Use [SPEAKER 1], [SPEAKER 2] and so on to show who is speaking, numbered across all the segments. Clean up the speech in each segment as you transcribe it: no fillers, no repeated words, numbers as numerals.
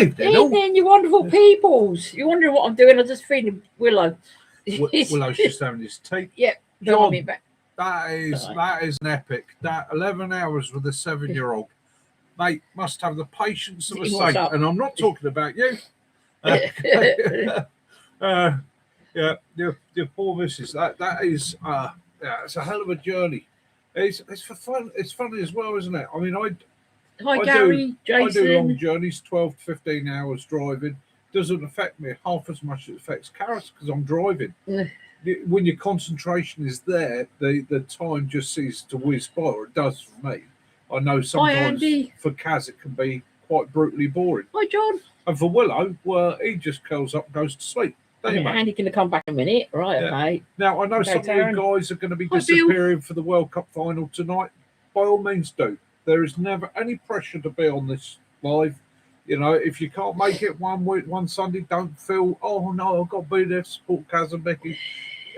[SPEAKER 1] Evening, all.
[SPEAKER 2] Evening, you wonderful peoples. You wondering what I'm doing? I'm just feeding Willow.
[SPEAKER 1] Willow's just having his tea.
[SPEAKER 2] Yep.
[SPEAKER 1] John,
[SPEAKER 2] Me back.
[SPEAKER 1] that is an epic. That 11 hours with a 7-year-old. Mate, must have the patience of a saint. And I'm not talking about you. Yeah, your poor missus. That is it's a hell of a journey. It's for fun. It's funny as well, isn't it? I mean,
[SPEAKER 2] Hi, Gary, Jason.
[SPEAKER 1] I do long journeys, 12 to 15 hours driving. Doesn't affect me half as much as it affects Karis because I'm driving. When your concentration is there, the time just ceases to whiz by, or it does for me. I know sometimes for Kaz it can be quite brutally boring.
[SPEAKER 2] Hi, John.
[SPEAKER 1] And for Willow, well, he just curls up and goes to sleep.
[SPEAKER 2] Andy's going to come back in a minute. Right, okay.
[SPEAKER 1] Now, I know some of you guys are going to be disappearing for the World Cup final tonight. By all means, do. There is never any pressure to be on this live. You know, if you can't make it one week, one Sunday, don't feel, oh, no, I've got to be there to support Kaz and Becky.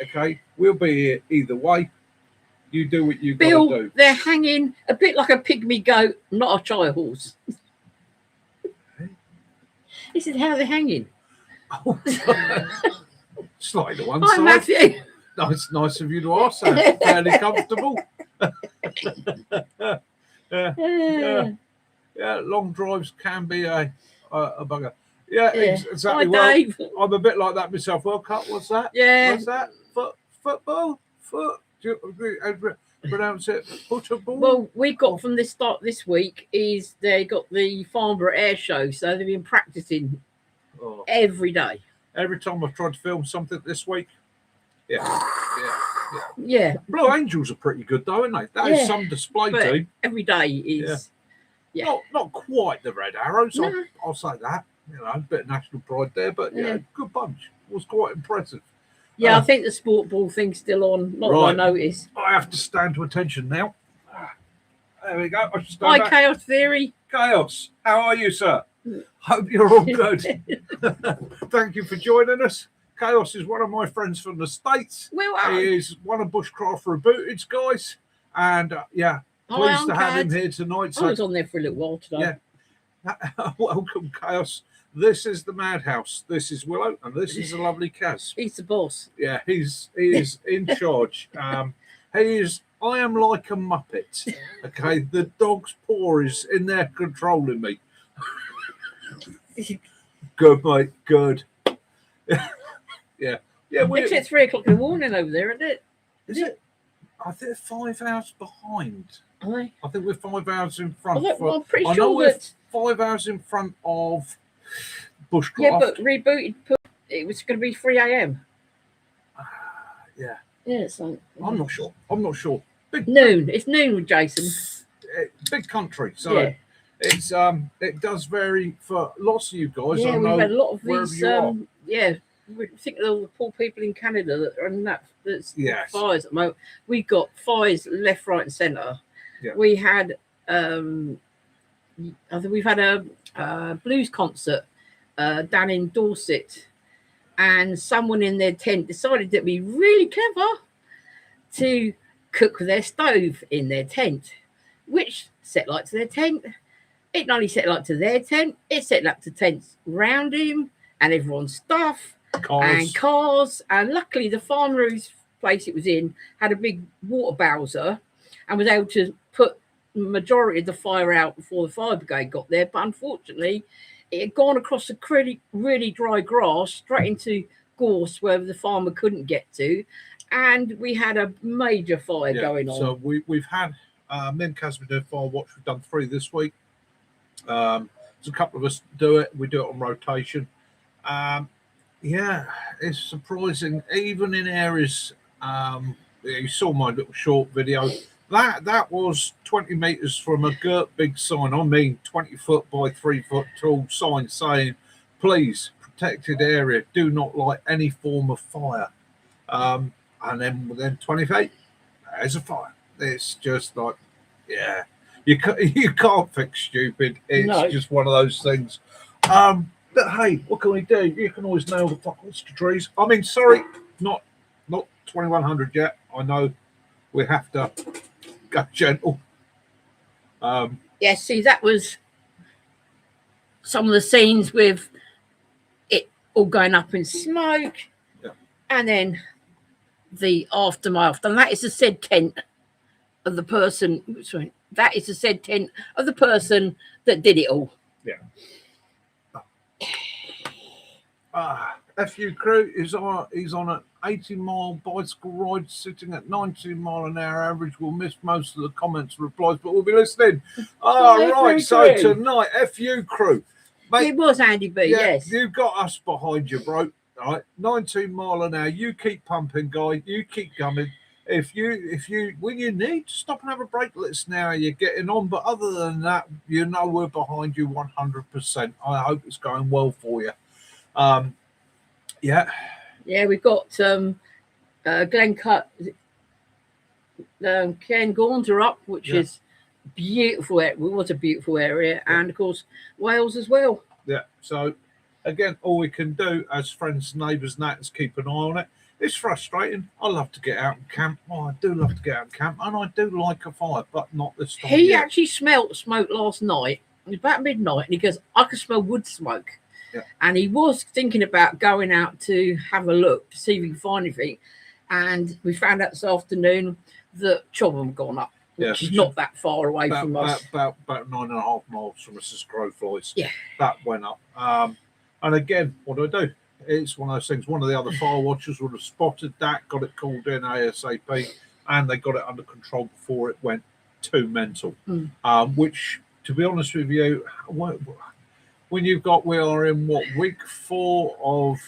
[SPEAKER 1] Okay, we'll be here either way. You do what you got to do.
[SPEAKER 2] They're hanging a bit like a pygmy goat, not a child horse. This is how they're hanging.
[SPEAKER 1] Oh, slightly to one
[SPEAKER 2] Hi,
[SPEAKER 1] side.
[SPEAKER 2] Matthew.
[SPEAKER 1] Nice of you to ask. Sounds fairly comfortable. Yeah, long drives can be a bugger. Yeah, exactly.
[SPEAKER 2] Hi, Dave.
[SPEAKER 1] I'm a bit like that myself. World Cup, what's that?
[SPEAKER 2] Yeah.
[SPEAKER 1] What's that? Football? Do you pronounce it football?
[SPEAKER 2] Well, we've got from the start this week is they got the Farnborough Air Show, so they've been practicing every day.
[SPEAKER 1] Every time I've tried to film something this week,
[SPEAKER 2] yeah.
[SPEAKER 1] Blue Angels are pretty good though, aren't they? That is some display team.
[SPEAKER 2] Every day is
[SPEAKER 1] not quite the Red Arrows.
[SPEAKER 2] No.
[SPEAKER 1] I'll say that. You know, a bit of national pride there, but good bunch. It was quite impressive.
[SPEAKER 2] Yeah, I think the sport ball thing's still on. Not right. That I noticed.
[SPEAKER 1] I have to stand to attention now. There we go.
[SPEAKER 2] Hi, back. Chaos Theory.
[SPEAKER 1] Chaos, how are you, sir? Hope you're all good. Thank you for joining us. Chaos is one of my friends from the States. He is one of Bushcraft Rebooted guys. And pleased to have him here tonight.
[SPEAKER 2] So, I was on there for a little while today.
[SPEAKER 1] Yeah. Welcome, Chaos. This is the Madhouse. This is Willow, and this is the lovely Kaz.
[SPEAKER 2] He's the boss.
[SPEAKER 1] Yeah, he is in charge. I am like a Muppet. Okay, the dog's paw is in there controlling me. Good, mate. Good. Yeah.
[SPEAKER 2] It's 3 o'clock in the morning over there, isn't it?
[SPEAKER 1] Is it? I think they're 5 hours behind.
[SPEAKER 2] Are they?
[SPEAKER 1] I think we're 5 hours in front.
[SPEAKER 2] I'm pretty sure
[SPEAKER 1] we're 5 hours in front of Bushcraft.
[SPEAKER 2] Yeah, but Rebooted it was going to be 3 a.m.
[SPEAKER 1] Yeah.
[SPEAKER 2] Yeah, it's like,
[SPEAKER 1] I'm not sure.
[SPEAKER 2] Noon. It's noon with Jason.
[SPEAKER 1] Big country, so it's it does vary for lots of you guys.
[SPEAKER 2] Yeah, we've had a lot of these.
[SPEAKER 1] Yeah,
[SPEAKER 2] we think of all the poor people in Canada that are in that's fires at the moment. We've got fires left, right, and centre.
[SPEAKER 1] Yeah.
[SPEAKER 2] We had I think we've had a blues concert down in Dorset, and someone in their tent decided to be really clever to cook with their stove in their tent, which set light to their tent. It not only set light to their tent, it set light to tents round him and everyone's stuff and cars. And luckily, the farmer whose place it was in had a big water bowser and was able to put the majority of the fire out before the fire brigade got there. But unfortunately, it had gone across the really dry grass straight into gorse where the farmer couldn't get to. And we had a major fire going on.
[SPEAKER 1] So we've had, me and Kaz, we did Fire Watch. We've done 3 this week. There's a couple of us do it. We do it on rotation. It's surprising. Even in areas, you saw my little short video. That was 20 metres from a girt big sign. I mean, 20 foot by 3 foot tall sign saying, please, protected area, do not light any form of fire. And then within 20 feet, there's a fire. It's just like, you can't fix stupid. It's just one of those things. But hey, what can we do? You can always nail the fucking trees. I mean, sorry, not 2100 yet. I know we have to go gentle.
[SPEAKER 2] See, that was some of the scenes with it all going up in smoke, and then the aftermath. And that is the said tent of the person. Sorry, that is the said tent of the person that did it all.
[SPEAKER 1] Yeah. FU Crew is on. He's on an 80-mile bicycle ride, sitting at 19 mile an hour average. We'll miss most of the comments and replies, but we'll be listening. All right. So tonight, FU Crew. Mate,
[SPEAKER 2] it was Andy B. Yes,
[SPEAKER 1] you've got us behind you, bro. All right, 19 mile an hour. You keep pumping, guy. You keep coming. If you when you need to stop and have a break, let us know how you're getting on. But other than that, you know we're behind you 100%. I hope it's going well for you. Yeah,
[SPEAKER 2] we've got Glen Cut, Ken Gaunter up, which is beautiful. It was a beautiful area, and of course Wales as well.
[SPEAKER 1] Yeah. So again, all we can do as friends, neighbours, and that is keep an eye on it. It's frustrating. I love to get out and camp. Oh, I do love to get out and camp, and I do like a fire, but not this time.
[SPEAKER 2] He actually smelt smoke last night. It was about midnight, and he goes, "I can smell wood smoke."
[SPEAKER 1] Yeah.
[SPEAKER 2] And he was thinking about going out to have a look to see if he can find anything. And we found out this afternoon that Chobham had gone up, which is not that far away from us.
[SPEAKER 1] About 9.5 miles from us as crow flies.
[SPEAKER 2] Yeah.
[SPEAKER 1] That went up. And again, what do? It's one of those things. One of the other fire watchers would have spotted that, got it called in ASAP, and they got it under control before it went too mental. Which, to be honest with you, when you've got, we are in week 4 of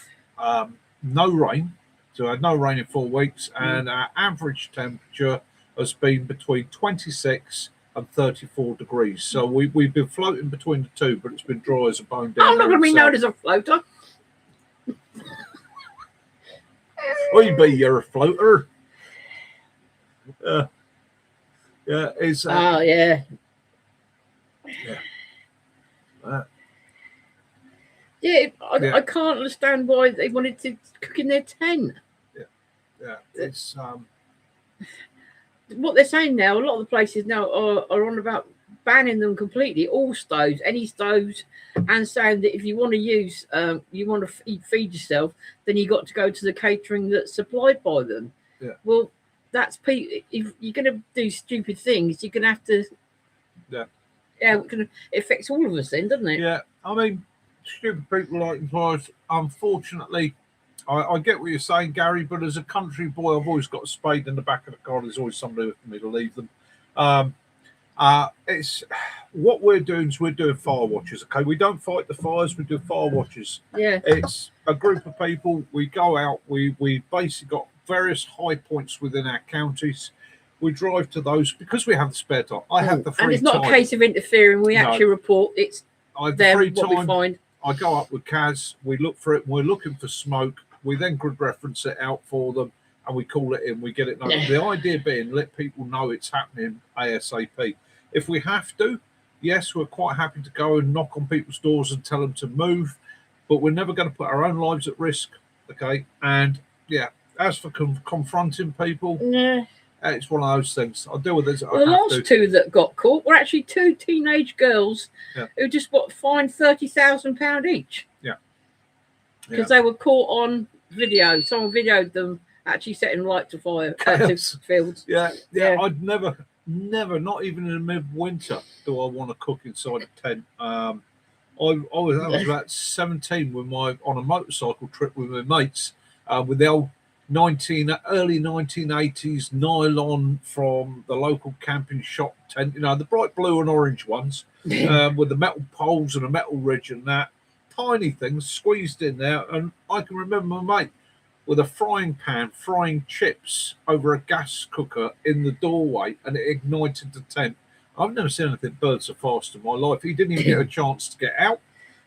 [SPEAKER 1] no rain. So I had no rain in 4 weeks, and our average temperature has been between 26 and 34 degrees. So we've been floating between the two, but it's been dry as a bone down.
[SPEAKER 2] I'm not going to be known as a floater.
[SPEAKER 1] You're a floater. It's
[SPEAKER 2] yeah. I can't understand why they wanted to cook in their tent.
[SPEAKER 1] Yeah, it's
[SPEAKER 2] what they're saying now. A lot of the places now are on about banning them completely, all stoves, any stoves, and saying that if you want to use, you want to feed yourself, then you got to go to the catering that's supplied by them.
[SPEAKER 1] Yeah.
[SPEAKER 2] Well, that's if you're going to do stupid things, you're going to have to.
[SPEAKER 1] Yeah.
[SPEAKER 2] Yeah, it affects all of us then, doesn't it?
[SPEAKER 1] Yeah, I mean, stupid people like employers. Unfortunately, I get what you're saying, Gary, but as a country boy, I've always got a spade in the back of the car. There's always somebody for me to leave them. It's what we're doing is we're doing fire watches. Okay, we don't fight the fires, we do fire watches.
[SPEAKER 2] Yeah,
[SPEAKER 1] it's a group of people. We go out. We basically got various high points within our counties. We drive to those because we have the spare time. I have the free time.
[SPEAKER 2] And it's not a case of interfering. We actually report it's there what we find.
[SPEAKER 1] I go up with Kaz. We look for it. We're looking for smoke. We then could reference it out for them, and we call it in. We get it known. The idea being, let people know it's happening ASAP. If we have to, yes, we're quite happy to go and knock on people's doors and tell them to move, but we're never going to put our own lives at risk. Okay, and as for confronting people, it's one of those things. I deal with this.
[SPEAKER 2] Well, the last 2 that got caught were actually 2 teenage girls who just got fined £30,000 each.
[SPEAKER 1] Yeah,
[SPEAKER 2] because they were caught on video. Someone videoed them actually setting light to fire to fields.
[SPEAKER 1] Yeah. I'd never, not even in the midwinter, do I want to cook inside a tent. I was about 17 on a motorcycle trip with my mates with the old early 1980s nylon from the local camping shop tent, the bright blue and orange ones with the metal poles and a metal ridge and that, tiny things squeezed in there. And I can remember my mate with a frying pan frying chips over a gas cooker in the doorway, and it ignited the tent. I've never seen anything burn so fast in my life. He didn't even get a chance to get out.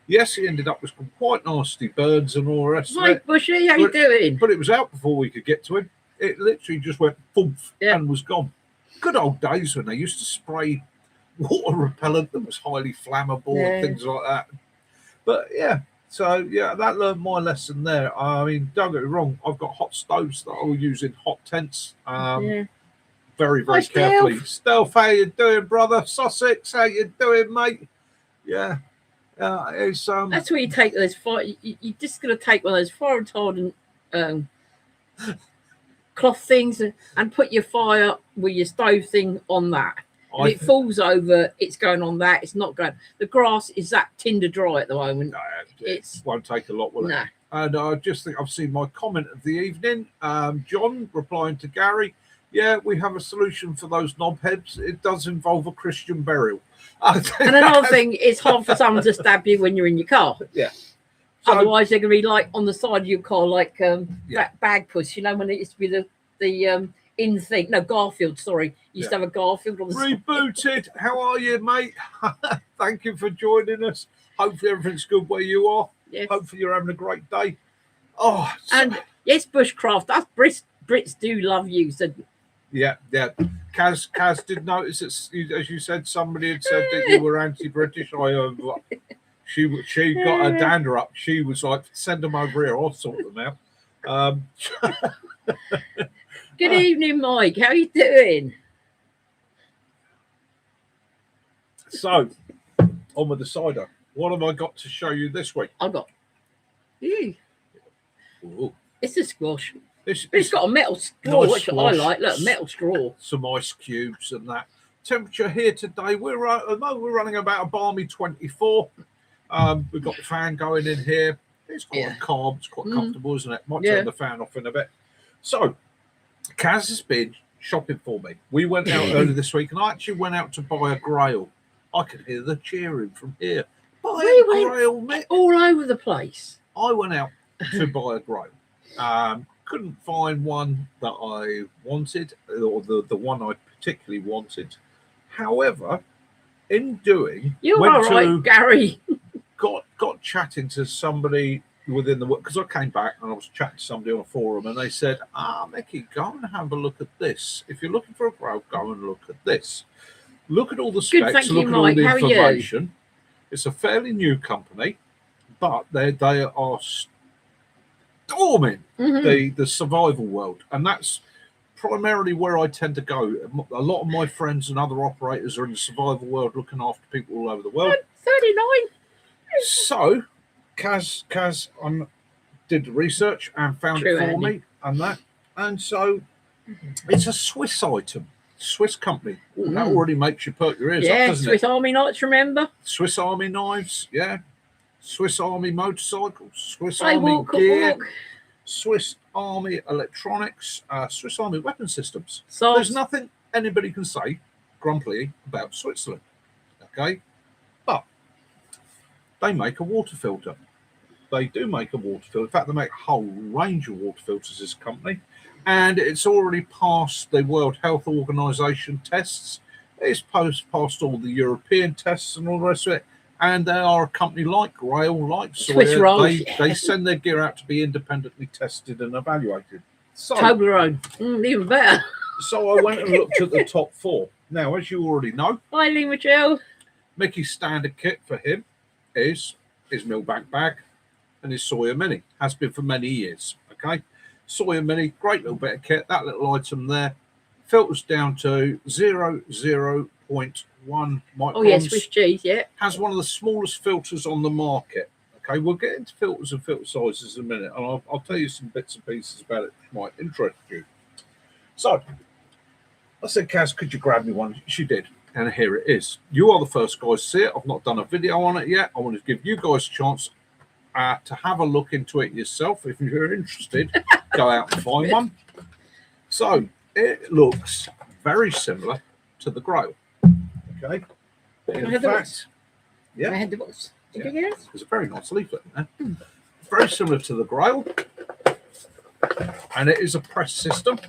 [SPEAKER 1] Yes, he ended up with some quite nasty burns and all the rest of it.
[SPEAKER 2] Bushy, how you doing?
[SPEAKER 1] But it was out before we could get to him. It literally just went boomf and was gone. Good old days when they used to spray water repellent that was highly flammable and things like that. But so that learned my lesson there. I mean, don't get me wrong, I've got hot stoves that I will use in hot tents. Very, very carefully. Stealth, how you doing, brother? Sussex, how you doing, mate? Yeah. It's
[SPEAKER 2] That's where you take those fire. You're just going to take one of those fire retardant cloth things and put your fire with your stove thing on that. If it falls over, it's going on that. It's not going. The grass is that tinder dry at the moment.
[SPEAKER 1] No,
[SPEAKER 2] It
[SPEAKER 1] won't take a lot, will it?
[SPEAKER 2] No.
[SPEAKER 1] And I just think I've seen my comment of the evening. John replying to Gary, yeah, we have a solution for those knobheads. It does involve a Christian burial.
[SPEAKER 2] And another thing, it's hard for someone to stab you when you're in your car.
[SPEAKER 1] Yeah. So,
[SPEAKER 2] Otherwise, they're going to be like on the side of your car, like
[SPEAKER 1] Yeah.
[SPEAKER 2] bag push. You know, when it used to be the in thing. No, Garfield. Sorry, used to have a Garfield on the side.
[SPEAKER 1] Rebooted. How are you, mate? Thank you for joining us. Hopefully everything's good where you are.
[SPEAKER 2] Yes.
[SPEAKER 1] Hopefully you're having a great day. Oh,
[SPEAKER 2] And yes, bushcraft. Us Brits do love you. So
[SPEAKER 1] yeah. Kaz did notice that, as you said, somebody had said that you were anti-British. She got her dander up. She was like, send them over here. I'll sort them out.
[SPEAKER 2] good evening, Mike. How you doing?
[SPEAKER 1] So, on with the cider. What have I got to show you this week?
[SPEAKER 2] I've got. Ooh,
[SPEAKER 1] Ooh,
[SPEAKER 2] it's a squash.
[SPEAKER 1] it's
[SPEAKER 2] It's got a metal straw,
[SPEAKER 1] Nice
[SPEAKER 2] which I
[SPEAKER 1] squash.
[SPEAKER 2] like. Look, metal straw.
[SPEAKER 1] some ice cubes and that. Temperature here today, we're running about a balmy 24. We've got the fan going in here. It's quite calm. It's quite comfortable, isn't it? Might turn the fan off in a bit. So, Kaz has been shopping for me. We went out early this week, and I actually went out to buy a Grail. I could hear the cheering from here. Buy
[SPEAKER 2] We
[SPEAKER 1] a
[SPEAKER 2] went
[SPEAKER 1] Grail, mate.
[SPEAKER 2] all over the place.
[SPEAKER 1] I went out to buy a Grail. Couldn't find one that I wanted, or the one I particularly wanted. However, in doing,
[SPEAKER 2] You're
[SPEAKER 1] went
[SPEAKER 2] all right,
[SPEAKER 1] to-
[SPEAKER 2] Gary.
[SPEAKER 1] got chatting to somebody within the work, because I came back and I was chatting to somebody on a forum, and they said, Mickey, go and have a look at this. If you're looking for a Grail, go and look at this. Look at all the
[SPEAKER 2] Good,
[SPEAKER 1] specs,
[SPEAKER 2] thank you,
[SPEAKER 1] look at all
[SPEAKER 2] Mike.
[SPEAKER 1] the
[SPEAKER 2] How are you?
[SPEAKER 1] information. It's a fairly new company, but they are storming the survival world, and that's primarily where I tend to go. A lot of my friends and other operators are in the survival world, looking after people all over the world.
[SPEAKER 2] 39.
[SPEAKER 1] So, Kaz did the research and found
[SPEAKER 2] True,
[SPEAKER 1] it for
[SPEAKER 2] Andy.
[SPEAKER 1] me, and that, and so it's a Swiss item, Swiss company. Ooh, that already makes you perk your ears up,
[SPEAKER 2] Yeah,
[SPEAKER 1] doesn't
[SPEAKER 2] Swiss
[SPEAKER 1] it?
[SPEAKER 2] Army Knights, remember?
[SPEAKER 1] Swiss Army knives, yeah. Swiss Army motorcycles, Swiss
[SPEAKER 2] They
[SPEAKER 1] Army
[SPEAKER 2] walk,
[SPEAKER 1] gear,
[SPEAKER 2] walk.
[SPEAKER 1] Swiss Army electronics, Swiss Army weapon systems.
[SPEAKER 2] So,
[SPEAKER 1] There's nothing anybody can say grumpily about Switzerland, okay? But they make a water filter. They do make a water filter. In fact, they make a whole range of water filters, this company. And it's already passed the World Health Organization tests. It's passed all the European tests and all the rest of it. And they are a company like Grail, like
[SPEAKER 2] Swiss
[SPEAKER 1] Sawyer.
[SPEAKER 2] rolls.
[SPEAKER 1] They send their gear out to be independently tested and evaluated. So,
[SPEAKER 2] Toblerone. Even better.
[SPEAKER 1] so I went and looked at the top four. Now, as you already know,
[SPEAKER 2] Hi, Lee Michelle.
[SPEAKER 1] Mickey's standard kit for him is his Millbank bag and his Sawyer Mini. Has been for many years. Okay, Sawyer Mini, great little bit of kit. That little item there filters down to 0.01 microns.
[SPEAKER 2] Oh, yeah, Swiss cheese, yeah.
[SPEAKER 1] Has one of the smallest filters on the market. Okay, we'll get into filters and filter sizes in a minute, and I'll tell you some bits and pieces about it which might interest you. So, I said, Kaz, could you grab me one? She did, and here it is. You are the first guys to see it. I've not done a video on it yet. I want to give you guys a chance to have a look into it yourself. If you're interested, go out and find one. So, it looks very similar to the Grail. Okay,
[SPEAKER 2] Can I
[SPEAKER 1] in
[SPEAKER 2] have the box?
[SPEAKER 1] fact, yeah.
[SPEAKER 2] I had the box. Did
[SPEAKER 1] Yeah.
[SPEAKER 2] you get it?
[SPEAKER 1] There's a very nice leaflet in there. Very similar to the Grail. And it is a press system.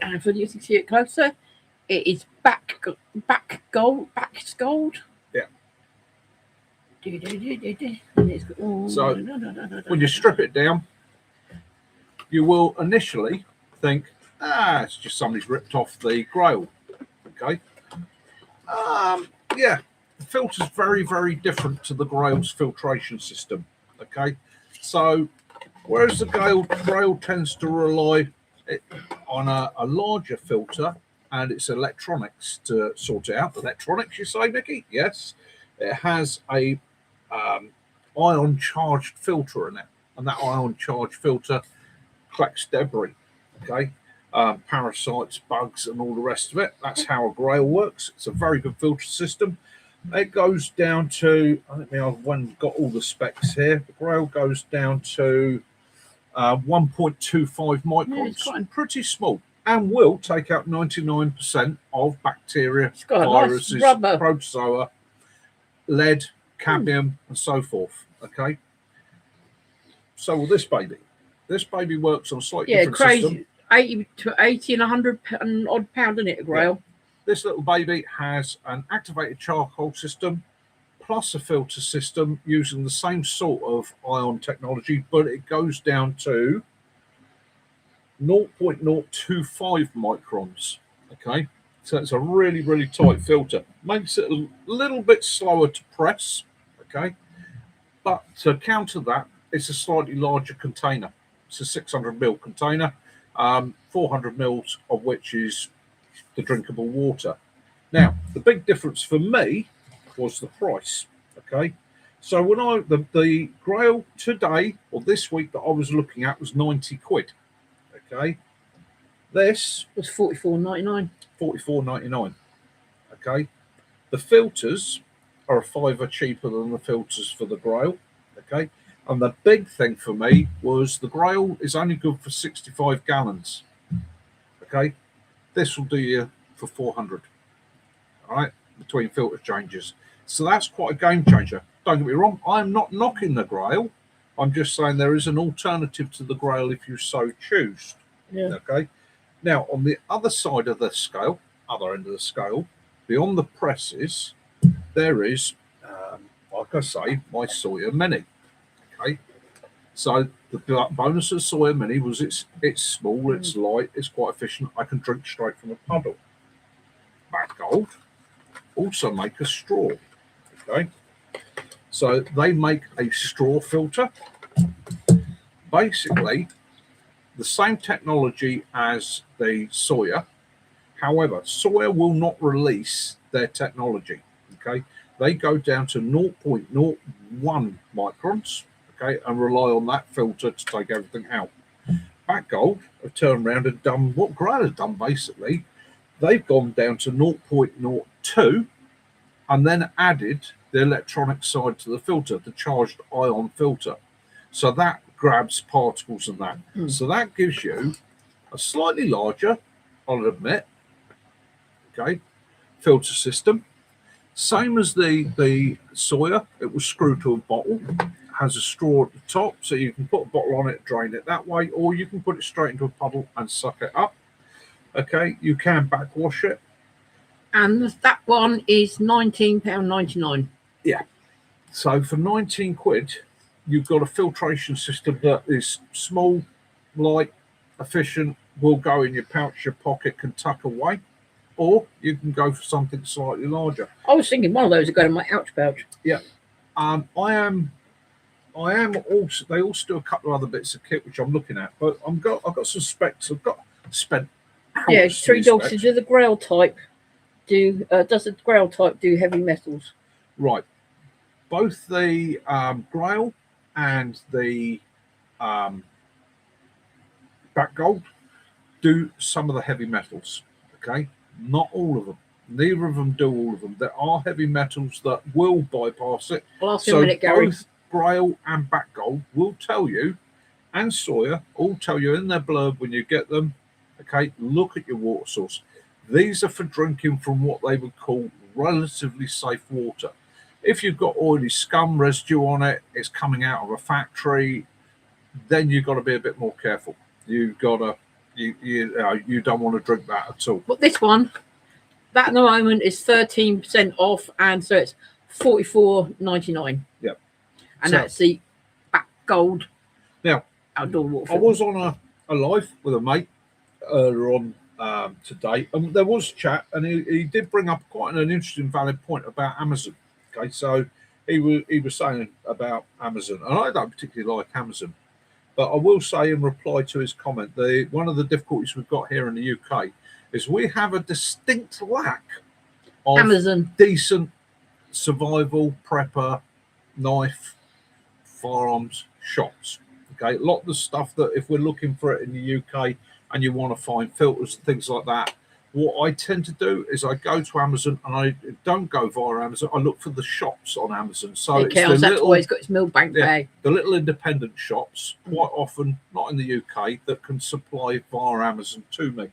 [SPEAKER 2] And for you to see it closer, it is back gold.
[SPEAKER 1] Yeah.
[SPEAKER 2] And it's got,
[SPEAKER 1] So, when you strip it down, you will initially think, it's just somebody's ripped off the Grail. Okay. Yeah. The filter's very, very different to the Grail's filtration system. Okay. So, whereas the Grail tends to rely on a larger filter and its electronics to sort it out. Electronics, you say, Nicky? Yes. It has a ion charged filter in it, and that ion charged filter collects debris, okay, parasites, bugs, and all the rest of it. That's how a Grail works. It's a very good filter system. It goes down to, I think I've got all the specs here. The Grail goes down to 1.25 microns, pretty small, and will take out 99% of bacteria, viruses,
[SPEAKER 2] nice
[SPEAKER 1] protozoa, lead, cadmium, and so forth. Okay. So will this baby. This baby works on a slightly different system.
[SPEAKER 2] 80 and 100 and odd pound in it, a Grail.
[SPEAKER 1] Yeah. This little baby has an activated charcoal system plus a filter system using the same sort of ion technology, but it goes down to 0.025 microns. Okay, so it's a really, really tight filter. Makes it a little bit slower to press. Okay, but to counter that, it's a slightly larger container. It's a 600 ml container, 400 mils of which is the drinkable water. Now, the big difference for me was the price. Okay, so when the Grail today or this week that I was looking at was 90 quid. Okay, this
[SPEAKER 2] was 44.99.
[SPEAKER 1] 44.99. Okay, the filters are a £5 cheaper than the filters for the Grail. Okay, and the big thing for me was the Grail is only good for 65 gallons. Okay, this will do you for 400. All right, between filter changes. So that's quite a game changer. Don't get me wrong, I'm not knocking the Grail. I'm just saying there is an alternative to the Grail if you so choose.
[SPEAKER 2] Yeah.
[SPEAKER 1] Okay. Now, on the other side of the scale, other end of the scale, beyond the presses, there is, like I say, my Sawyer Mini. Okay. So the bonus of Sawyer Mini was it's small, it's light, it's quite efficient. I can drink straight from a puddle. Black Gold also make a straw. Okay, so they make a straw filter. Basically, the same technology as the Sawyer. However, Sawyer will not release their technology. Okay, they go down to 0.01 microns. Okay, and rely on that filter to take everything out. Black Gold have turned around and done what Grail has done basically. They've gone down to 0.02 and then added the electronic side to the filter, the charged ion filter. So that grabs particles and that. So that gives you a slightly larger, I'll admit, okay, filter system. Same as the Sawyer, it was screwed to a bottle, has a straw at the top, so you can put a bottle on it, drain it that way, or you can put it straight into a puddle and suck it up. Okay, you can backwash it.
[SPEAKER 2] And that one is £19.99.
[SPEAKER 1] Yeah. So for 19 quid, you've got a filtration system that is small, light, efficient, will go in your pouch, your pocket, can tuck away. Or you can go for something slightly larger.
[SPEAKER 2] I was thinking one of those would go in my ouch pouch.
[SPEAKER 1] Yeah. I am also, they also do a couple of other bits of kit which I'm looking at, but I've got some specs. I've got spent hours.
[SPEAKER 2] Yeah, Three Dogs to do the Grail type. Does the Grail type do heavy metals?
[SPEAKER 1] Right. Both the Grail and the Black Gold do some of the heavy metals. Okay, not all of them. Neither of them do all of them. There are heavy metals that will bypass it.
[SPEAKER 2] I'll ask you in a minute, Gary.
[SPEAKER 1] Both Grail and Black Gold will tell you, and Sawyer all tell you in their blurb when you get them. Okay, look at your water source. These are for drinking from what they would call relatively safe water. If you've got oily scum residue on it, it's coming out of a factory, then you've got to be a bit more careful. You've got to, you don't want to drink that at all.
[SPEAKER 2] But this one, that at the moment is 13% off, and so it's $44.99.
[SPEAKER 1] Yep.
[SPEAKER 2] And so, that's the Black Gold.
[SPEAKER 1] Now,
[SPEAKER 2] outdoor water.
[SPEAKER 1] I was on a live with a mate earlier on today, and there was chat, and he did bring up quite an interesting, valid point about Amazon. Okay, so he was saying about Amazon, and I don't particularly like Amazon, but I will say in reply to his comment, one of the difficulties we've got here in the UK is we have a distinct lack of
[SPEAKER 2] Amazon
[SPEAKER 1] decent survival, prepper, knife, firearms shops. Okay, a lot of the stuff that if we're looking for it in the UK and you want to find filters and things like that, what I tend to do is I go to Amazon and I don't go via Amazon. I look for the shops on Amazon. So
[SPEAKER 2] it counts. That's why he's got his Millbank bag.
[SPEAKER 1] The little independent shops, quite often not in the UK, that can supply via Amazon to me.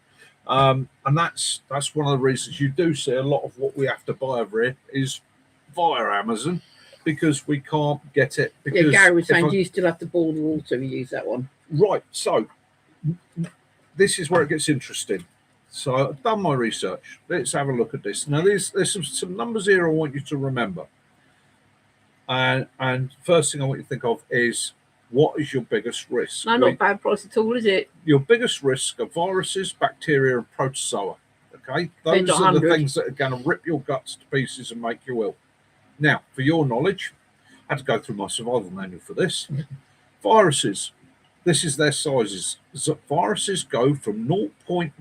[SPEAKER 1] And that's one of the reasons you do see a lot of what we have to buy over here is via Amazon, because we can't get it. Because
[SPEAKER 2] Gary was saying you still have to boil the water and use that one.
[SPEAKER 1] Right. So this is where it gets interesting. So I've done my research. Let's have a look at this. Now, there's some numbers here I want you to remember. And first thing I want you to think of is, what is your biggest risk?
[SPEAKER 2] No, not bad price at all, is it?
[SPEAKER 1] Your biggest risk are viruses, bacteria, and protozoa. Okay? Those are the things that are going to rip your guts to pieces and make you ill. Now, for your knowledge, I had to go through my survival manual for this. Viruses. This is their sizes. Viruses go from 0.02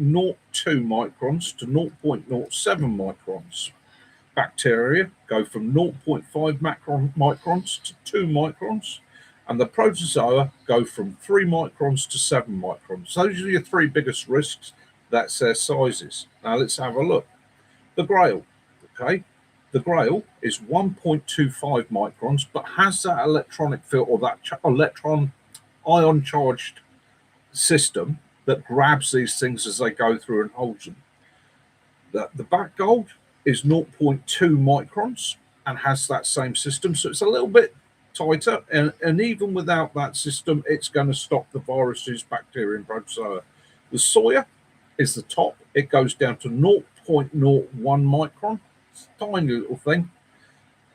[SPEAKER 1] microns to 0.07 microns. Bacteria go from 0.5 microns to 2 microns. And the protozoa go from 3 microns to 7 microns. Those are your three biggest risks. That's their sizes. Now let's have a look. The Grail. Okay. The Grail is 1.25 microns, but has that electronic filter, or that electron ion charged system that grabs these things as they go through and holds them. The Black Gold is 0.2 microns and has that same system, so it's a little bit tighter, and even without that system, it's going to stop the viruses, bacteria, and protozoa. The Soya is the top. It goes down to 0.01 micron. It's a tiny little thing.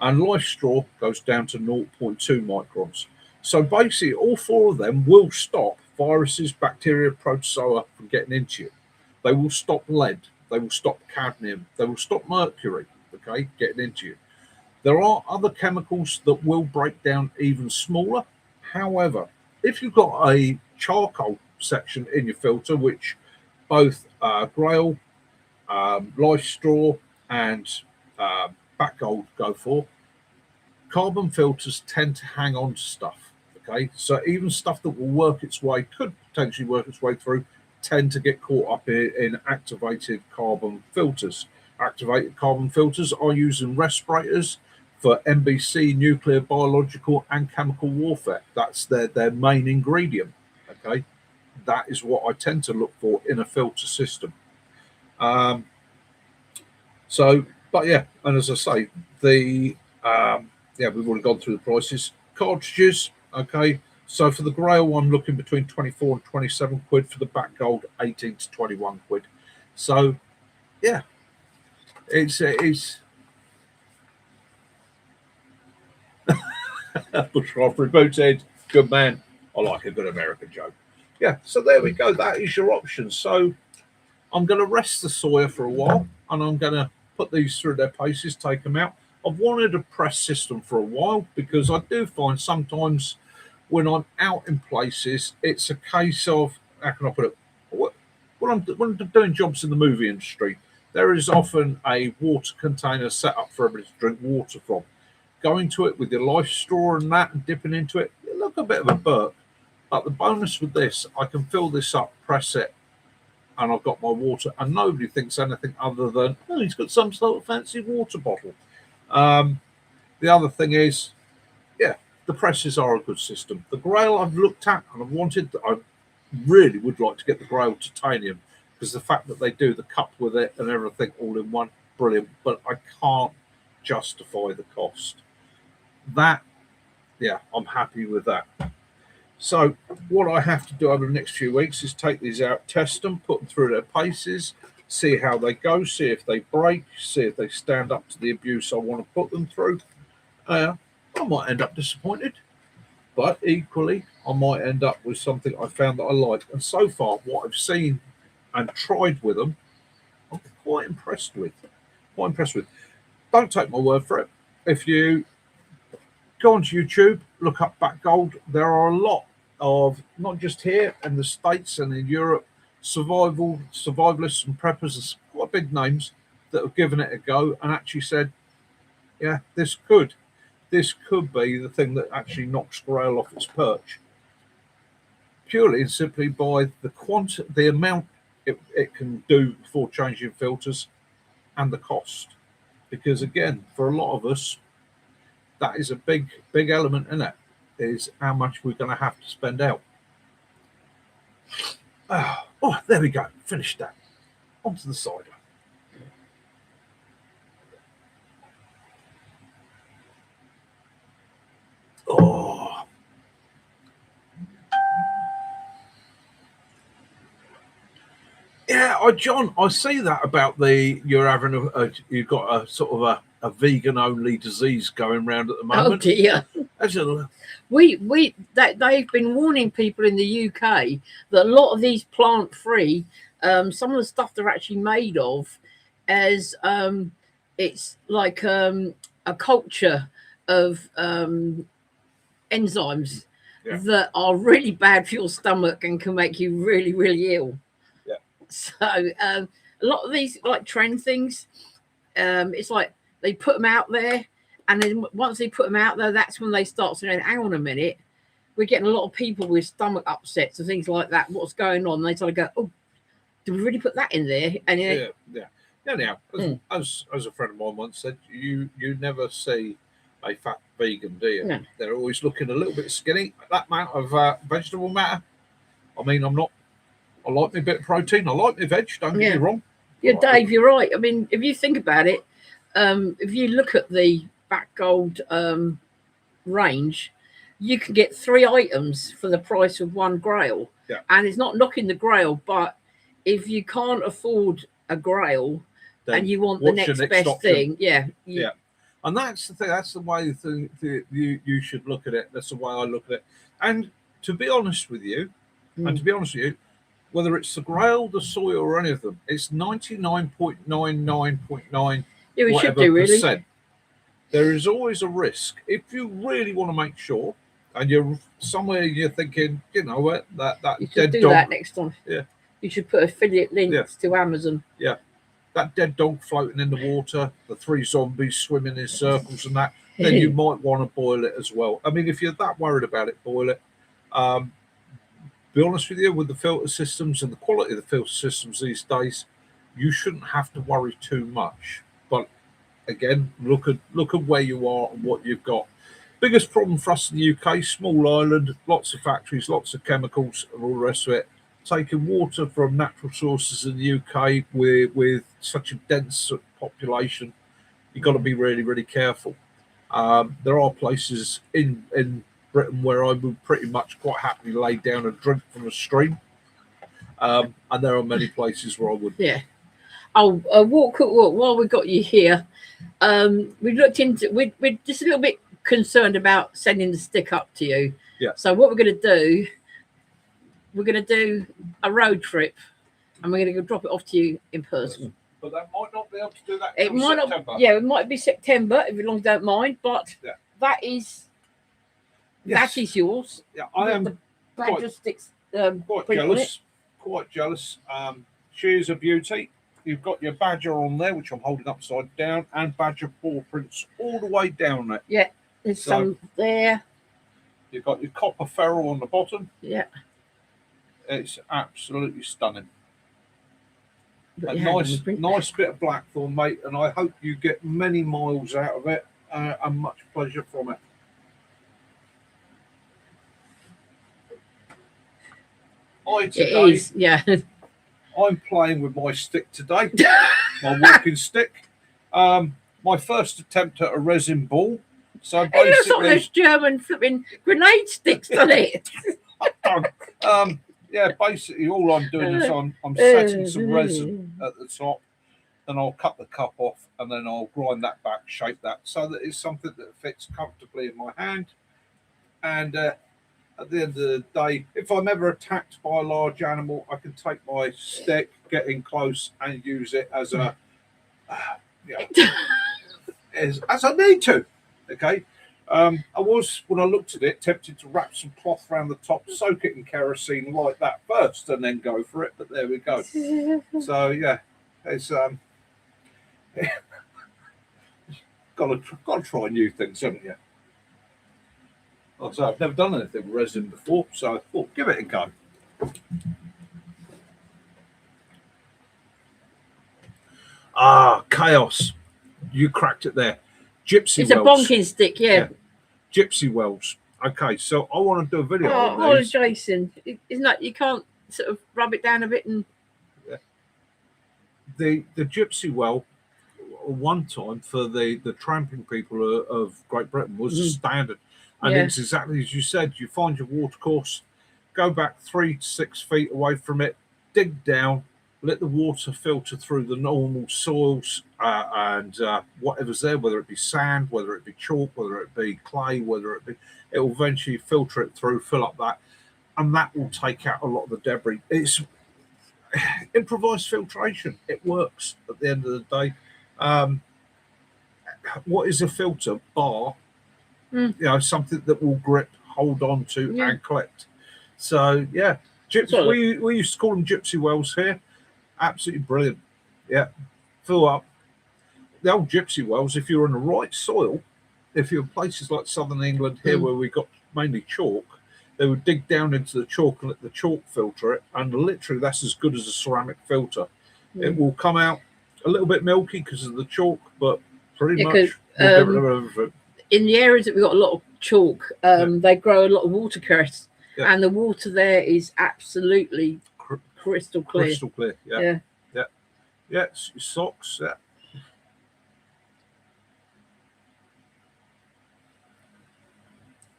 [SPEAKER 1] And Life Straw goes down to 0.2 microns. So basically, all four of them will stop viruses, bacteria, protozoa from getting into you. They will stop lead. They will stop cadmium. They will stop mercury, okay, getting into you. There are other chemicals that will break down even smaller. However, if you've got a charcoal section in your filter, which both Grail, Life Straw, and Black Gold go for, carbon filters tend to hang on to stuff. Okay, so even stuff that will work its way, could potentially work its way through, tend to get caught up in activated carbon filters. Activated carbon filters are used in respirators for NBC, nuclear, biological, and chemical warfare. That's their main ingredient. Okay, that is what I tend to look for in a filter system. But yeah, and as I say, we've already gone through the prices. Cartridges. Okay, so for the Grail, I'm looking between 24 and 27 quid. For the Black Gold, 18 to 21 quid. So, yeah, it's Bushcraft rebooted. Good man. I like a good American joke. Yeah, so there we go. That is your options. So I'm going to rest the Soya for a while, and I'm going to put these through their paces, take them out. I've wanted a press system for a while, because I do find sometimes when I'm out in places, it's a case of, how can I put it? When I'm doing jobs in the movie industry, there is often a water container set up for everybody to drink water from. Going to it with your Life Straw and that and dipping into it, you look a bit of a burk. But the bonus with this, I can fill this up, press it, and I've got my water, and nobody thinks anything other than, oh, he's got some sort of fancy water bottle. The other thing is, yeah, the presses are a good system. The Grail I've looked at, and I really would like to get the Grail titanium, because the fact that they do the cup with it and everything all in one, brilliant. But I can't justify the cost. That, yeah, I'm happy with that. So what I have to do over the next few weeks is take these out, test them, put them through their paces, see how they go, see if they break, see if they stand up to the abuse I want to put them through. I might end up disappointed, but equally, I might end up with something I found that I like. And so far, what I've seen and tried with them, I'm quite impressed with. Don't take my word for it. If you go onto YouTube, look up Black Gold, there are a lot of, not just here in the States and in Europe, survivalists and preppers, quite big names, that have given it a go and actually said, Yeah, this could be the thing that actually knocks Grail off its perch, purely and simply by the amount it can do before changing filters, and the cost. Because again, for a lot of us, that is a big element in it. Is how much we're going to have to spend out. Oh, there we go. Finished that. Onto the cider. Oh. Yeah, John, I see that about you're having you've got a sort of a vegan only disease going around at the moment.
[SPEAKER 2] Oh dear. They've been warning people in the UK that a lot of these plant free, some of the stuff they're actually made of, as it's like a culture of enzymes that are really bad for your stomach and can make you really, really ill.
[SPEAKER 1] Yeah.
[SPEAKER 2] So a lot of these like trend things, it's like they put them out there, and then once they put them out there, that's when they start saying, hang on a minute, we're getting a lot of people with stomach upsets and things like that. What's going on? And they sort of go, oh, do we really put that in there? And
[SPEAKER 1] now, as a friend of mine once said, you never see a fat vegan, do you?
[SPEAKER 2] No.
[SPEAKER 1] They're always looking a little bit skinny. That amount of vegetable matter. I mean, I like my bit of protein. I like my veg. Don't get me wrong.
[SPEAKER 2] Yeah, Dave, you're right. I mean, if you think about it, if you look at the Back Gold range, you can get 3 items for the price of 1 Grail.
[SPEAKER 1] Yeah.
[SPEAKER 2] And it's not knocking the Grail, but if you can't afford a Grail and you want the next best option? Thing,
[SPEAKER 1] yeah. And that's the thing. That's the way you should look at it. That's the way I look at it. And to be honest with you, whether it's the Grail, the soy, or any of them, it's 99.99.9 percent. There is always a risk. If you really want to make sure, and you're somewhere you're thinking, you know what, that
[SPEAKER 2] you
[SPEAKER 1] dead
[SPEAKER 2] should do
[SPEAKER 1] dog.
[SPEAKER 2] That next time.
[SPEAKER 1] Yeah.
[SPEAKER 2] You should put affiliate links to Amazon.
[SPEAKER 1] Yeah. That dead dog floating in the water, the 3 zombies swimming in circles and that, then you might want to boil it as well. I mean, if you're that worried about it, boil it. Be honest with you, with the filter systems and the quality of the filter systems these days, you shouldn't have to worry too much. But again, look at where you are and what you've got. Biggest problem for us in the UK, small island, lots of factories, lots of chemicals and all the rest of it. Taking water from natural sources in the UK with such a dense population, you've got to be really, really careful. There are places in Britain where I would pretty much quite happily lay down and drink from a stream. And there are many places where I would.
[SPEAKER 2] Yeah. Oh, walk while we got you here. We looked into, we're just a little bit concerned about sending the stick up to you.
[SPEAKER 1] Yeah.
[SPEAKER 2] So what we're going to do a road trip, and we're going to go drop it off to you in person.
[SPEAKER 1] But that might not be able to do that.
[SPEAKER 2] It might September. Not. Yeah, it might be September if you long don't mind. But that is yours.
[SPEAKER 1] Yeah, I am.
[SPEAKER 2] The badger sticks.
[SPEAKER 1] Quite jealous. Quite jealous. She is a beauty. You've got your badger on there, which I'm holding upside down, and badger paw prints all the way down there.
[SPEAKER 2] Yeah, there's some there.
[SPEAKER 1] You've got your copper ferrule on the bottom.
[SPEAKER 2] Yeah.
[SPEAKER 1] It's absolutely stunning.
[SPEAKER 2] But
[SPEAKER 1] nice bit of blackthorn, mate, and I hope you get many miles out of it and much pleasure from it. I'm playing with my stick today, my walking stick. My first attempt at a resin ball. So
[SPEAKER 2] it looks like those German flipping grenade sticks, doesn't it?
[SPEAKER 1] Yeah, basically all I'm doing is I'm setting some resin at the top, then I'll cut the cup off, and then I'll grind that back, shape that so that it's something that fits comfortably in my hand. And at the end of the day, if I'm ever attacked by a large animal, I can take my stick, get in close, and use it as a as I need to. Okay. I was, when I looked at it, tempted to wrap some cloth around the top, soak it in kerosene like that first, and then go for it. But there we go. So yeah, it's got to try new things, haven't you? Like I say, I've never done anything with resin before, so I thought, give it a go. Chaos. You cracked it there. Gypsy
[SPEAKER 2] It's
[SPEAKER 1] wells.
[SPEAKER 2] a bonking stick, yeah.
[SPEAKER 1] Gypsy wells. Okay, so I want to do a video on
[SPEAKER 2] Oh,
[SPEAKER 1] these.
[SPEAKER 2] Jason, isn't that you can't sort of rub it down a bit and
[SPEAKER 1] The gypsy well, one time for the tramping people of Great Britain was standard, and it's exactly as you said. You find your watercourse, go back 3 to 6 feet away from it, dig down, let the water filter through the normal soils and whatever's there, whether it be sand, whether it be chalk, whether it be clay, it will eventually filter it through, fill up that, and that will take out a lot of the debris. It's improvised filtration. It works at the end of the day. What is a filter? Bar, something that will grip, hold on to, and collect. So yeah, we used to call them gypsy wells here. Absolutely brilliant. Yeah, fill up the old gypsy wells. If you're in the right soil, if you're in places like southern England here where we got mainly chalk, they would dig down into the chalk and let the chalk filter it, and literally that's as good as a ceramic filter. It will come out a little bit milky because of the chalk, but pretty much
[SPEAKER 2] in the areas that we've got a lot of chalk, they grow a lot of watercress, and the water there is absolutely crystal clear.
[SPEAKER 1] Crystal clear, yeah. It's your socks,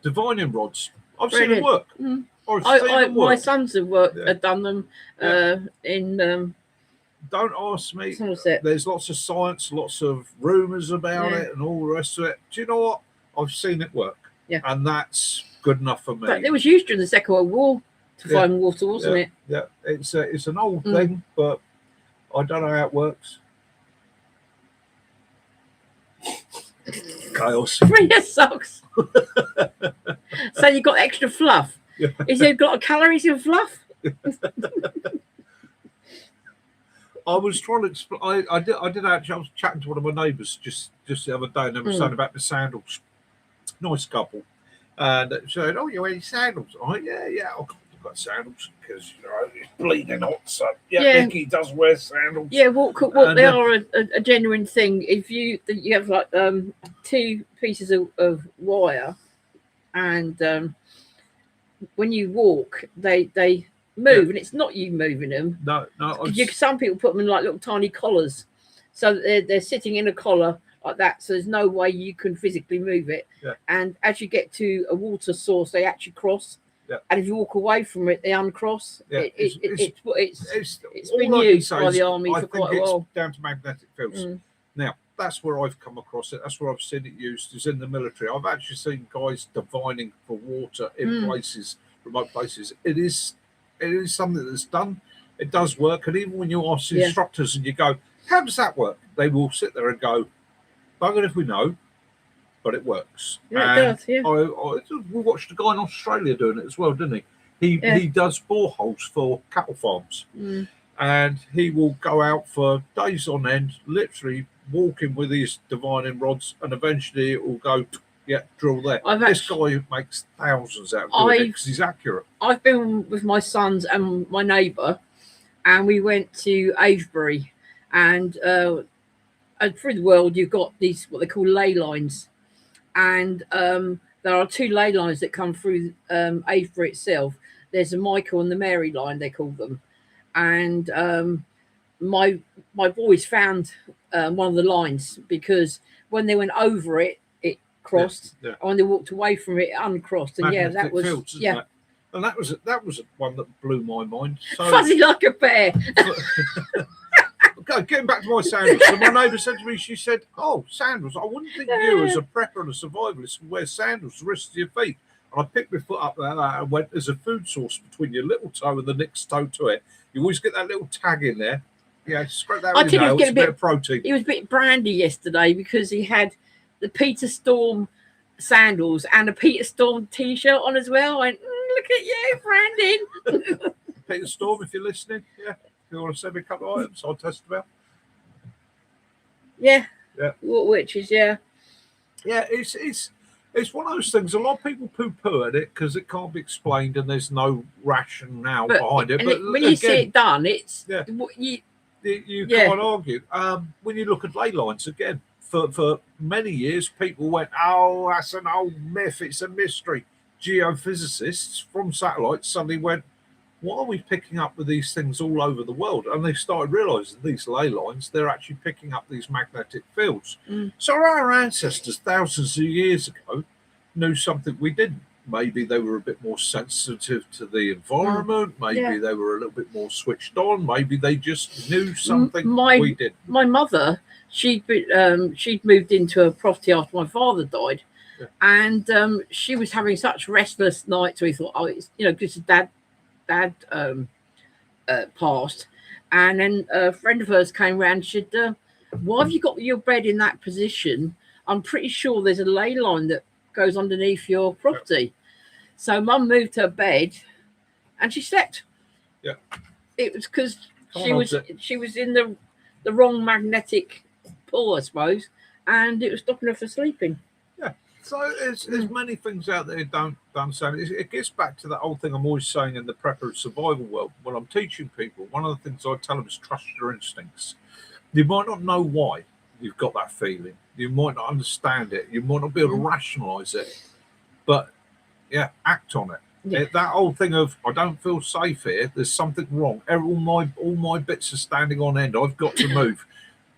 [SPEAKER 1] Divining rods. I've seen them work.
[SPEAKER 2] My sons have done them in.
[SPEAKER 1] Don't ask me. There's lots of science, lots of rumours about it, and all the rest of it. Do you know what? I've seen it work, and that's good enough for me.
[SPEAKER 2] But it was used during the Second World War to find water, wasn't it?
[SPEAKER 1] Yeah, it's an old thing, but I don't know how it works. Chaos.
[SPEAKER 2] Bring your socks. So you got extra fluff. Is there got calories in fluff?
[SPEAKER 1] I was trying to explain. I did actually. I was chatting to one of my neighbours just the other day, and they were saying about the sandals. Nice couple, and said, "Oh, you wearing sandals?" I went, "Yeah, I've got sandals because it's bleeding hot." So Mickey does wear sandals. Yeah,
[SPEAKER 2] they are a genuine thing. If you have like 2 pieces of wire, and when you walk, they move, and it's not you moving them.
[SPEAKER 1] No.
[SPEAKER 2] Some people put them in like little tiny collars, so they're sitting in a collar like that. So there's no way you can physically move it.
[SPEAKER 1] Yeah.
[SPEAKER 2] And as you get to a water source, they actually cross.
[SPEAKER 1] Yeah.
[SPEAKER 2] And if you walk away from it, they uncross.
[SPEAKER 1] Yeah.
[SPEAKER 2] It's been used by the army for quite a while.
[SPEAKER 1] It's down to magnetic fields. Now, that's where I've come across it. That's where I've seen it used, is in the military. I've actually seen guys divining for water in places, remote places. It is something that's done. It does work. And even when you ask instructors and you go, how does that work? They will sit there and go, bugger if we know, but it works.
[SPEAKER 2] Yeah, it does, yeah.
[SPEAKER 1] We watched a guy in Australia doing it as well, didn't he? He does boreholes for cattle farms. And he will go out for days on end, literally walking with his divining rods, and eventually it will go, drill there. This guy makes thousands out of doing it because he's accurate.
[SPEAKER 2] I've been with my sons and my neighbour, and we went to Avebury, and through the world you've got these what they call ley lines, and there are 2 ley lines that come through Avebury itself. There's the Michael and the Mary line, they call them, and my boys found one of the lines, because when they went over it crossed, and when they walked away from it uncrossed, and
[SPEAKER 1] magnetic
[SPEAKER 2] that was
[SPEAKER 1] fields, isn't it? And that was one that blew my mind. So
[SPEAKER 2] fuzzy like a bear.
[SPEAKER 1] Okay, getting back to my sandals. So my neighbour said to me, she said, "Oh, sandals! I wouldn't think you as a prepper and a survivalist would wear sandals the rest of your feet." And I picked my foot up like that and went, "There's a food source between your little toe and the next toe to it. You always get that little tag in there. Scrape that with your nails, a bit of protein."
[SPEAKER 2] He was a bit brandy yesterday because he had the Peter Storm sandals and a Peter Storm t-shirt on as well. I went, look at you, Brandon.
[SPEAKER 1] Peter Storm, if you're listening, if you want to send me a couple of items, I'll test them out.
[SPEAKER 2] Which is
[SPEAKER 1] Yeah, it's one of those things. A lot of people poo-poo at it because it can't be explained and there's no rationale
[SPEAKER 2] But,
[SPEAKER 1] behind it.
[SPEAKER 2] and
[SPEAKER 1] But
[SPEAKER 2] when you see
[SPEAKER 1] again,
[SPEAKER 2] it done, it's
[SPEAKER 1] yeah.
[SPEAKER 2] you,
[SPEAKER 1] you
[SPEAKER 2] Yeah.
[SPEAKER 1] can't argue. When you look at ley lines again, for many years, people went, "Oh, that's an old myth. It's a mystery." Geophysicists from satellites suddenly went, "Why are we picking up with these things all over the world?" And they started realizing these ley lines, they're actually picking up these magnetic fields.
[SPEAKER 2] Mm.
[SPEAKER 1] So our ancestors, thousands of years ago, knew something we didn't. Maybe they were a bit more sensitive to the environment. Maybe
[SPEAKER 2] Yeah.
[SPEAKER 1] they were a little bit more switched on. Maybe they just knew something we didn't.
[SPEAKER 2] My mother, she'd moved into a property after my father died,
[SPEAKER 1] Yeah.
[SPEAKER 2] and she was having such restless nights. So we thought, oh, it's because dad passed, and then a friend of hers came round. She said, "Why have you got your bed in that position? I'm pretty sure there's a ley line that goes underneath your property." So Mum moved her bed, and she slept.
[SPEAKER 1] Yeah.
[SPEAKER 2] It was because
[SPEAKER 1] Can't help
[SPEAKER 2] she was in the wrong magnetic pull, I suppose, and it was stopping her from sleeping.
[SPEAKER 1] So there's many things out there don't understand. It gets back to that old thing I'm always saying in the prepper survival world. When I'm teaching people, one of the things I tell them is trust your instincts. You might not know why you've got that feeling. You might not understand it. You might not be able to rationalize it. But yeah, act on it.
[SPEAKER 2] Yeah.
[SPEAKER 1] That old thing of I don't feel safe here. There's something wrong. All my bits are standing on end. I've got to move.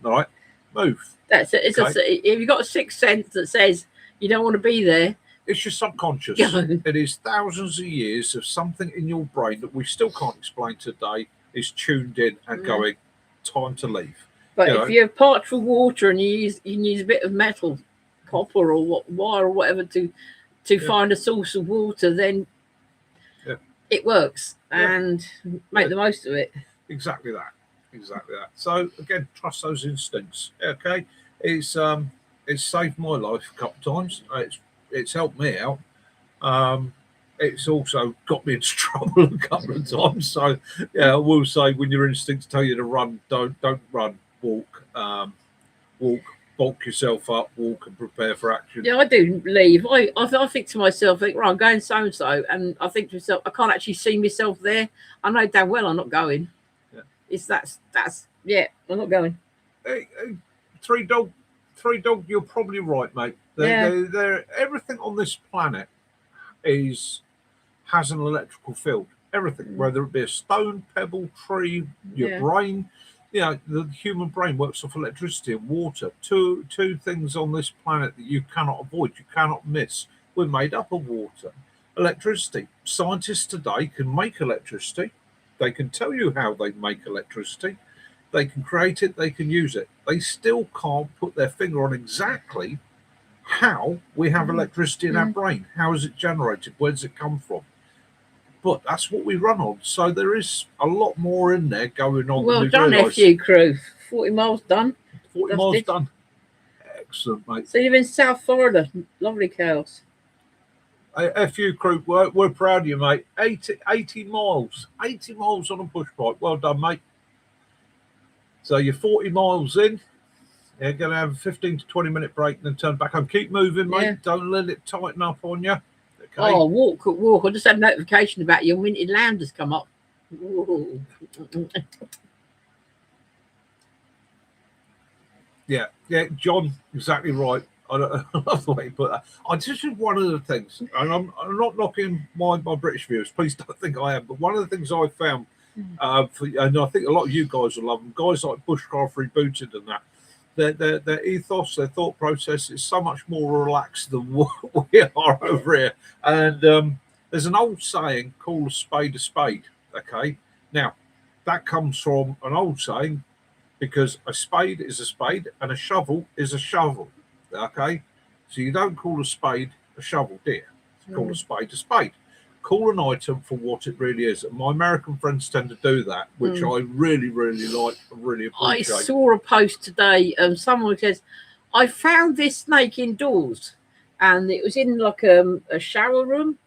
[SPEAKER 1] All right, move.
[SPEAKER 2] That's it. If you've got a sixth sense that says you don't want to be there,
[SPEAKER 1] It's your subconscious.
[SPEAKER 2] go.
[SPEAKER 1] It is thousands of years of something in your brain that we still can't explain today is tuned in and going, time to leave.
[SPEAKER 2] But
[SPEAKER 1] You know.
[SPEAKER 2] if you're parched for water and you use a bit of metal, copper or wire or whatever to find a source of water, then it works and make the most of it.
[SPEAKER 1] Exactly that. So again, trust those instincts. Okay, it's saved my life a couple of times. It's helped me out. It's also got me into trouble a couple of times. So yeah, I will say when your instincts tell you to run, don't run. Walk, bulk yourself up, walk and prepare for action.
[SPEAKER 2] Yeah, I do leave. I think to myself, right, I'm going so and so, and I think to myself, I can't actually see myself there. I know damn well I'm not going.
[SPEAKER 1] Yeah.
[SPEAKER 2] It's that's I'm not going.
[SPEAKER 1] Hey, three dog, you're probably right, mate. They're everything on this planet has an electrical field. Everything, whether it be a stone, pebble, tree, your brain. The human brain works off electricity and water. Two things on this planet that you cannot avoid, you cannot miss. We're made up of water. Electricity. Scientists today can make electricity. They can tell you how they make electricity. They can create it, they can use it. They still can't put their finger on exactly how we have electricity in our brain. How is it generated? Where does it come from? But that's what we run on. So there is a lot more in there going on.
[SPEAKER 2] Well done, FU crew. 40 miles done.
[SPEAKER 1] 40 miles done. Excellent, mate.
[SPEAKER 2] So you live in South Florida. Lovely cows.
[SPEAKER 1] FU crew, we're proud of you, mate. 80 miles. 80 miles on a push bike. Well done, mate. So you're 40 miles in. You're going to have a 15 to 20 minute break and then turn back home. Keep moving, mate.
[SPEAKER 2] Yeah.
[SPEAKER 1] Don't let it tighten up on you.
[SPEAKER 2] Okay. Oh, walk. I just had a notification about your Winted Land has come up. Ooh.
[SPEAKER 1] Yeah, John, exactly right. I love the way you put that. This is one of the things, and I'm not knocking my British viewers, please don't think I am, but one of the things I found, and I think a lot of you guys will love them, guys like Bushcraft Rebooted and that, their ethos, their thought process is so much more relaxed than what we are over here. And there's an old saying, call a spade, okay? Now, that comes from an old saying, because a spade is a spade and a shovel is a shovel, okay? So you don't call a spade a shovel, do you? You call a spade. Call an item for what it really is. And my American friends tend to do that, which I really, really like and really appreciate.
[SPEAKER 2] I saw a post today. Someone says, I found this snake indoors, and it was in like a shower room,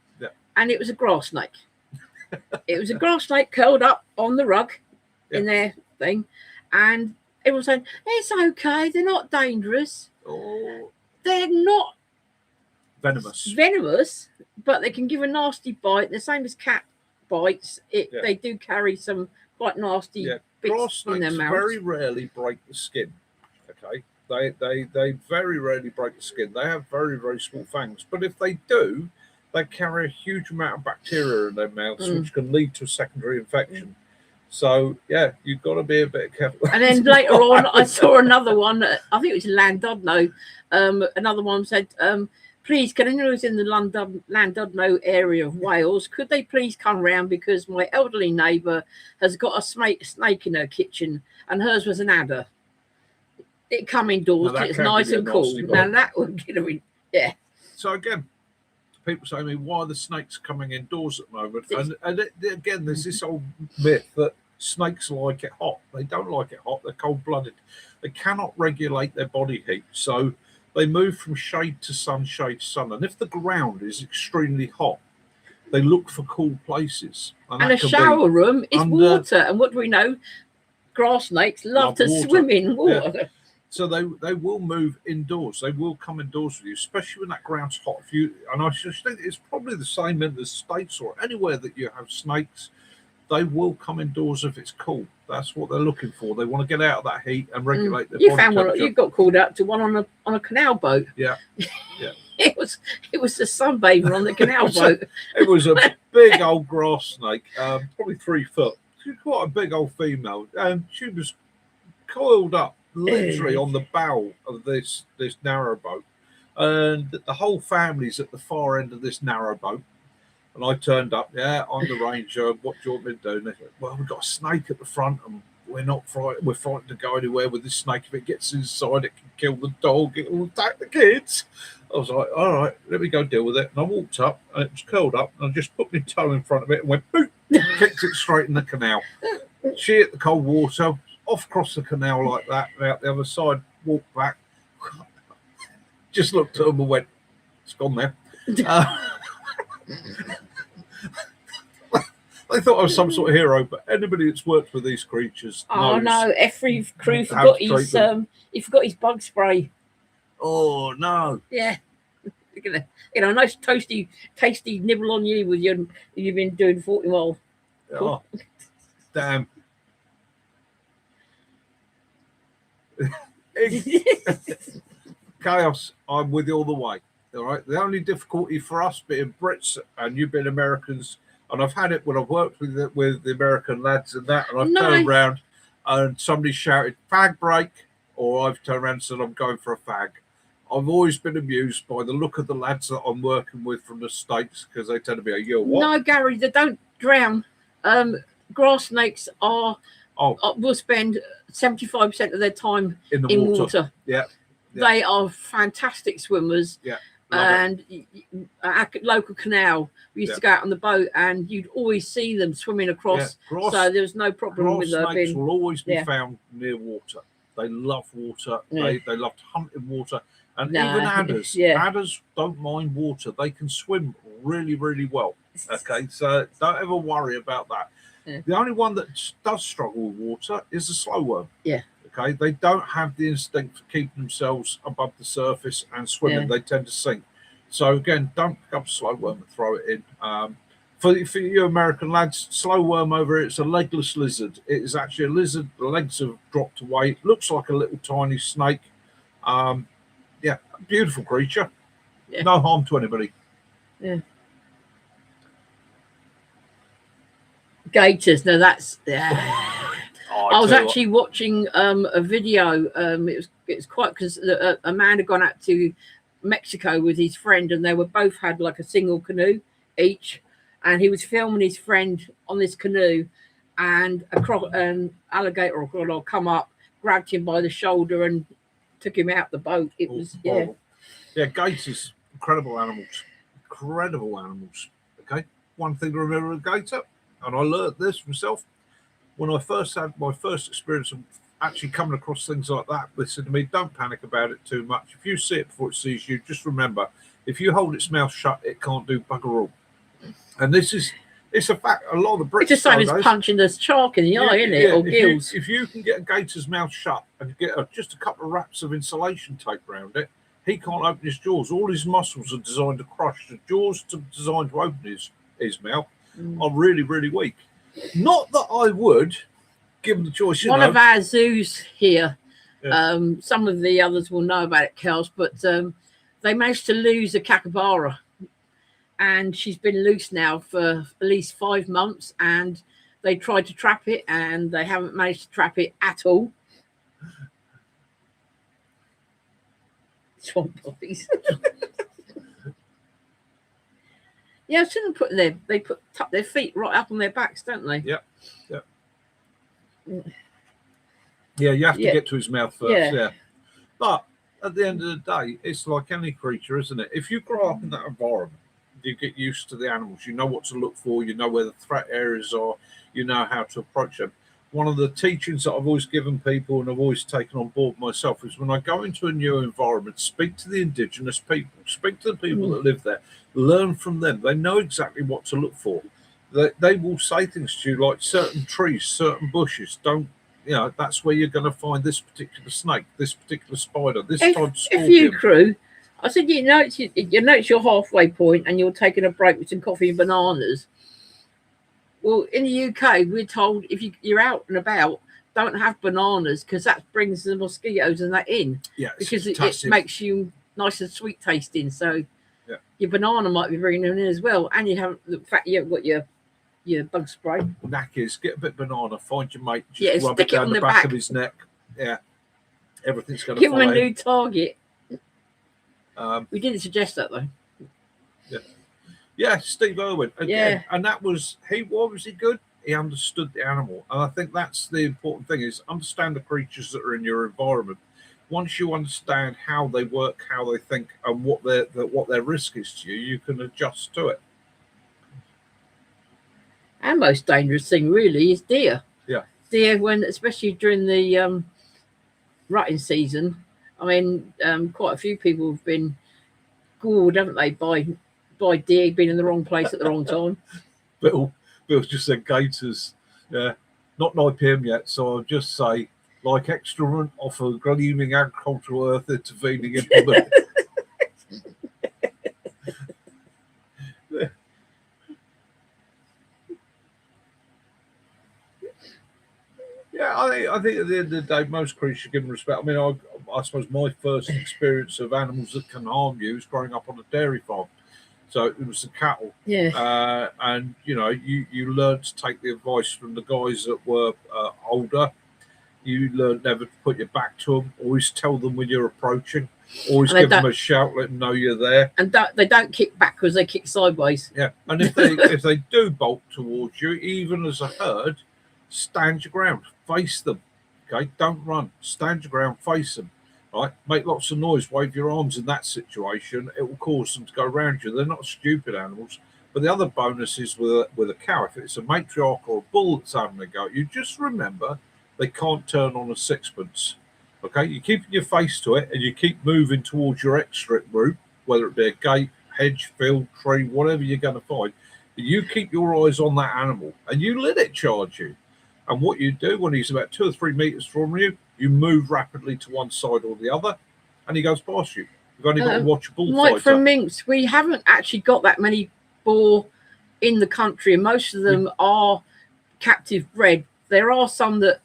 [SPEAKER 2] and it was a grass snake. It was a grass snake curled up on the rug in their thing, and everyone saying, it's okay, they're not dangerous.
[SPEAKER 1] Oh.
[SPEAKER 2] they're not
[SPEAKER 1] venomous.
[SPEAKER 2] but they can give a nasty bite. The same as cat bites. They do carry some quite nasty
[SPEAKER 1] Grass
[SPEAKER 2] bits in their
[SPEAKER 1] snakes
[SPEAKER 2] mouth.
[SPEAKER 1] very rarely break the skin. Okay, they very rarely break the skin. They have very, very small fangs, but if they do, they carry a huge amount of bacteria in their mouths, which can lead to a secondary infection. So yeah, you've got to be a bit careful.
[SPEAKER 2] And then later on, I saw another one. I think it was Llandudno. Another one said, "Please, can anyone who's in the Llandudno area of Wales, could they please come round because my elderly neighbour has got a snake in her kitchen, and hers was an adder. It come indoors because it's nice and cool. Now that would get me, yeah."
[SPEAKER 1] So again, people say to me, "Why are the snakes coming indoors at the moment?" And again, there's this old myth that snakes like it hot. They don't like it hot. They're cold-blooded. They cannot regulate their body heat, so they move from shade to sun, shade to sun. And if the ground is extremely hot, they look for cool places.
[SPEAKER 2] And a shower room is water. And what do we know? Grass snakes love to swim in water.
[SPEAKER 1] Yeah. So they will move indoors. They will come indoors with you, especially when that ground's hot. And I just think it's probably the same in the States or anywhere that you have snakes. They will come indoors if it's cool. That's what they're looking for. They want to get out of that heat and regulate their body temperature.
[SPEAKER 2] You got called out to one on a canal boat.
[SPEAKER 1] Yeah.
[SPEAKER 2] It was the sunbather on the canal boat.
[SPEAKER 1] It was a big old grass snake, probably 3 foot. She was quite a big old female, and she was coiled up literally on the bow of this narrowboat, and the whole family's at the far end of this narrowboat. And I turned up, I'm the ranger. What do you want me to do? And they said, well, we've got a snake at the front, and we're not frightened. We're frightened to go anywhere with this snake. If it gets inside, it can kill the dog. It will attack the kids. I was like, all right, let me go deal with it. And I walked up, and it was curled up, and I just put my toe in front of it and went, boop, kicked it straight in the canal. She hit the cold water, off across the canal like that, and out the other side, walked back, just looked at them and went, it's gone there. They thought I was some sort of hero, but anybody that's worked with these creatures knows.
[SPEAKER 2] Oh no, every crew forgot his bug spray.
[SPEAKER 1] Oh no.
[SPEAKER 2] Yeah. Nice toasty, tasty nibble on you with you've been doing 40 miles.
[SPEAKER 1] Oh, damn. Chaos, I'm with you all the way. All right. The only difficulty for us being Brits and you being Americans, and I've had it when I've worked with the American lads and that, and I've turned around and somebody shouted fag break, or I've turned around and said I'm going for a fag. I've always been amused by the look of the lads that I'm working with from the States, because they tend to be you're what?
[SPEAKER 2] No, Gary, they don't drown. Grass snakes will spend 75% of their time in water.
[SPEAKER 1] Yeah.
[SPEAKER 2] They are fantastic swimmers.
[SPEAKER 1] Yeah.
[SPEAKER 2] And our local canal, we used to go out on the boat, and you'd always see them swimming across. So there was no problem with them.
[SPEAKER 1] Snakes will always be found near water. They love water. They love to hunt in water. And even adders. Adders don't mind water. They can swim really, really well. Okay, so don't ever worry about that. Yeah. The only one that does struggle with water is the slow worm.
[SPEAKER 2] Yeah. Okay,
[SPEAKER 1] they don't have the instinct for keeping themselves above the surface and swimming. Yeah. They tend to sink. So again, don't pick up a slow worm and throw it in. For you American lads, slow worm over here, it's a legless lizard. It is actually a lizard. The legs have dropped away. It looks like a little tiny snake. Beautiful creature. Yeah. No harm to anybody.
[SPEAKER 2] Yeah. Gators. No, that's. I was actually watching a video. It's quite because a man had gone out to Mexico with his friend, and they were both had like a single canoe each, and he was filming his friend on this canoe, and an alligator or crocodile come up, grabbed him by the shoulder, and took him out the boat. It was
[SPEAKER 1] horrible. Yeah, gators, incredible animals. Okay, one thing to remember with gator, and I learned this myself when I first had my first experience of actually coming across things like that. They said to me, don't panic about it too much. If you see it before it sees you, just remember, if you hold its mouth shut, it can't do bugger all. And it's a fact. A lot of the Brits.
[SPEAKER 2] It's the same as punching the shark in the eye, isn't it? Or gills.
[SPEAKER 1] If you can get a gator's mouth shut and get just a couple of wraps of insulation tape around it, He can't open his jaws. All his muscles are designed to crush. The jaws designed to open his mouth are really, really weak. Not that I would give him the choice.
[SPEAKER 2] One of our zoos here,
[SPEAKER 1] Yeah.
[SPEAKER 2] some of the others will know about it, Kels, but they managed to lose a capybara, and she's been loose now for at least 5 months, and they tried to trap it and they haven't managed to trap it at all. Swamp puppies. Yeah, I shouldn't put tuck their feet right up on their backs, don't they?
[SPEAKER 1] Yeah. Yeah, you have to get to his mouth first. Yeah. But at the end of the day, it's like any creature, isn't it? If you grow up in that environment, you get used to the animals. You know what to look for. You know where the threat areas are. You know how to approach them. One of the teachings that I've always given people, and I've always taken on board myself, is when I go into a new environment, speak to the indigenous people, speak to the people that live there, learn from them. They know exactly what to look for. They will say things to you like certain trees, certain bushes, don't, you know, that's where you're going to find this particular snake, this particular spider, this type of scorpion.
[SPEAKER 2] If you crew, I said, you notice your halfway point and you're taking a break with some coffee and bananas. Well, in the UK, we're told if you're out and about, don't have bananas because that brings the mosquitoes and that in.
[SPEAKER 1] Yeah,
[SPEAKER 2] because it makes you nice and sweet tasting. So your banana might be bringing them in as well. And you have the fact you've got your bug spray.
[SPEAKER 1] Knackers, get a bit of banana, find your mate, just rub
[SPEAKER 2] stick
[SPEAKER 1] it down
[SPEAKER 2] on
[SPEAKER 1] the back of his neck. Yeah, everything's going to
[SPEAKER 2] give him a new target. We didn't suggest that though.
[SPEAKER 1] Yeah, Steve Irwin again, and that was why was he good? He understood the animal, and I think that's the important thing: is understand the creatures that are in your environment. Once you understand how they work, how they think, and what their risk is to you, you can adjust to it.
[SPEAKER 2] Our most dangerous thing really is deer.
[SPEAKER 1] Yeah,
[SPEAKER 2] deer especially during the rutting season. I mean, quite a few people have been gored, haven't they, by deer being in the wrong place at the wrong time.
[SPEAKER 1] Bill just said gators. Yeah, not 9 p.m. yet, so I'll just say, like excrement off a gleaming agricultural earth intervening in the Yeah, I think at the end of the day, most creatures give them respect. I mean, I suppose my first experience of animals that can harm you was growing up on a dairy farm. So it was the cattle.
[SPEAKER 2] Yeah.
[SPEAKER 1] And, you know, you learned to take the advice from the guys that were older. You learned never to put your back to them. Always tell them when you're approaching. Always give them a shout, let them know you're there.
[SPEAKER 2] And they don't kick backwards, they kick sideways.
[SPEAKER 1] Yeah. And if they do bolt towards you, even as a herd, stand your ground. Face them. Okay? Don't run. Stand your ground. Face them. Right, make lots of noise, wave your arms in that situation. It will cause them to go around you. They're not stupid animals. But the other bonus is with a cow, if it's a matriarch or a bull that's having a go, you just remember they can't turn on a sixpence. Okay, you keep your face to it and you keep moving towards your exit route, whether it be a gate, hedge, field, tree, whatever you're going to find. But you keep your eyes on that animal and you let it charge you. And what you do when he's about 2 or 3 meters from you, you move rapidly to one side or the other, and he goes past you. You've only got to watch a bullfight.
[SPEAKER 2] Like from minks, we haven't actually got that many boar in the country, and most of them are captive bred. There are some that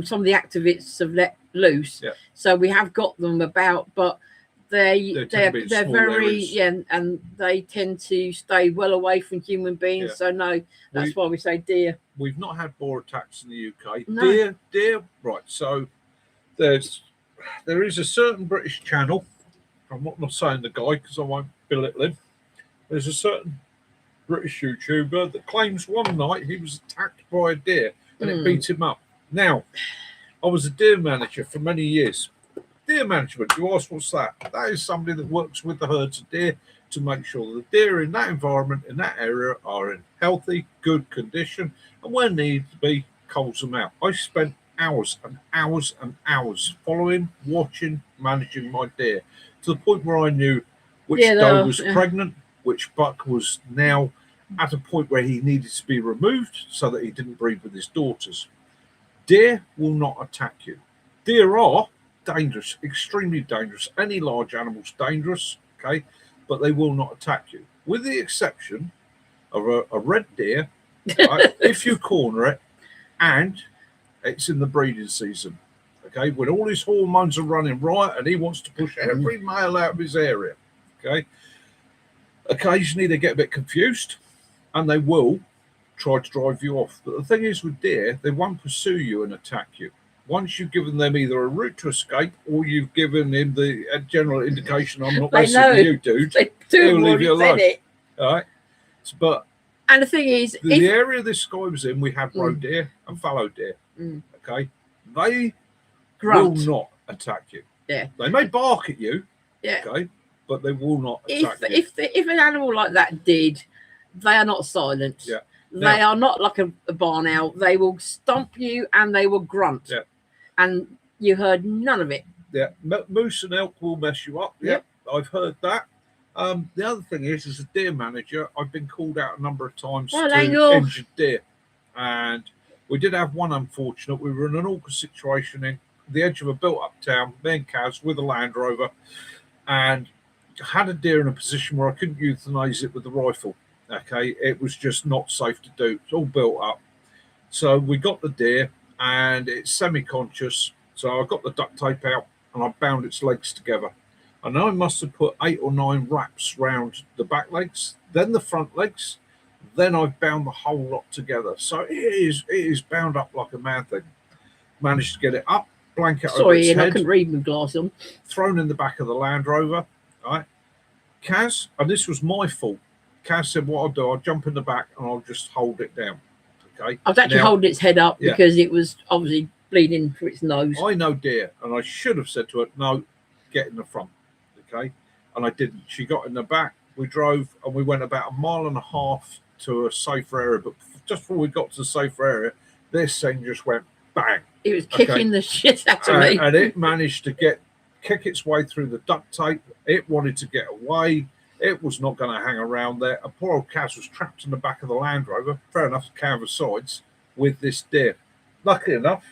[SPEAKER 2] some of the activists have let loose, so we have got them about, but they're very and they tend to stay well away from human beings. Yeah. So no, that's why we say deer.
[SPEAKER 1] We've not had boar attacks in the UK.
[SPEAKER 2] No.
[SPEAKER 1] Deer, right. So there is a certain British channel. I'm not saying the guy because I won't belittle him. There's a certain British YouTuber that claims one night he was attacked by a deer and it beat him up. Now, I was a deer manager for many years. Deer management, you ask what's that? That is somebody that works with the herds of deer to make sure the deer in that environment, in that area, are in healthy, good condition, and when need to be, culls them out. I spent hours and hours and hours following, watching, managing my deer to the point where I knew which doe was pregnant, which buck was now at a point where he needed to be removed so that he didn't breed with his daughters. Deer will not attack you. Deer are dangerous, extremely dangerous. Any large animal's dangerous, okay, but they will not attack you, with the exception of a red deer. Right? If you corner it and it's in the breeding season, okay, when all his hormones are running right and he wants to push every male out of his area, okay, occasionally they get a bit confused and they will try to drive you off. But the thing is with deer, they won't pursue you and attack you. Once you've given them either a route to escape or you've given him the general indication, I'm not messing with you, dude,
[SPEAKER 2] They
[SPEAKER 1] he'll
[SPEAKER 2] do
[SPEAKER 1] leave you alone.
[SPEAKER 2] it.
[SPEAKER 1] All right. But
[SPEAKER 2] And the thing is,
[SPEAKER 1] the area this guy was in, we had roe deer and fallow deer. Okay. They
[SPEAKER 2] grunt.
[SPEAKER 1] will not attack you.
[SPEAKER 2] Yeah.
[SPEAKER 1] They may bark at you.
[SPEAKER 2] Yeah.
[SPEAKER 1] Okay. But they will not attack you.
[SPEAKER 2] If an animal like that did, they are not silent.
[SPEAKER 1] Yeah.
[SPEAKER 2] They are not like a barn owl. They will stomp you and they will grunt.
[SPEAKER 1] Yeah.
[SPEAKER 2] And you heard none of it.
[SPEAKER 1] Yeah. Moose and elk will mess you up. Yeah. I've heard that. The other thing is, as a deer manager, I've been called out a number of times to injured deer. And we did have one unfortunate. We were in an awkward situation in the edge of a built-up town, me and Kaz with a Land Rover, and had a deer in a position where I couldn't euthanize it with the rifle. Okay, it was just not safe to do. It's all built up. So we got the deer, and it's semi-conscious. So I got the duct tape out, and I bound its legs together. I know I must have put 8 or 9 wraps round the back legs, then the front legs, then I've bound the whole lot together. So it is bound up like a mad thing. Managed to get it up, blanket over its head.
[SPEAKER 2] Sorry, I couldn't read my glass on.
[SPEAKER 1] Thrown in the back of the Land Rover. Right, Kaz, and this was my fault. Kaz said, "What I'll do, I'll jump in the back and I'll just hold it down." Okay.
[SPEAKER 2] I was actually holding its head up because it was obviously bleeding through its nose.
[SPEAKER 1] I know deer, and I should have said to her, "No, get in the front." Okay, and I didn't. She got in the back. We drove, and we went about 1.5 miles to a safer area. But just before we got to the safer area, this thing just went bang.
[SPEAKER 2] It was kicking the shit out of me,
[SPEAKER 1] and it managed to kick its way through the duct tape. It wanted to get away. It was not going to hang around there. A poor old Kaz was trapped in the back of the Land Rover. Fair enough, canvas sides with this deer. Luckily enough,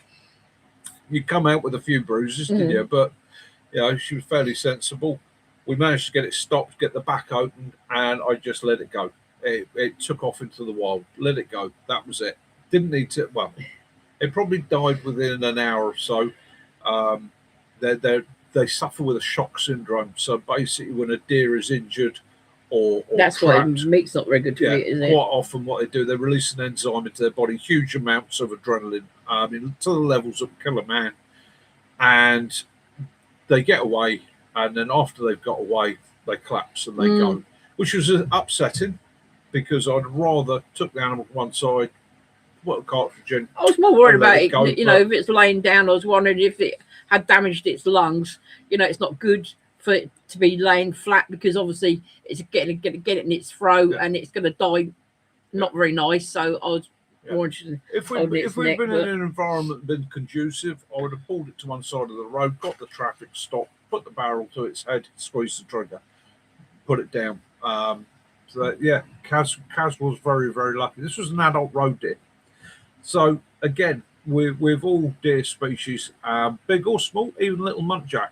[SPEAKER 1] you come out with a few bruises, didn't you? But she was fairly sensible. We managed to get it stopped, get the back open, and I just let it go. It took off into the wild. Let it go. That was it. Didn't need to. Well, it probably died within an hour or so. They suffer with a shock syndrome. So basically, when a deer is injured or
[SPEAKER 2] that's
[SPEAKER 1] trapped,
[SPEAKER 2] why meat's not very good to eat, is it?
[SPEAKER 1] Quite often, what they do, they release an enzyme into their body, huge amounts of adrenaline, to the levels that kill a man, and they get away. And then after they've got away, they collapse and they go, which was upsetting because I'd rather took the animal to one side, put a cartridge in.
[SPEAKER 2] I was more worried about it, if it's laying down. I was wondering if it had damaged its lungs. It's not good for it to be laying flat because obviously it's getting it in its throat and it's going to die. Not very nice. So I was more interested.
[SPEAKER 1] If we'd been in an environment that had been conducive, I would have pulled it to one side of the road, got the traffic stopped, put the barrel to its head, squeeze the trigger, put it down. Kaz was very, very lucky. This was an adult roe deer. So again, with all deer species, big or small, even little muntjac,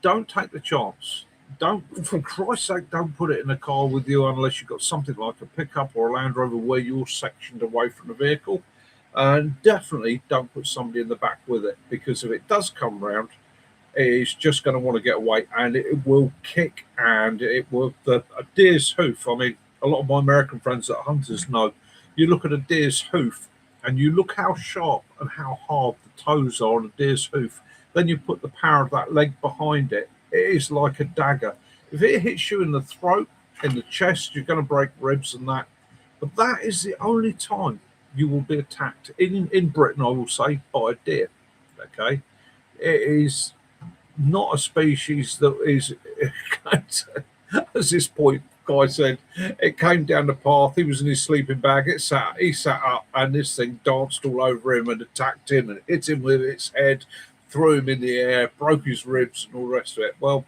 [SPEAKER 1] don't take the chance. Don't, for Christ's sake, don't put it in a car with you unless you've got something like a pickup or a Land Rover where you're sectioned away from the vehicle. And definitely don't put somebody in the back with it, because if it does come round, it's just going to want to get away, and it will kick, and it will. A deer's hoof. I mean, a lot of my American friends that are hunters know. You look at a deer's hoof, and you look how sharp and how hard the toes are on a deer's hoof. Then you put the power of that leg behind it. It is like a dagger. If it hits you in the throat, in the chest, you're going to break ribs and that. But that is the only time you will be attacked in Britain, I will say, by a deer. Okay, it is not a species that is, as this point guy said, it came down the path. He was in his sleeping bag. He sat up, and this thing danced all over him and attacked him and hit him with its head, threw him in the air, broke his ribs and all the rest of it. Well,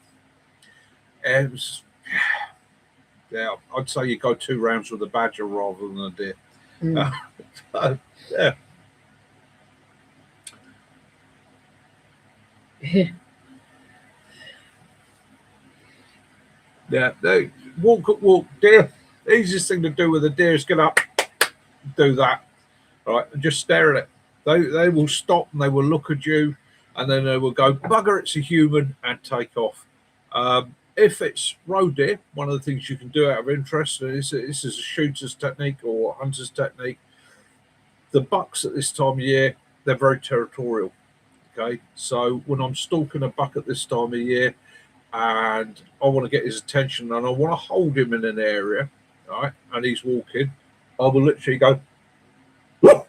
[SPEAKER 1] it was, I'd say you go 2 rounds with a badger rather than a deer. Yeah, they walk deer. Easiest thing to do with a deer is get up, do that, right, and just stare at it. They will stop and they will look at you, and then they will go, bugger, it's a human, and take off. If it's roe deer, one of the things you can do out of interest, and this is a shooter's technique or a hunter's technique, the bucks at this time of year, they're very territorial. Okay, so when I'm stalking a buck at this time of year, and I want to get his attention and I want to hold him in an area, right, and he's walking, I will literally go, "Woof,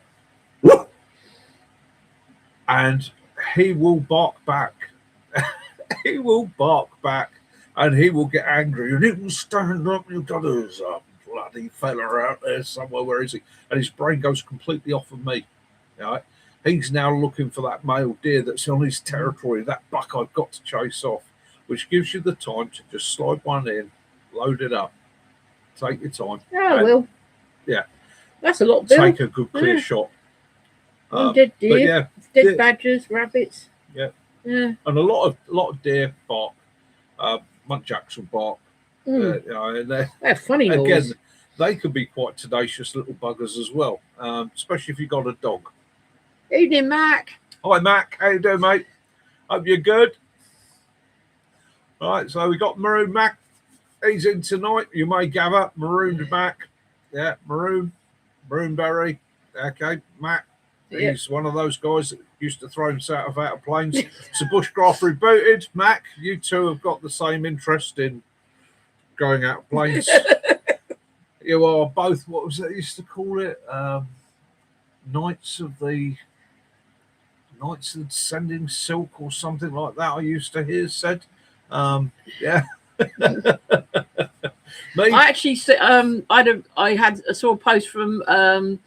[SPEAKER 1] woof," and he will bark back. He will bark back, and he will get angry, and he will stand up. You've got his bloody fella out there somewhere. Where is he? And his brain goes completely off of me. Right? He's now looking for that male deer that's on his territory, that buck I've got to chase off, which gives you the time to just slide one in, load it up, take your time.
[SPEAKER 2] Oh, well.
[SPEAKER 1] Yeah.
[SPEAKER 2] That's a lot, Bill.
[SPEAKER 1] Take a good clear shot.
[SPEAKER 2] Dead deer,
[SPEAKER 1] yeah,
[SPEAKER 2] dead badgers, rabbits.
[SPEAKER 1] Yeah.
[SPEAKER 2] Yeah.
[SPEAKER 1] And a lot of deer bark. Muntjacs will bark.
[SPEAKER 2] Mm.
[SPEAKER 1] You know, and
[SPEAKER 2] They're funny
[SPEAKER 1] again,
[SPEAKER 2] noise.
[SPEAKER 1] they can be quite tenacious little buggers as well, especially if you've got a dog.
[SPEAKER 2] Evening, Mac.
[SPEAKER 1] Hi, Mac. How you doing, mate? Hope you're good. All right, so we got Maroon Mac. He's in tonight. You may gather Marooned Mac. Yeah, Maroonberry. Okay, Mac.
[SPEAKER 2] Yeah.
[SPEAKER 1] He's one of those guys that used to throw himself out of planes. It's a bushcraft rebooted. Mac, you two have got the same interest in going out of planes. You are both, what was it used to call it? Knights of Sending Silk or something like that, I used to hear said. Yeah. Me?
[SPEAKER 2] I actually saw a post from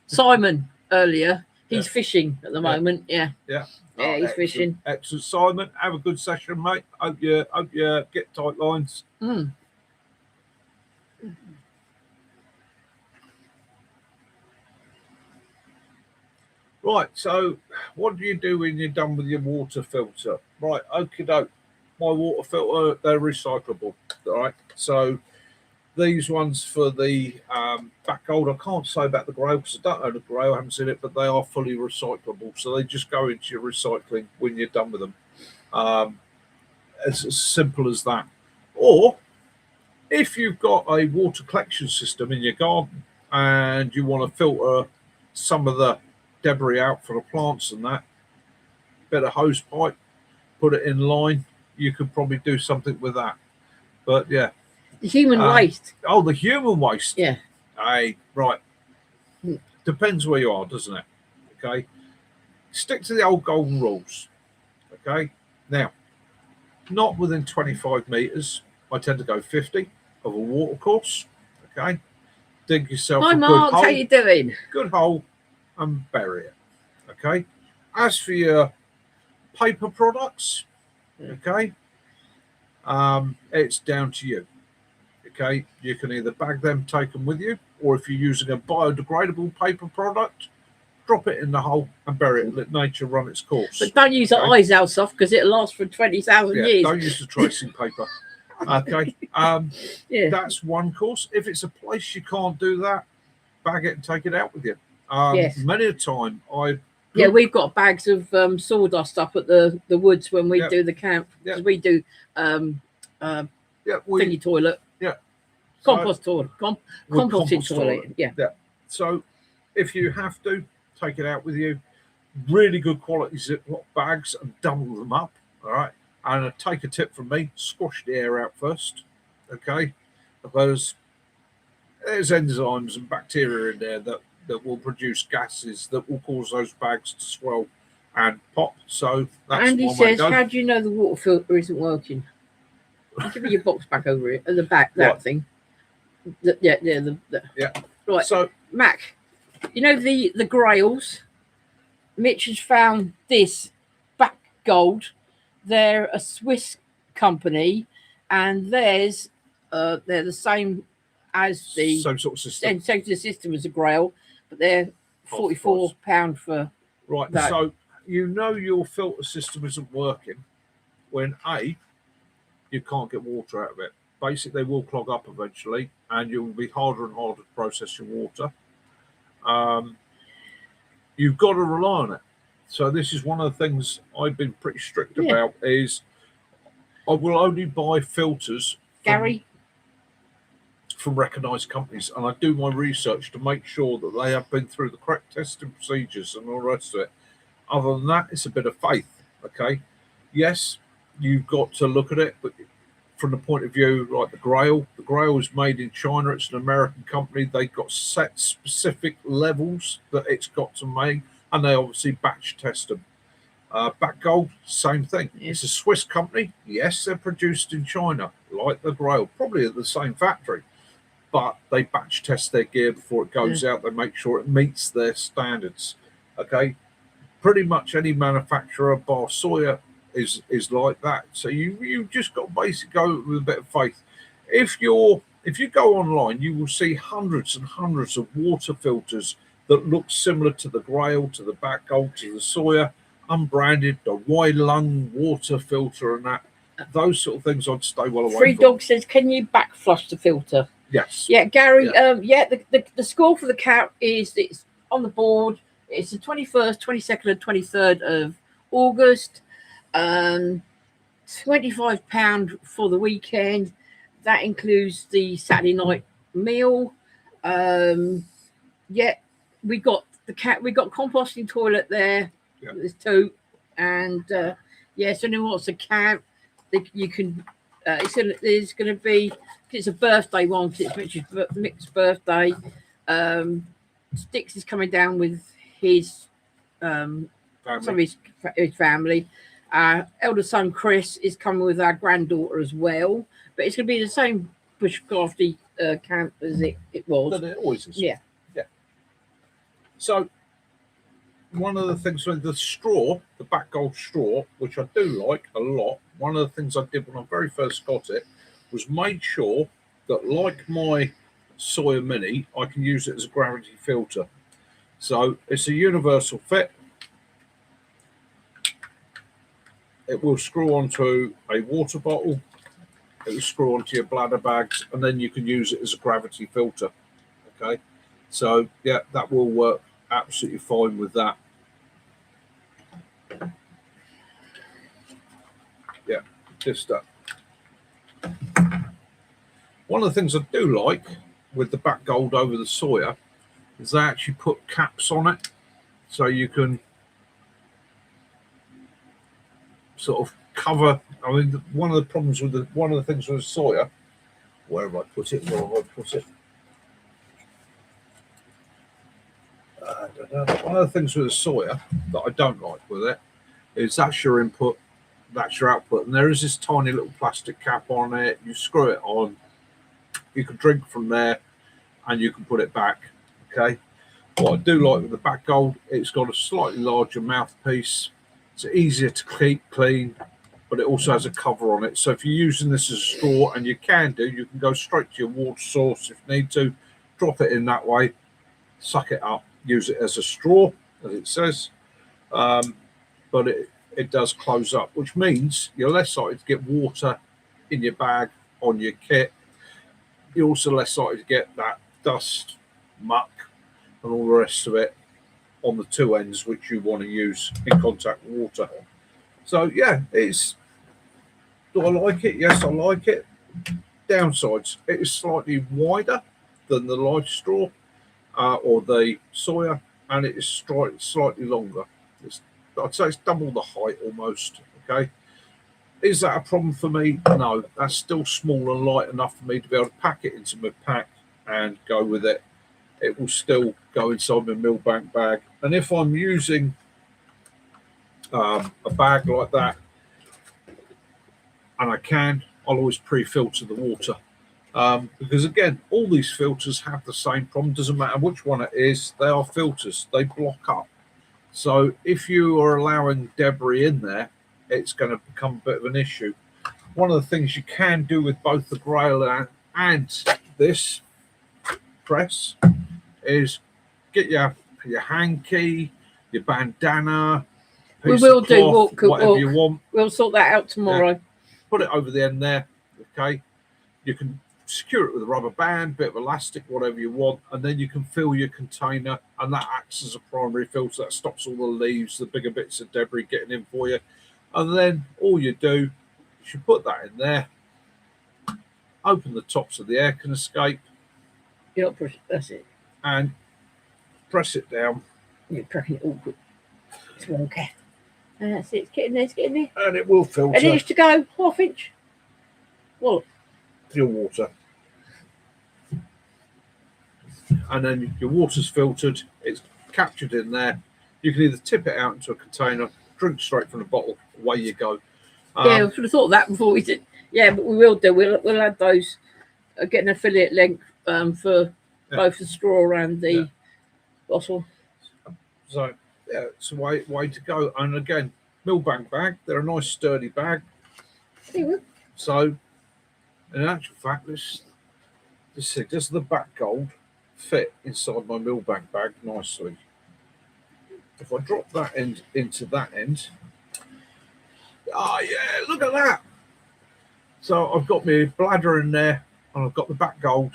[SPEAKER 2] Simon earlier. He's fishing at the moment. Yeah.
[SPEAKER 1] Yeah.
[SPEAKER 2] Yeah, he's fishing.
[SPEAKER 1] Excellent, Simon. Have a good session, mate. Hope you get tight lines.
[SPEAKER 2] Mm.
[SPEAKER 1] Right, so what do you do when you're done with your water filter? Right, okie doke. My water filter, they're recyclable. All right, so these ones for the back gold, I can't say about the grey because I don't know the grey, I haven't seen it, but they are fully recyclable. So they just go into your recycling when you're done with them. It's as simple as that. Or if you've got a water collection system in your garden and you want to filter some of the debris out for the plants and that, bit of hose pipe, put it in line, you could probably do something with that. But yeah.
[SPEAKER 2] The human waste.
[SPEAKER 1] Oh, the human waste.
[SPEAKER 2] Yeah.
[SPEAKER 1] Hey, right. Depends where you are, doesn't it? Okay. Stick to the old golden rules. Okay. Now, not within 25 meters. I tend to go 50 of a water course. Okay. Dig yourself
[SPEAKER 2] Hi,
[SPEAKER 1] a
[SPEAKER 2] Mark.
[SPEAKER 1] good hole.
[SPEAKER 2] How you doing?
[SPEAKER 1] Good hole and bury it. Okay. As for your paper products, okay, it's down to you. Okay, you can either bag them, take them with you, or if you're using a biodegradable paper product, drop it in the hole and bury it. Let nature run its course.
[SPEAKER 2] But don't use the Izal stuff because it'll last for 20,000 years.
[SPEAKER 1] Don't use the tracing paper. Okay,
[SPEAKER 2] Yeah.
[SPEAKER 1] that's one course. If it's a place you can't do that, bag it and take it out with you.
[SPEAKER 2] Yes.
[SPEAKER 1] Many a time
[SPEAKER 2] Yeah, we've got bags of sawdust up at the woods when we
[SPEAKER 1] Yeah.
[SPEAKER 2] do the camp. Because
[SPEAKER 1] Yeah.
[SPEAKER 2] we do
[SPEAKER 1] we
[SPEAKER 2] thingy toilet.
[SPEAKER 1] Yeah.
[SPEAKER 2] Compost toilet.
[SPEAKER 1] With
[SPEAKER 2] Composted
[SPEAKER 1] compost
[SPEAKER 2] toilet. Yeah.
[SPEAKER 1] So if you have to, take it out with you. Really good quality Ziploc bags and double them up. All right. And take a tip from me, squash the air out first. Okay. Because there's enzymes and bacteria in there that will produce gases that will cause those bags to swell and pop. So that's
[SPEAKER 2] Andy
[SPEAKER 1] one way to
[SPEAKER 2] says,
[SPEAKER 1] go.
[SPEAKER 2] how do you know the water filter isn't working? Give me your box back over it at the back, that
[SPEAKER 1] Right.
[SPEAKER 2] thing.
[SPEAKER 1] Yeah.
[SPEAKER 2] Right.
[SPEAKER 1] So
[SPEAKER 2] Mac, you know the grails? Mitch has found this back gold. They're a Swiss company, and they're the same as the
[SPEAKER 1] same sort of system.
[SPEAKER 2] same system as a grail, but they're £44 for
[SPEAKER 1] Right.
[SPEAKER 2] that.
[SPEAKER 1] So you know your filter system isn't working when you can't get water out of it. Basically, they will clog up eventually, and you'll be harder and harder to process your water. You've got to rely on it. So this is one of the things I've been pretty strict about is I will only buy filters from recognised companies, and I do my research to make sure that they have been through the correct testing procedures and all the rest of it. Other than that, it's a bit of faith. Okay, yes, you've got to look at it, but from the point of view like the Grail is made in China. It's an American company. They've got set specific levels that it's got to make, and they obviously batch test them. Back Gold, same thing. It's a Swiss company. Yes, they're produced in China, like the Grail, probably at the same factory, but they batch test their gear before it goes out. They make sure it meets their standards. Okay, pretty much any manufacturer, bar Sawyer, is like that. So you just got to basically go with a bit of faith. If you go online, you will see hundreds and hundreds of water filters that look similar to the Grail, to the Back Gold, to the Sawyer, unbranded, the wide lung water filter, and that. Those sort of things I'd stay well away
[SPEAKER 2] Free
[SPEAKER 1] from.
[SPEAKER 2] Dog says, can you back flush the filter?
[SPEAKER 1] Yes.
[SPEAKER 2] Yeah, Gary. Yeah. The score for the count is it's on the board. It's the 21st, 22nd, and 23rd of August. £25 for the weekend. That includes the Saturday night meal. Yeah, we got composting toilet there.
[SPEAKER 1] Yeah.
[SPEAKER 2] There's two, and so anyone wants to camp, you can. There's going to be. It's a birthday one. It's Mick's birthday. Sticks is coming down with his some of his family. Our elder son Chris is coming with our granddaughter as well. But it's going to be the same bushcrafty camp as it was.
[SPEAKER 1] But it always is.
[SPEAKER 2] Yeah.
[SPEAKER 1] So one of the things with the straw, the Back Gold straw, which I do like a lot, one of the things I did when I very first got it was made sure that, like my Sawyer Mini, I can use it as a gravity filter. So it's a universal fit. It will screw onto a water bottle. It will screw onto your bladder bags, and then you can use it as a gravity filter. Okay, so yeah, that will work absolutely fine with that. Yeah, just that. One of the things I do like with the Back Gold over the Sawyer is they actually put caps on it, so you can sort of cover. I mean, one of the problems with one of the things with the Sawyer, where have I put it? Where have I put it? One of the things with the Sawyer that I don't like with it is that's your input, that's your output, and there is this tiny little plastic cap on it. You screw it on, you can drink from there, and you can put it back. Okay. What I do like with the Back Gold, it's got a slightly larger mouthpiece. It's easier to keep clean, but it also has a cover on it. So if you're using this as a straw, and you can go straight to your water source if you need to, drop it in that way, suck it up, use it as a straw, as it says. But it does close up, which means you're less likely to get water in your bag, on your kit. You're also less likely to get that dust, muck, and all the rest of it on the two ends, which you want to use in contact with water. So yeah, do I like it? Yes, I like it. Downsides, it is slightly wider than the live straw or the Sawyer, and it is slightly longer. I'd say it's double the height almost. Okay, is that a problem for me? No, that's still small and light enough for me to be able to pack it into my pack and go with it. It will still go inside my Millbank bag, and if I'm using a bag like that, and I'll always pre-filter the water. Because again, all these filters have the same problem. Doesn't matter which one it is, they are filters. They block up. So if you are allowing debris in there, it's going to become a bit of an issue. One of the things you can do with both the Grail and this press is get your hanky, your bandana,
[SPEAKER 2] We
[SPEAKER 1] piece
[SPEAKER 2] will
[SPEAKER 1] of
[SPEAKER 2] do
[SPEAKER 1] cloth,
[SPEAKER 2] walk, cook,
[SPEAKER 1] whatever
[SPEAKER 2] walk.
[SPEAKER 1] you want.
[SPEAKER 2] We'll sort that out tomorrow.
[SPEAKER 1] Put it over the end there. Okay, you can secure it with a rubber band, bit of elastic, whatever you want, and then you can fill your container, and that acts as a primary filter that stops all the leaves, the bigger bits of debris getting in for you. And then all you do is you put that in there, open the top so the air can escape,
[SPEAKER 2] You're not pushing. That's it.
[SPEAKER 1] and press it down,
[SPEAKER 2] You're pressing it awkward. It's wonky. And that's it. It's getting there. It's getting there.
[SPEAKER 1] and it will
[SPEAKER 2] And it
[SPEAKER 1] filter
[SPEAKER 2] used to go 1/2 inch. Well,
[SPEAKER 1] your water. And then your water's filtered, it's captured in there. You can either tip it out into a container, drink straight from the bottle, away you go.
[SPEAKER 2] yeah, I should have thought of that before we did. Yeah, but we will do. We'll add those. Get an affiliate link for both the straw and the bottle.
[SPEAKER 1] So yeah, it's a way to go. And again, Millbank bag, they're a nice sturdy bag. So in actual fact, this thing, does the back gold fit inside my Millbank bag nicely? If I drop that end into that end, oh yeah, look at that. So I've got my bladder in there, and I've got the back gold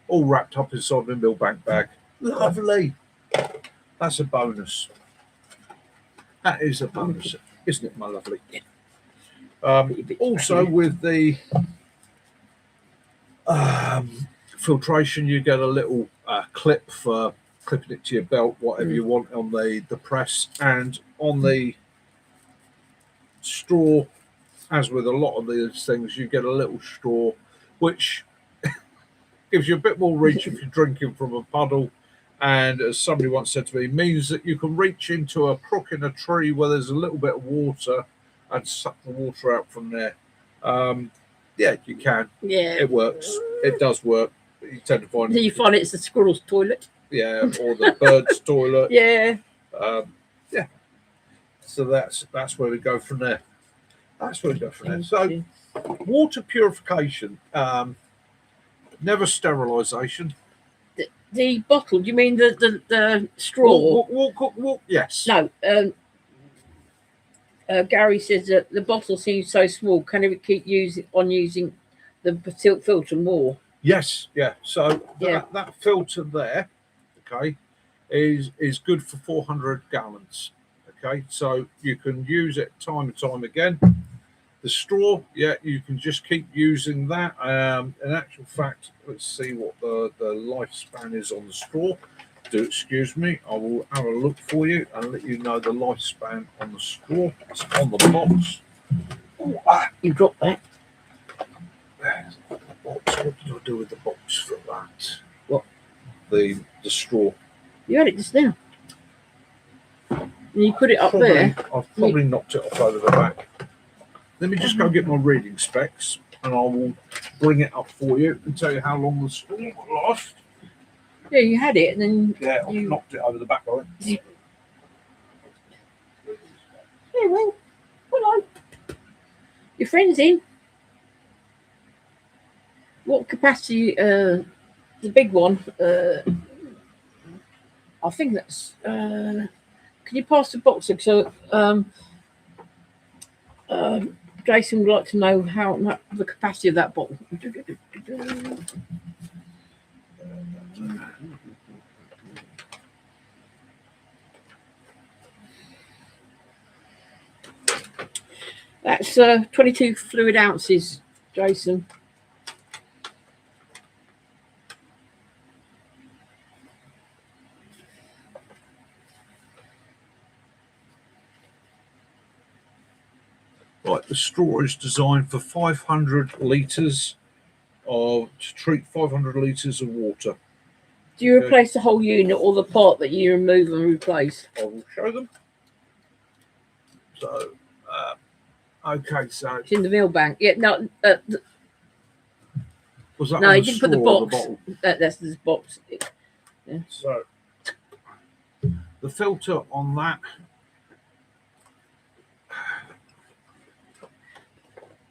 [SPEAKER 1] all wrapped up inside my Millbank bag. Lovely. That's a bonus. That is a bonus, isn't it, my lovely? Also, with the filtration, you get a little clip for clipping it to your belt, whatever you want, on the press. And on the straw, as with a lot of these things, you get a little straw, which gives you a bit more reach if you're drinking from a puddle. And as somebody once said to me, means that you can reach into a crook in a tree where there's a little bit of water and suck the water out from there. Yeah, you can.
[SPEAKER 2] Yeah,
[SPEAKER 1] It works. It does work. You tend to find.
[SPEAKER 2] So you find it's the squirrel's toilet.
[SPEAKER 1] Yeah, or the bird's toilet.
[SPEAKER 2] Yeah.
[SPEAKER 1] Yeah. So that's where we go from there. That's where we go from there. So water purification, never sterilisation.
[SPEAKER 2] The bottle? Do you mean the straw?
[SPEAKER 1] Walk, yes.
[SPEAKER 2] No. Gary says that the bottle seems so small. Can it keep using the filter more?
[SPEAKER 1] Yes, yeah. So that filter there, okay, is good for 400 gallons. Okay, so you can use it time and time again. The straw, yeah, you can just keep using that. In actual fact, let's see what the lifespan is on the straw. Do excuse me, I will have a look for you and let you know the lifespan on the straw. It's on the box.
[SPEAKER 2] Oh, you dropped that.
[SPEAKER 1] The box. What did I do with the box for that?
[SPEAKER 2] What?
[SPEAKER 1] The straw.
[SPEAKER 2] You had it just now. And you put it up there.
[SPEAKER 1] I've probably knocked it off over the back. Let me just go get my reading specs and I will bring it up for you and tell you how long the straw will last.
[SPEAKER 2] Yeah, you had it, and then
[SPEAKER 1] I've knocked it over the back of it.
[SPEAKER 2] Yeah, well, hello. Your friend's in. What capacity? The big one. I think that's. Can you pass the box? So, Jason would like to know how the capacity of that bottle. That's 22 fluid ounces, Jason.
[SPEAKER 1] Right, the straw is designed for 500 litres to treat 500 litres of water.
[SPEAKER 2] Do you replace the whole unit or the part that you remove and replace?
[SPEAKER 1] I will show them. So, okay, so
[SPEAKER 2] It's in the Millbank. Yeah, no.
[SPEAKER 1] was that
[SPEAKER 2] No,
[SPEAKER 1] on
[SPEAKER 2] you
[SPEAKER 1] the
[SPEAKER 2] didn't put the
[SPEAKER 1] straw or
[SPEAKER 2] box.
[SPEAKER 1] bottle?
[SPEAKER 2] That's this box. Yeah.
[SPEAKER 1] So, the filter on that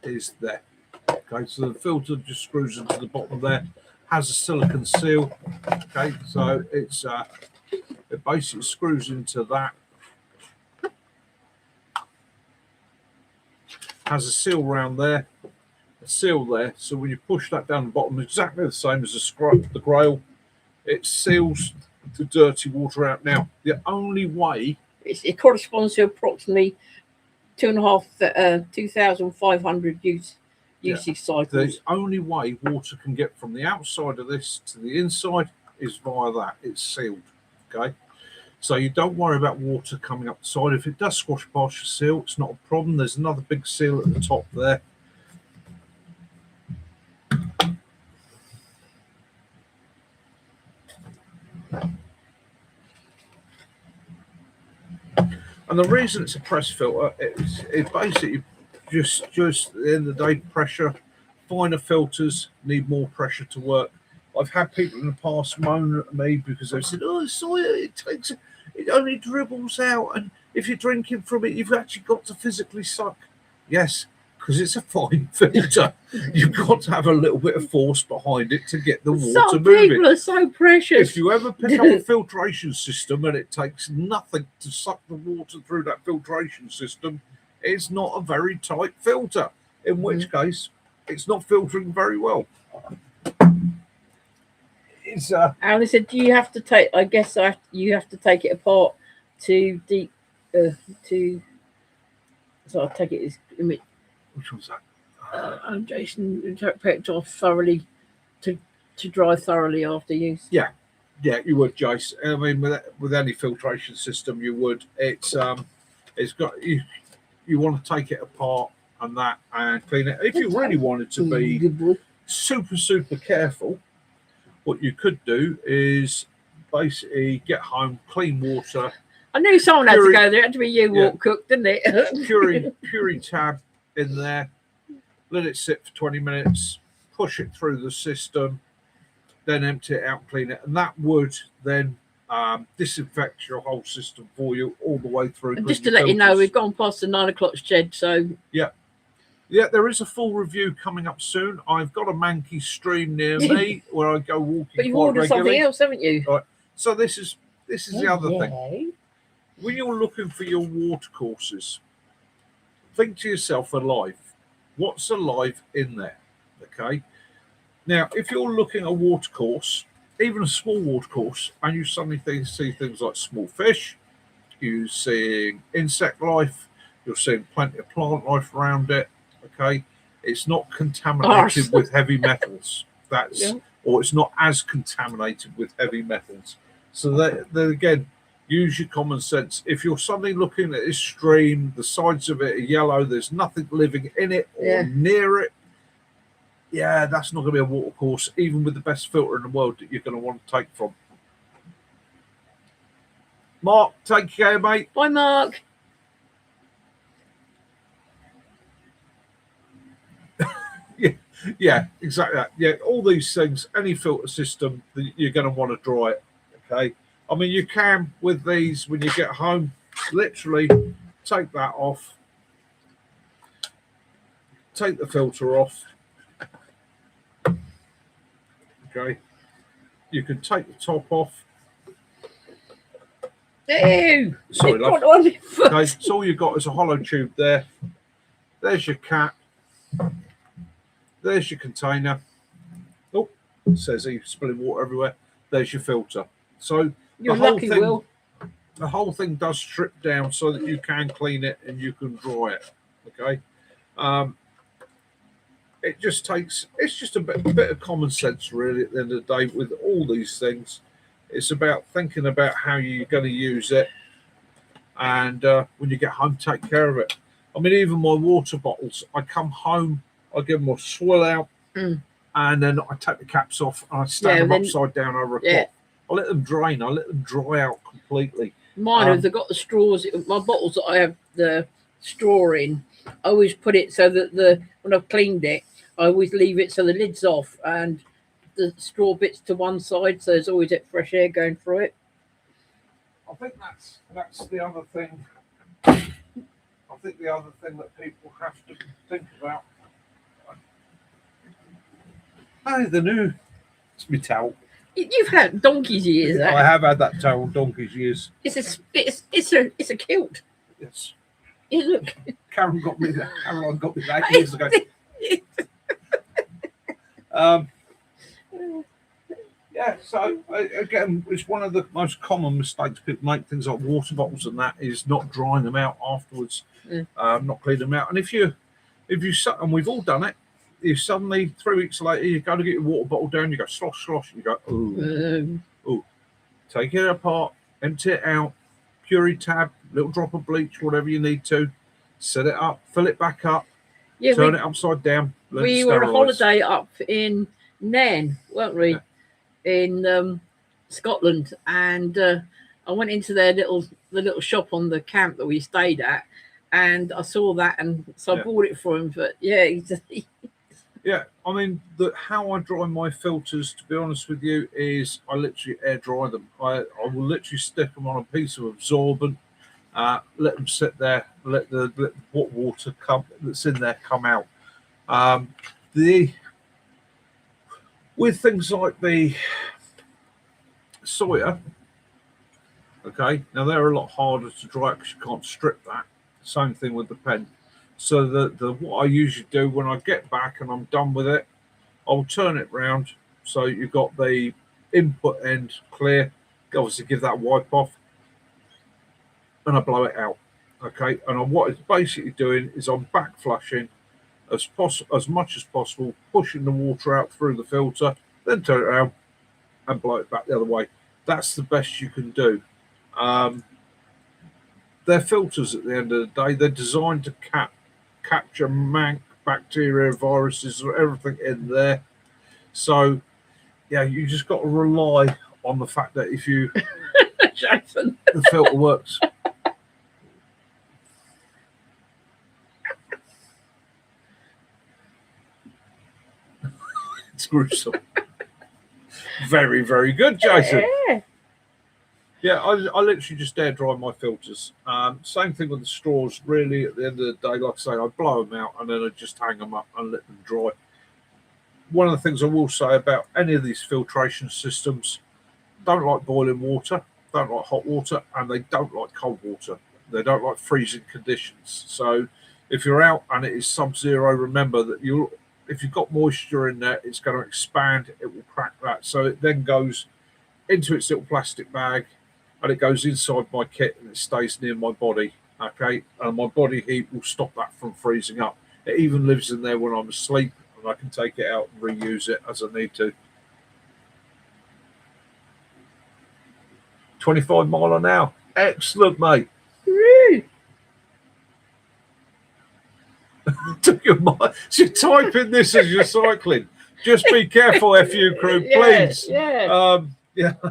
[SPEAKER 1] is there. Okay, so the filter just screws into the bottom there, has a silicone seal. Okay, so it basically screws into that, has a seal round there, a seal there. So when you push that down the bottom, exactly the same as the Grail, it seals the dirty water out. Now, the only way
[SPEAKER 2] It corresponds to approximately 2,500 usage cycles.
[SPEAKER 1] the only way water can get from the outside of this to the inside is via that. It's sealed. Okay. So you don't worry about water coming up the side. If it does squash past your seal, it's not a problem. There's another big seal at the top there. And the reason it's a press filter, it's basically just at the end of the day, pressure. Finer filters need more pressure to work. I've had people in the past moan at me because they've said, "Oh, soy, it only dribbles out, and if you're drinking from it, you've actually got to physically suck." Yes, because it's a fine filter. You've got to have a little bit of force behind it to get the water
[SPEAKER 2] Some
[SPEAKER 1] moving.
[SPEAKER 2] people are so precious.
[SPEAKER 1] If you ever pick up a filtration system and it takes nothing to suck the water through that filtration system, it's not a very tight filter, in which case it's not filtering very well. It's
[SPEAKER 2] Alan said, "Do you have to take? I guess you have to take it apart to deep to." So I'll take it as
[SPEAKER 1] which one's that?
[SPEAKER 2] Jason picked off thoroughly to dry thoroughly after use.
[SPEAKER 1] Yeah, you would, Jace. I mean, with any filtration system, you would. It's got you want to take it apart and clean it. If you really wanted to be super careful, what you could do is basically get home, clean water.
[SPEAKER 2] I knew someone had to go there. It had to be you, Walk Cook, didn't it?
[SPEAKER 1] Puree tab in there, let it sit for 20 minutes, push it through the system, then empty it out, clean it, and that would then disinfect your whole system for you all the way through.
[SPEAKER 2] And just to let you know, we've gone past the 9 o'clock shed, so
[SPEAKER 1] yeah, there is a full review coming up soon. I've got a Mankey stream near me where I go walking.
[SPEAKER 2] But you've
[SPEAKER 1] quite
[SPEAKER 2] ordered
[SPEAKER 1] regularly.
[SPEAKER 2] something else, haven't you?
[SPEAKER 1] Right. So this is the other thing. When you're looking for your water courses, think to yourself, alive. What's alive in there? Okay. Now, if you're looking at a water course, even a small water course, and you suddenly see things like small fish, you're seeing insect life, you're seeing plenty of plant life around it. Okay. It's not contaminated with heavy metals. Or it's not as contaminated with heavy metals. So that again, use your common sense. If you're suddenly looking at this stream, the sides of it are yellow, there's nothing living in it or near it, that's not going to be a water course, even with the best filter in the world that you're going to want to take from. Mark, take care, mate.
[SPEAKER 2] Bye, Mark.
[SPEAKER 1] Yeah, exactly that. Yeah, all these things, any filter system, you're going to want to dry it. Okay. I mean, you can with these when you get home, literally take that off, take the filter off. Okay. You can take the top off.
[SPEAKER 2] Ew!
[SPEAKER 1] Sorry, love. Okay, so all you've got is a hollow tube there. There's your cap. There's your container. Oh, it says he's spilling water everywhere. There's your filter. So
[SPEAKER 2] You're lucky, Will.
[SPEAKER 1] The whole thing does strip down so that you can clean it and you can dry it. Okay. It just takes, it's just a bit of common sense, really, at the end of the day, with all these things. It's about thinking about how you're going to use it. And when you get home, take care of it. I mean, even my water bottles, I come home, I give them a swill out, and then I take the caps off and I stand them upside down over a cloth. I let them drain. I let them dry out completely.
[SPEAKER 2] Mine have got the straws. My bottles that I have the straw in, I always put it so that when I've cleaned it, I always leave it so the lid's off and the straw bits to one side, so there's always that fresh air going through it.
[SPEAKER 1] I think that's the other thing. I think the other thing that people have to think about. Oh, the new. It's my towel.
[SPEAKER 2] You've had donkey's years.
[SPEAKER 1] I have had that towel donkey's years.
[SPEAKER 2] It's a kilt.
[SPEAKER 1] Yes.
[SPEAKER 2] Yeah, look.
[SPEAKER 1] Caroline got me that 8 years ago. Yeah, so again, it's one of the most common mistakes people make. Things like water bottles and that is not drying them out afterwards, not cleaning them out. And if you, and we've all done it. You suddenly 3 weeks later you go to get your water bottle down, you go slosh, and you go ooh, take it apart, empty it out, Puree tab, little drop of bleach, whatever you need to, set it up, fill it back up, turn it upside down.
[SPEAKER 2] We were on a holiday up in Nairn, weren't we?
[SPEAKER 1] Yeah.
[SPEAKER 2] In Scotland, and I went into the little shop on the camp that we stayed at, and I saw that, and so I bought it for him. But yeah,
[SPEAKER 1] yeah, I mean, how I dry my filters, to be honest with you, is I literally air dry them. I will literally stick them on a piece of absorbent, let them sit there, let the hot water that's in there come out. With things like the Sawyer, okay, now they're a lot harder to dry because you can't strip that. Same thing with the pen. So what I usually do when I get back and I'm done with it, I'll turn it round so you've got the input end clear. Obviously, give that a wipe off, and I blow it out. Okay, and what it's basically doing is I'm back flushing as much as possible, pushing the water out through the filter, then turn it around and blow it back the other way. That's the best you can do. They're filters at the end of the day. They're designed to capture mank, bacteria, viruses, everything in there. So, yeah, you just got to rely on the fact that if you
[SPEAKER 2] Jason,
[SPEAKER 1] the filter works. It's gruesome. Very, very good, Jason. Yeah, I literally just air dry my filters. Same thing with the straws. Really, at the end of the day, like I say, I blow them out and then I just hang them up and let them dry. One of the things I will say about any of these filtration systems, don't like boiling water, don't like hot water, and they don't like cold water. They don't like freezing conditions. So if you're out and it is sub-zero, remember that if you've got moisture in there, it's going to expand, it will crack that. So it then goes into its little plastic bag and it goes inside my kit and it stays near my body, okay? And my body heat will stop that from freezing up. It even lives in there when I'm asleep and I can take it out and reuse it as I need to. 25 mile an hour. Excellent, mate. Took your mind. So type in this as you're cycling. Just be careful, FU crew, please.
[SPEAKER 2] Yeah.
[SPEAKER 1] Yeah. I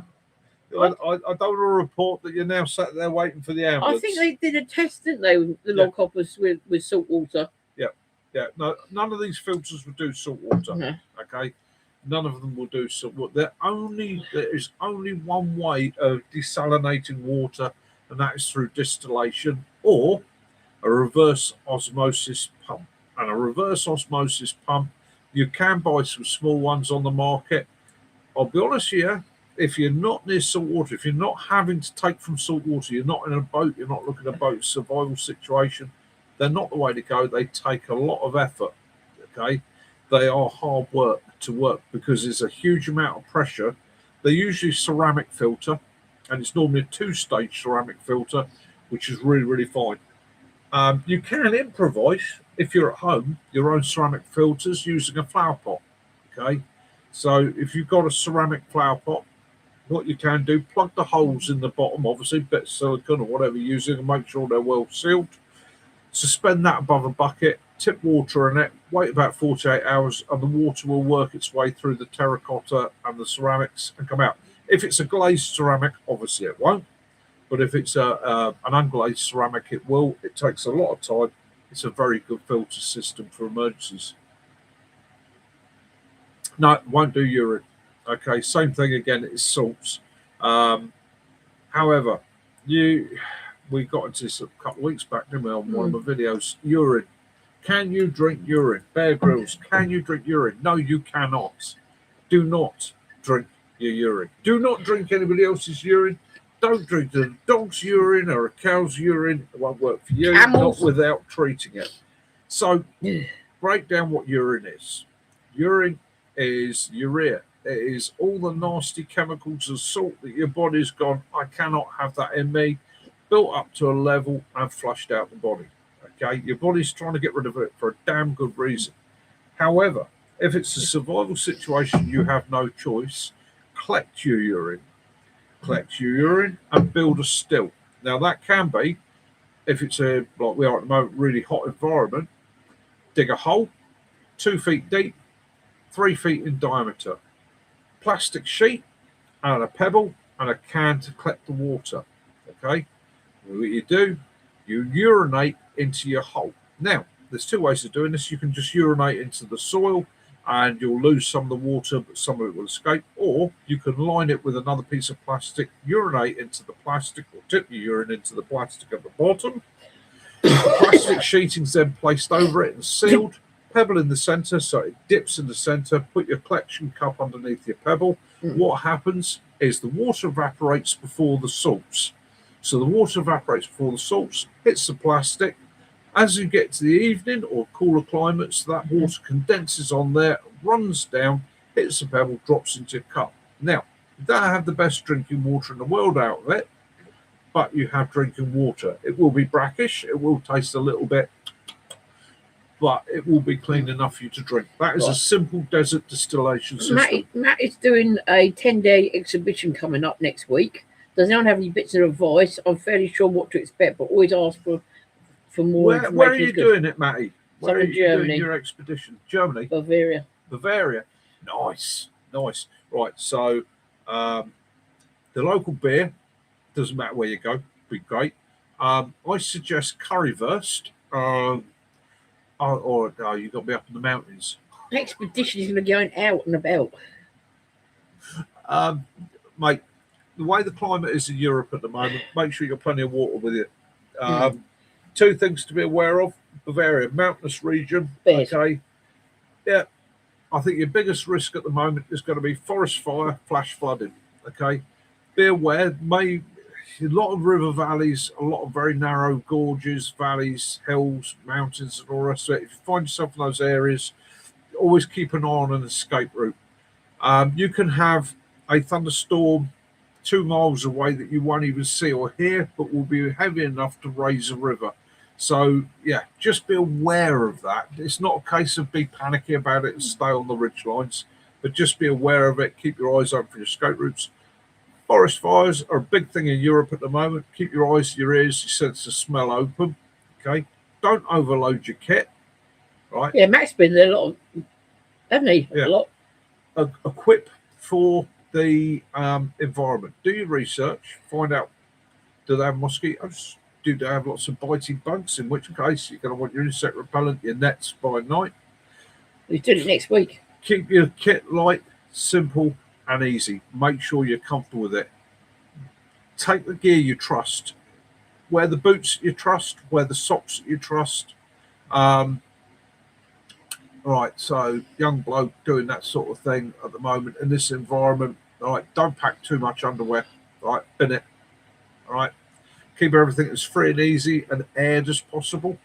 [SPEAKER 1] don't want to report that you're now sat there waiting for the ambulance.
[SPEAKER 2] I think they did a test, didn't they, with the log hoppers with salt water.
[SPEAKER 1] Yeah. No, none of these filters will do salt water.
[SPEAKER 2] No.
[SPEAKER 1] Okay. None of them will do salt water. There is only one way of desalinating water, and that is through distillation or a reverse osmosis pump. And a reverse osmosis pump, you can buy some small ones on the market. I'll be honest here, if you're not near salt water, if you're not having to take from salt water, you're not in a boat, you're not looking at a boat survival situation, they're not the way to go. They take a lot of effort, okay? They are hard work to work because there's a huge amount of pressure. They're usually ceramic filter, and it's normally a 2-stage ceramic filter, which is really, really fine. You can improvise, if you're at home, your own ceramic filters using a flower pot, okay? So if you've got a ceramic flower pot, what you can do, plug the holes in the bottom, obviously, bit of silicone or whatever you're using, and make sure they're well sealed. Suspend that above a bucket, tip water in it, wait about 48 hours, and the water will work its way through the terracotta and the ceramics and come out. If it's a glazed ceramic, obviously it won't. But if it's an unglazed ceramic, it will. It takes a lot of time. It's a very good filter system for emergencies. No, it won't do urine. Okay, same thing again, it's salts. However, we got into this a couple of weeks back, didn't we, on one of my videos. Urine. Can you drink urine? Bear Grylls, can you drink urine? No, you cannot. Do not drink your urine. Do not drink anybody else's urine. Don't drink the dog's urine or a cow's urine. It won't work for you.
[SPEAKER 2] Camels.
[SPEAKER 1] Not without treating it. So break down what urine is. Urine is urea. It is all the nasty chemicals and salt that your body's gone, I cannot have that in me, built up to a level and flushed out the body. Okay, your body's trying to get rid of it for a damn good reason. However, if it's a survival situation, you have no choice. Collect your urine. Collect your urine and build a still. Now that can be, if it's a, like we are at the moment, really hot environment, dig a hole 2 feet deep, 3 feet in diameter, plastic sheet and a pebble and a can to collect the water. Okay, what you do, you urinate into your hole. Now there's 2 ways of doing this. You can just urinate into the soil and you'll lose some of the water, but some of it will escape. Or you can line it with another piece of plastic, urinate into the plastic, or tip your urine into the plastic at the bottom. The plastic sheeting's then placed over it and sealed. Pebble in the center, so it dips in the center. Put your collection cup underneath your pebble. What happens is the water evaporates before the salts. So the water evaporates before the salts, hits the plastic. As you get to the evening or cooler climates, that water condenses on there, runs down, hits the pebble, drops into your cup. Now, you don't have the best drinking water in the world out of it, but you have drinking water. It will be brackish, it will taste a little bit, but it will be clean enough for you to drink. That is a simple desert distillation system.
[SPEAKER 2] Matt is doing a 10-day exhibition coming up next week. Does anyone have any bits of advice? I'm fairly sure what to expect, but always ask for more information.
[SPEAKER 1] Where are you doing it, Matty? Where are
[SPEAKER 2] in
[SPEAKER 1] you
[SPEAKER 2] Germany.
[SPEAKER 1] doing your expedition? Germany?
[SPEAKER 2] Bavaria.
[SPEAKER 1] Nice. Right, so the local beer, doesn't matter where you go, be great. I suggest currywurst. Or you've got to be up in the mountains.
[SPEAKER 2] Expedition is going to be going out and about.
[SPEAKER 1] Mate, the way the climate is in Europe at the moment, make sure you've got plenty of water with you. 2 things to be aware of. Bavaria, mountainous region.
[SPEAKER 2] Bears.
[SPEAKER 1] Okay. Yeah. I think your biggest risk at the moment is going to be forest fire, flash flooding. Okay. Be aware, a lot of river valleys, a lot of very narrow gorges, valleys, hills, mountains, and all the rest of it. If you find yourself in those areas, always keep an eye on an escape route. You can have a thunderstorm 2 miles away that you won't even see or hear, but will be heavy enough to raise a river. So, yeah, just be aware of that. It's not a case of be panicky about it and stay on the ridge lines, but just be aware of it. Keep your eyes open for your escape routes. Forest fires are a big thing in Europe at the moment. Keep your eyes, your ears, your sense of smell open. Okay, don't overload your kit. Right?
[SPEAKER 2] Yeah, Matt's been there a lot, hasn't he?
[SPEAKER 1] Yeah.
[SPEAKER 2] A lot.
[SPEAKER 1] Equip for the environment. Do your research. Find out, do they have mosquitoes? Do they have lots of biting bugs? In which case, you're going to want your insect repellent, your nets by night.
[SPEAKER 2] He's doing it next week.
[SPEAKER 1] Keep your kit light, simple, and easy. Make sure you're comfortable with it. Take the gear you trust. Wear the boots you trust. Wear the socks you trust. Right, so young bloke doing that sort of thing at the moment in this environment. All right, don't pack too much underwear. All right, bin it. All right, keep everything as free and easy and aired as possible.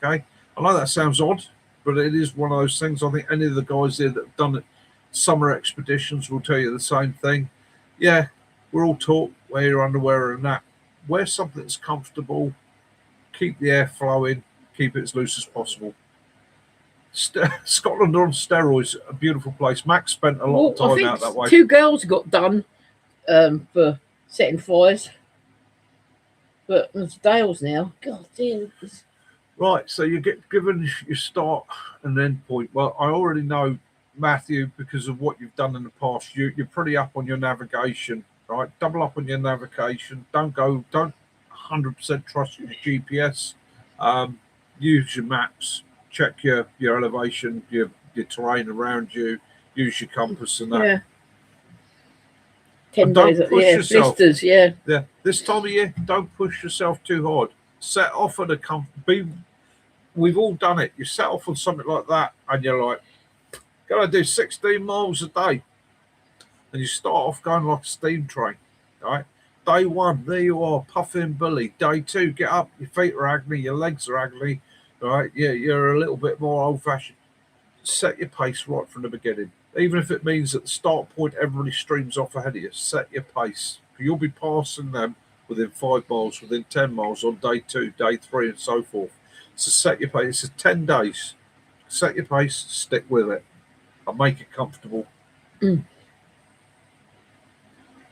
[SPEAKER 1] Okay, I know that sounds odd, but it is one of those things. I think any of the guys there that have done it, summer expeditions, will tell you the same thing. Yeah, we're all taught wear your underwear and that. Wear something that's comfortable. Keep the air flowing. Keep it as loose as possible. Scotland on steroids, a beautiful place. Max spent a lot of time out that way.
[SPEAKER 2] 2 girls got done for setting fires, but it's Dales now. God damn.
[SPEAKER 1] Right, so you get given your start and end point. Well, I already know, Matthew, because of what you've done in the past, you're pretty up on your navigation, right? Double up on your navigation. Don't 100% trust your GPS. Use your maps. Check your elevation, your terrain around you. Use your compass and that.
[SPEAKER 2] Yeah. 10
[SPEAKER 1] And don't
[SPEAKER 2] days.
[SPEAKER 1] push
[SPEAKER 2] Yeah,
[SPEAKER 1] yourself.
[SPEAKER 2] blisters. Yeah.
[SPEAKER 1] Yeah. This time of year, don't push yourself too hard. Set off at we've all done it. You set off on something like that, and you're like, "Gotta do 16 miles a day," and you start off going like a steam train. Right? Day 1, there you are, puffing bully. Day 2, get up, your feet are agony, your legs are agony, right? Yeah, you're a little bit more old-fashioned. Set your pace right from the beginning. Even if it means at the start point everybody streams off ahead of you, set your pace. You'll be passing them within 5 miles, within 10 miles on day 2, day 3, and so forth. So set your pace. It's 10 days. Set your pace, stick with it, and make it comfortable.
[SPEAKER 2] Mm.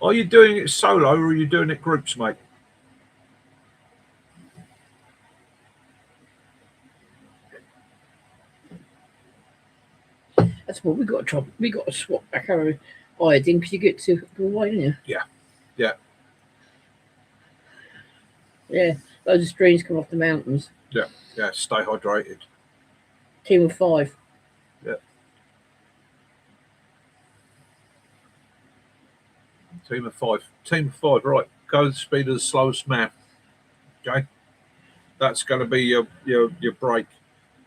[SPEAKER 1] Are you doing it solo or are you doing it groups, mate?
[SPEAKER 2] That's what we got to try. We got to swap back our iodine because you get to go away, don't you?
[SPEAKER 1] Yeah.
[SPEAKER 2] Yeah. Loads of streams come off the mountains.
[SPEAKER 1] Yeah, stay hydrated.
[SPEAKER 2] Team of 5.
[SPEAKER 1] Team of 5. Team of 5, right. Go the speed of the slowest man. Okay? That's going to be your break.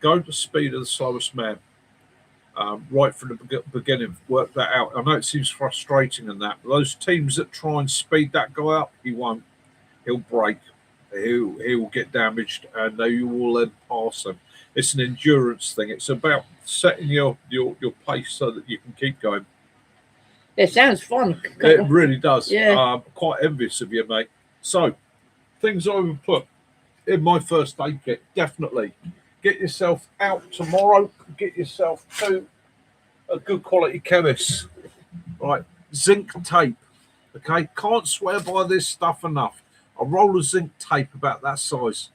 [SPEAKER 1] Go the speed of the slowest man. Right from the beginning, work that out. I know it seems frustrating and that, but those teams that try and speed that guy up, he won't. He'll break. He will get damaged, and you will then pass him. It's an endurance thing. It's about setting your pace so that you can keep going.
[SPEAKER 2] It sounds fun.
[SPEAKER 1] It really does.
[SPEAKER 2] Yeah.
[SPEAKER 1] Quite envious of you, mate. So, things I would put in my first aid kit, definitely. Get yourself out tomorrow. Get yourself to a good quality chemist. Right, zinc tape. Okay, can't swear by this stuff enough. A roll of zinc tape about that size.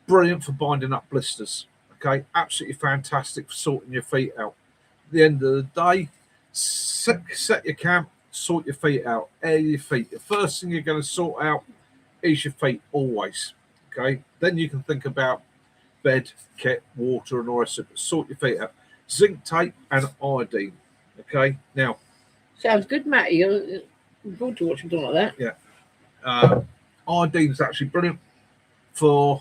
[SPEAKER 1] Brilliant for binding up blisters. Okay, absolutely fantastic for sorting your feet out. At the end of the day, set your camp, sort your feet out, air your feet. The first thing you're going to sort out is your feet always. Okay, then you can think about bed, kit, water, and all that. Sort your feet out. Zinc tape and iodine. Okay, now
[SPEAKER 2] Sounds good, Matty. You're good to watch something like that.
[SPEAKER 1] iodine is actually brilliant for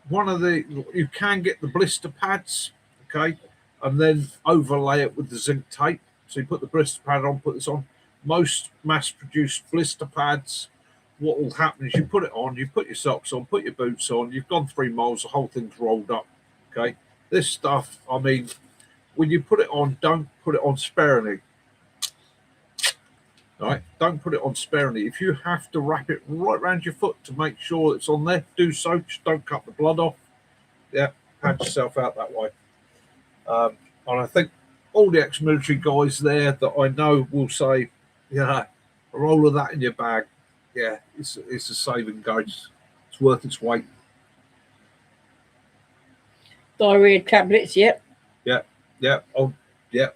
[SPEAKER 1] one of the. You can get the blister pads, okay, and then overlay it with the zinc tape. So you put the blister pad on, put this on. Most mass-produced blister pads, what will happen is you put it on, you put your socks on, put your boots on, you've gone 3 miles, the whole thing's rolled up. Okay, this stuff, I mean, when you put it on, don't put it on sparingly. All right, don't put it on sparingly. If you have to wrap it right around your foot to make sure it's on there, do so. Just don't cut the blood off. Yeah, pad yourself out that way. And I think all the ex-military guys there that I know will say, yeah, a roll of that in your bag, yeah, it's a saving grace. It's worth its weight.
[SPEAKER 2] Diarrhea tablets, yep.
[SPEAKER 1] Yeah. Oh, yeah.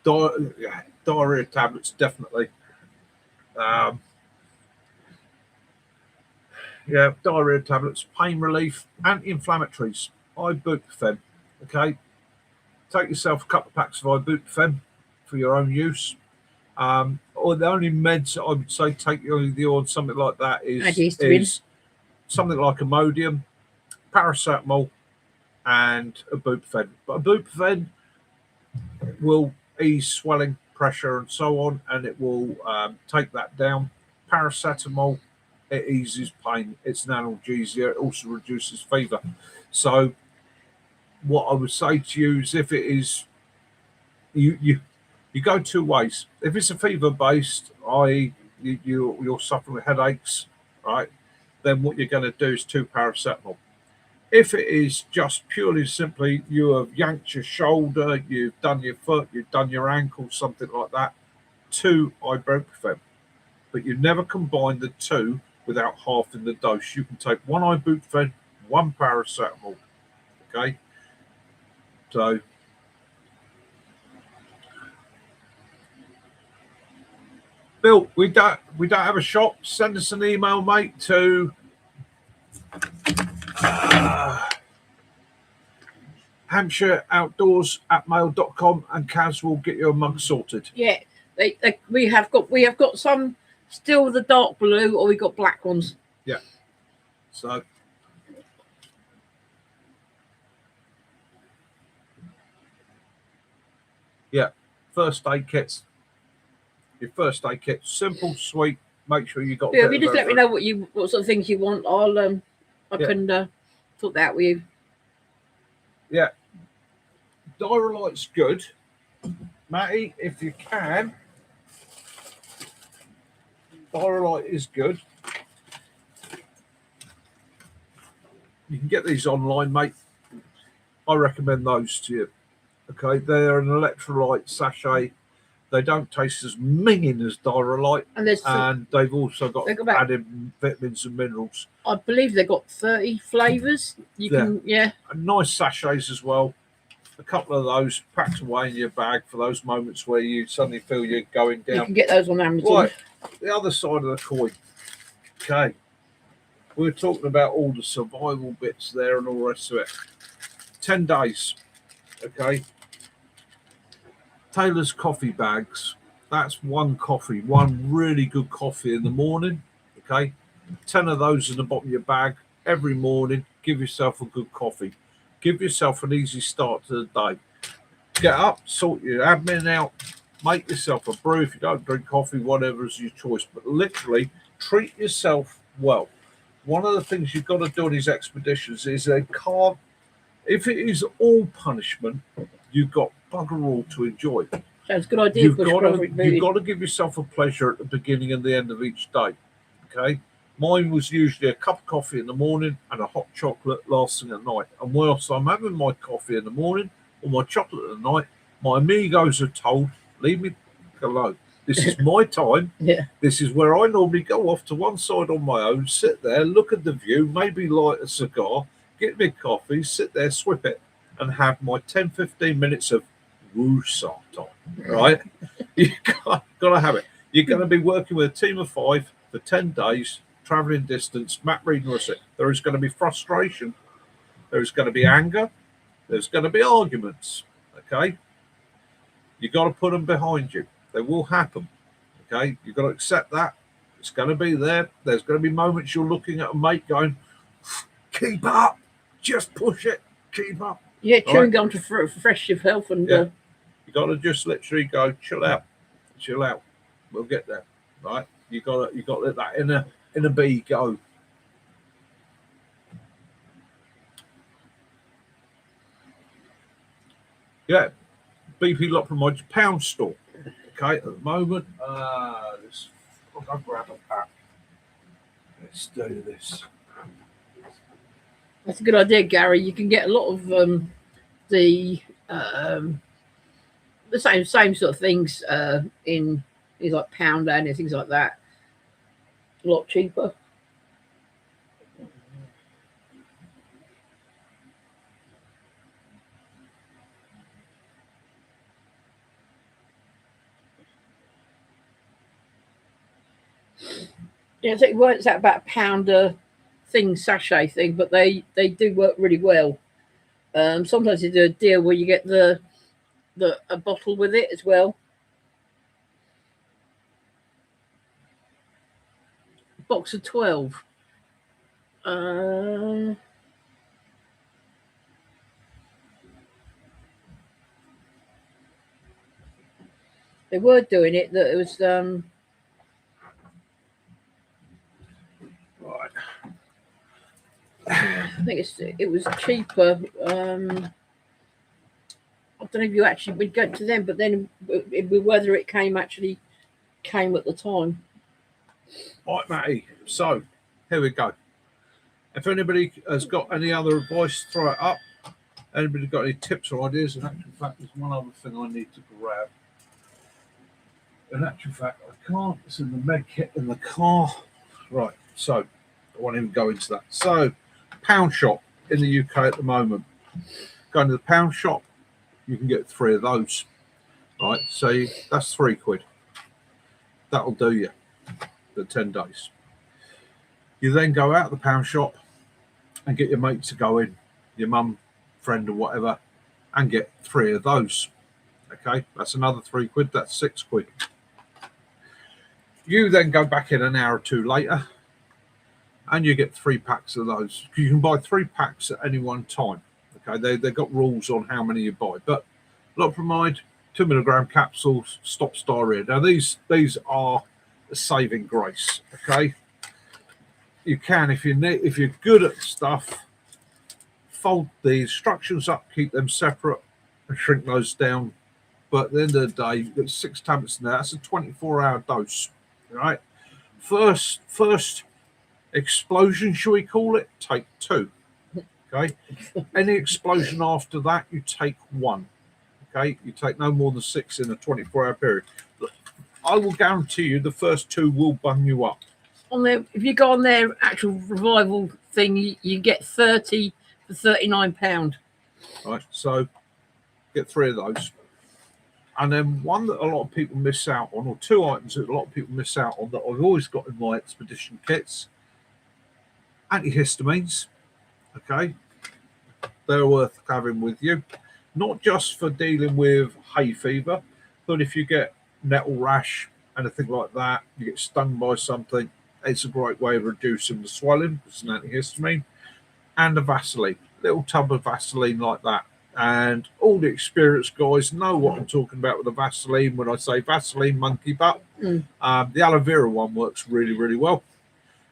[SPEAKER 1] Diarrhea tablets, definitely. Diarrhea tablets, pain relief, anti-inflammatories, ibuprofen. Okay, take yourself a couple of packs of ibuprofen for your own use. Or the only meds I would say take you on something like that is something like Imodium, paracetamol, and ibuprofen. But ibuprofen will ease swelling, pressure, and so on, and it will take that down. Paracetamol, it eases pain. It's an analgesia. It also reduces fever. So, what I would say to you is, if it is, you go 2 ways. If it's a fever based, i.e., you're suffering with headaches, right? Then what you're going to do is 2 paracetamol. If it is just purely simply you have yanked your shoulder, you've done your foot, you've done your ankle, something like that, 2 ibuprofen. But you never combine the 2 without halving the dose. You can take 1 ibuprofen, 1 paracetamol. Okay? So, Bill, we don't have a shop. Send us an email, mate, to HampshireOutdoors@mail.com, and Kaz will get your mug sorted.
[SPEAKER 2] Yeah, we have got some still the dark blue, or we got black ones.
[SPEAKER 1] Yeah. So yeah, first aid kits. Your first aid kit, simple, sweet, make sure you got.
[SPEAKER 2] Yeah, if you just let me know what sort of things you want, I
[SPEAKER 1] Yeah.
[SPEAKER 2] can talk that with you.
[SPEAKER 1] Yeah, Diarrhelite's good, Matty. If you can, Diarrhelite is good. You can get these online, mate. I recommend those to you. Okay, they're an electrolyte sachet. They don't taste as minging as Diarrhelite,
[SPEAKER 2] And
[SPEAKER 1] they've also got
[SPEAKER 2] they've got about-
[SPEAKER 1] added vitamins and minerals.
[SPEAKER 2] I believe they've got 30 flavours. You can,
[SPEAKER 1] And nice sachets as well. A couple of those packed away in your bag for those moments where you suddenly feel you're going
[SPEAKER 2] you
[SPEAKER 1] down.
[SPEAKER 2] can get those on Amazon.
[SPEAKER 1] Right, the other side of the coin. Okay, we're talking about all the survival bits there and all the rest of it. 10 days. Okay. Taylor's coffee bags. That's one really good coffee in the morning. Okay. 10 of those in the bottom of your bag every morning. Give yourself a good coffee. Give yourself an easy start to the day. Get up, sort your admin out, make yourself a brew. If you don't drink coffee, whatever is your choice. But literally treat yourself well. One of the things you've got to do on these expeditions is they can't, if it is all punishment, you've got bugger all to enjoy.
[SPEAKER 2] Sounds a good idea.
[SPEAKER 1] You've got to give yourself a pleasure at the beginning and the end of each day. Okay. Mine was usually a cup of coffee in the morning and a hot chocolate last thing at night. And whilst I'm having my coffee in the morning or my chocolate at night, my amigos are told, leave me alone. This is my time.
[SPEAKER 2] Yeah.
[SPEAKER 1] This is where I normally go off to one side on my own, sit there, look at the view, maybe light a cigar, get me coffee, sit there, swip it, and have my 10, 15 minutes of woosah time, right? You got to have it. You're going to be working with a team of 5 for 10 days, traveling distance. Matt Reed was it. There is going to be frustration. There is going to be anger. There's going to be arguments, okay? You got to put them behind you. They will happen, okay? You've got to accept that. It's going to be there. There's going to be moments you're looking at a mate going, keep up, just push it, keep up.
[SPEAKER 2] Yeah, chewing gum to refresh your health. And
[SPEAKER 1] you got to just literally go, chill out. We'll get there, right? You got to let that inner bee go. Yeah, BP Lot promotes Pound Store. Okay, at the moment, I'll grab a pack. Let's do this.
[SPEAKER 2] That's a good idea, Gary. You can get a lot of the same sort of things in things like Poundland and things like that. A lot cheaper. Yeah, so it works out about £1 thing, sachet thing, but they do work really well. Sometimes they do a deal where you get a bottle with it as well. Box of 12. They were doing it that it was
[SPEAKER 1] Right.
[SPEAKER 2] I think it was cheaper. I don't know if you actually would go to them, but then whether it came at the time.
[SPEAKER 1] Right, Matty. So here we go. If anybody has got any other advice, throw it up. Anybody got any tips or ideas? In actual fact, there's one other thing I need to grab. In actual fact, I can't. It's in the med kit in the car. Right. So I won't even go into that. So, Pound Shop in the UK at the moment. Going to the Pound Shop, you can get 3 of those. Right. So that's £3. That'll do you for 10 days. You then go out of the Pound Shop and get your mates to go in, your mum, friend, or whatever, and get 3 of those. Okay, that's another £3. That's £6. You then go back in an hour or 2 later, and you get 3 packs of those. You can buy 3 packs at any one time. Okay, they've got rules on how many you buy, but Lopramide 2 milligram capsules stops diarrhea. Now these are a saving grace. Okay, you can if you're good at stuff. Fold the instructions up, keep them separate, and shrink those down. But at the end of the day, you've got 6 tablets in there. That's a 24-hour dose, right? First explosion, shall we call it? Take 2. Okay. Any explosion after that, you take 1. Okay. You take no more than 6 in a 24-hour period. I will guarantee you the first 2 will bung you up.
[SPEAKER 2] On their, if you go on their actual revival thing, you get 30 for £39.
[SPEAKER 1] Right. So get 3 of those. And then one that a lot of people miss out on, or 2 items that a lot of people miss out on that I've always got in my expedition kits, antihistamines. Okay. They're worth having with you, not just for dealing with hay fever, but if you get nettle rash, anything like that, you get stung by something, it's a great way of reducing the swelling. It's an antihistamine. And a Vaseline, little tub of Vaseline like that. And all the experienced guys know what I'm talking about with the Vaseline when I say Vaseline monkey butt. The aloe vera one works really, really well.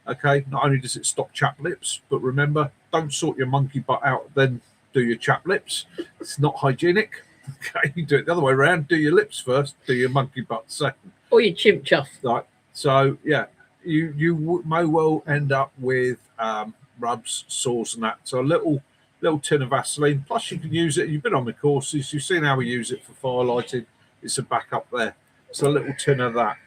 [SPEAKER 1] Okay, not only does it stop chapped lips, but remember, don't sort your monkey butt out, then do your chapped lips. It's not hygienic. Okay, you do it the other way around. Do your lips first, do your monkey butt second.
[SPEAKER 2] Or your chimp chuff.
[SPEAKER 1] Right. So, yeah, you may well end up with rubs, sores and that. So a little tin of Vaseline. Plus you can use it. You've been on the courses. You've seen how we use it for firelighting. It's a backup there. So a little tin of that.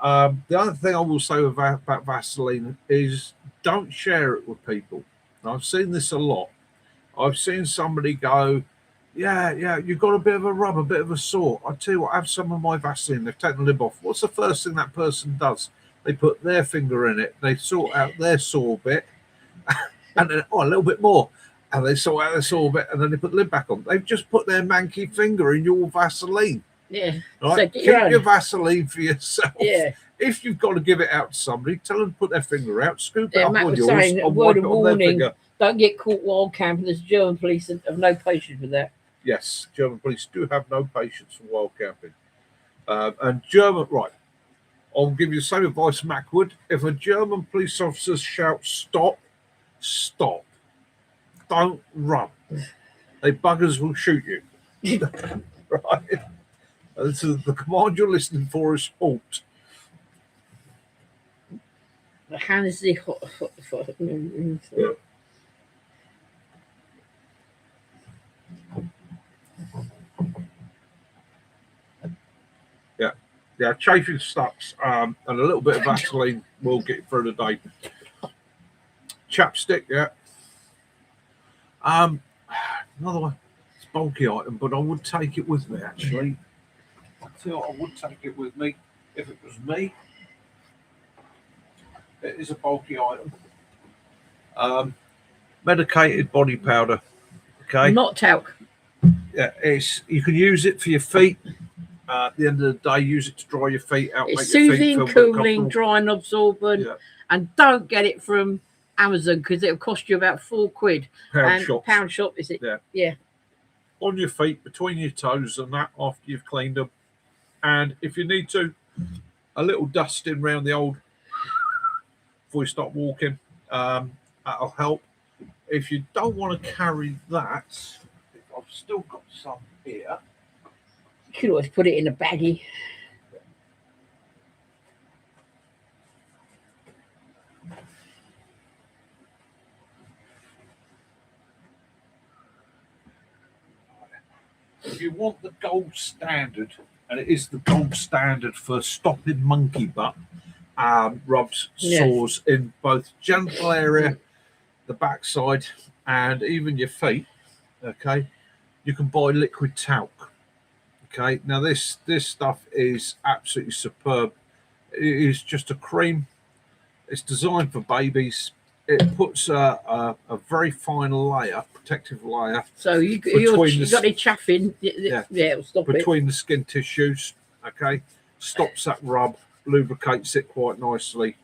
[SPEAKER 1] The other thing I will say about Vaseline is don't share it with people. Now, I've seen this a lot. I've seen somebody go, yeah, you've got a bit of a rub, a bit of a sore. I tell you what, have some of my Vaseline. They've taken the lid off. What's the first thing that person does? They put their finger in it. They sort out their sore bit. And then, a little bit more. And they sort out their sore bit, and then they put the lid back on. They've just put their manky finger in your Vaseline.
[SPEAKER 2] Yeah.
[SPEAKER 1] Right?
[SPEAKER 2] So
[SPEAKER 1] Keep your Vaseline for yourself.
[SPEAKER 2] Yeah.
[SPEAKER 1] If you've got to give it out to somebody, tell them to put their finger out, scoop it up
[SPEAKER 2] Matt
[SPEAKER 1] on
[SPEAKER 2] was
[SPEAKER 1] yours,
[SPEAKER 2] saying,
[SPEAKER 1] and
[SPEAKER 2] word
[SPEAKER 1] wipe
[SPEAKER 2] of
[SPEAKER 1] it on their
[SPEAKER 2] warning,
[SPEAKER 1] finger.
[SPEAKER 2] don't get caught wild camping. There's German police that have no patience with that.
[SPEAKER 1] Yes, German police do have no patience for wild camping. And German, right, I'll give you the same advice Mac would. If a German police officer shouts, stop, stop. Don't run. They buggers will shoot you. Right? This is the command you're listening for is halt.
[SPEAKER 2] Hands the
[SPEAKER 1] Yeah, chafing sucks, and a little bit of Vaseline will get you through the day. Chapstick, yeah. Another one. It's a bulky item, but I would take it with me, actually. I tell you what, I would take it with me if it was me. It is a bulky item. Medicated body powder. Okay.
[SPEAKER 2] Not talc.
[SPEAKER 1] Yeah, you can use it for your feet. At the end of the day, use it to dry your feet out.
[SPEAKER 2] It's soothing, cooling, drying, absorbent, and don't get it from Amazon because it'll cost you about £4. Pound shop, is it? Yeah.
[SPEAKER 1] On your feet, between your toes, and that after you've cleaned them. And if you need to, a little dusting around the old before you start walking, that'll help. If you don't want to carry that, I've still got some here.
[SPEAKER 2] You could always put it in a baggie.
[SPEAKER 1] If you want the gold standard, and it is the gold standard for stopping monkey butt, rubs, sores in both genital area, the backside, and even your feet, okay, you can buy liquid talc. Okay, now this stuff is absolutely superb. It is just a cream. It's designed for babies. It puts a very fine layer, protective layer.
[SPEAKER 2] So you've got any chaffing. It'll stop
[SPEAKER 1] between the skin tissues. Okay, stops that rub, lubricates it quite nicely.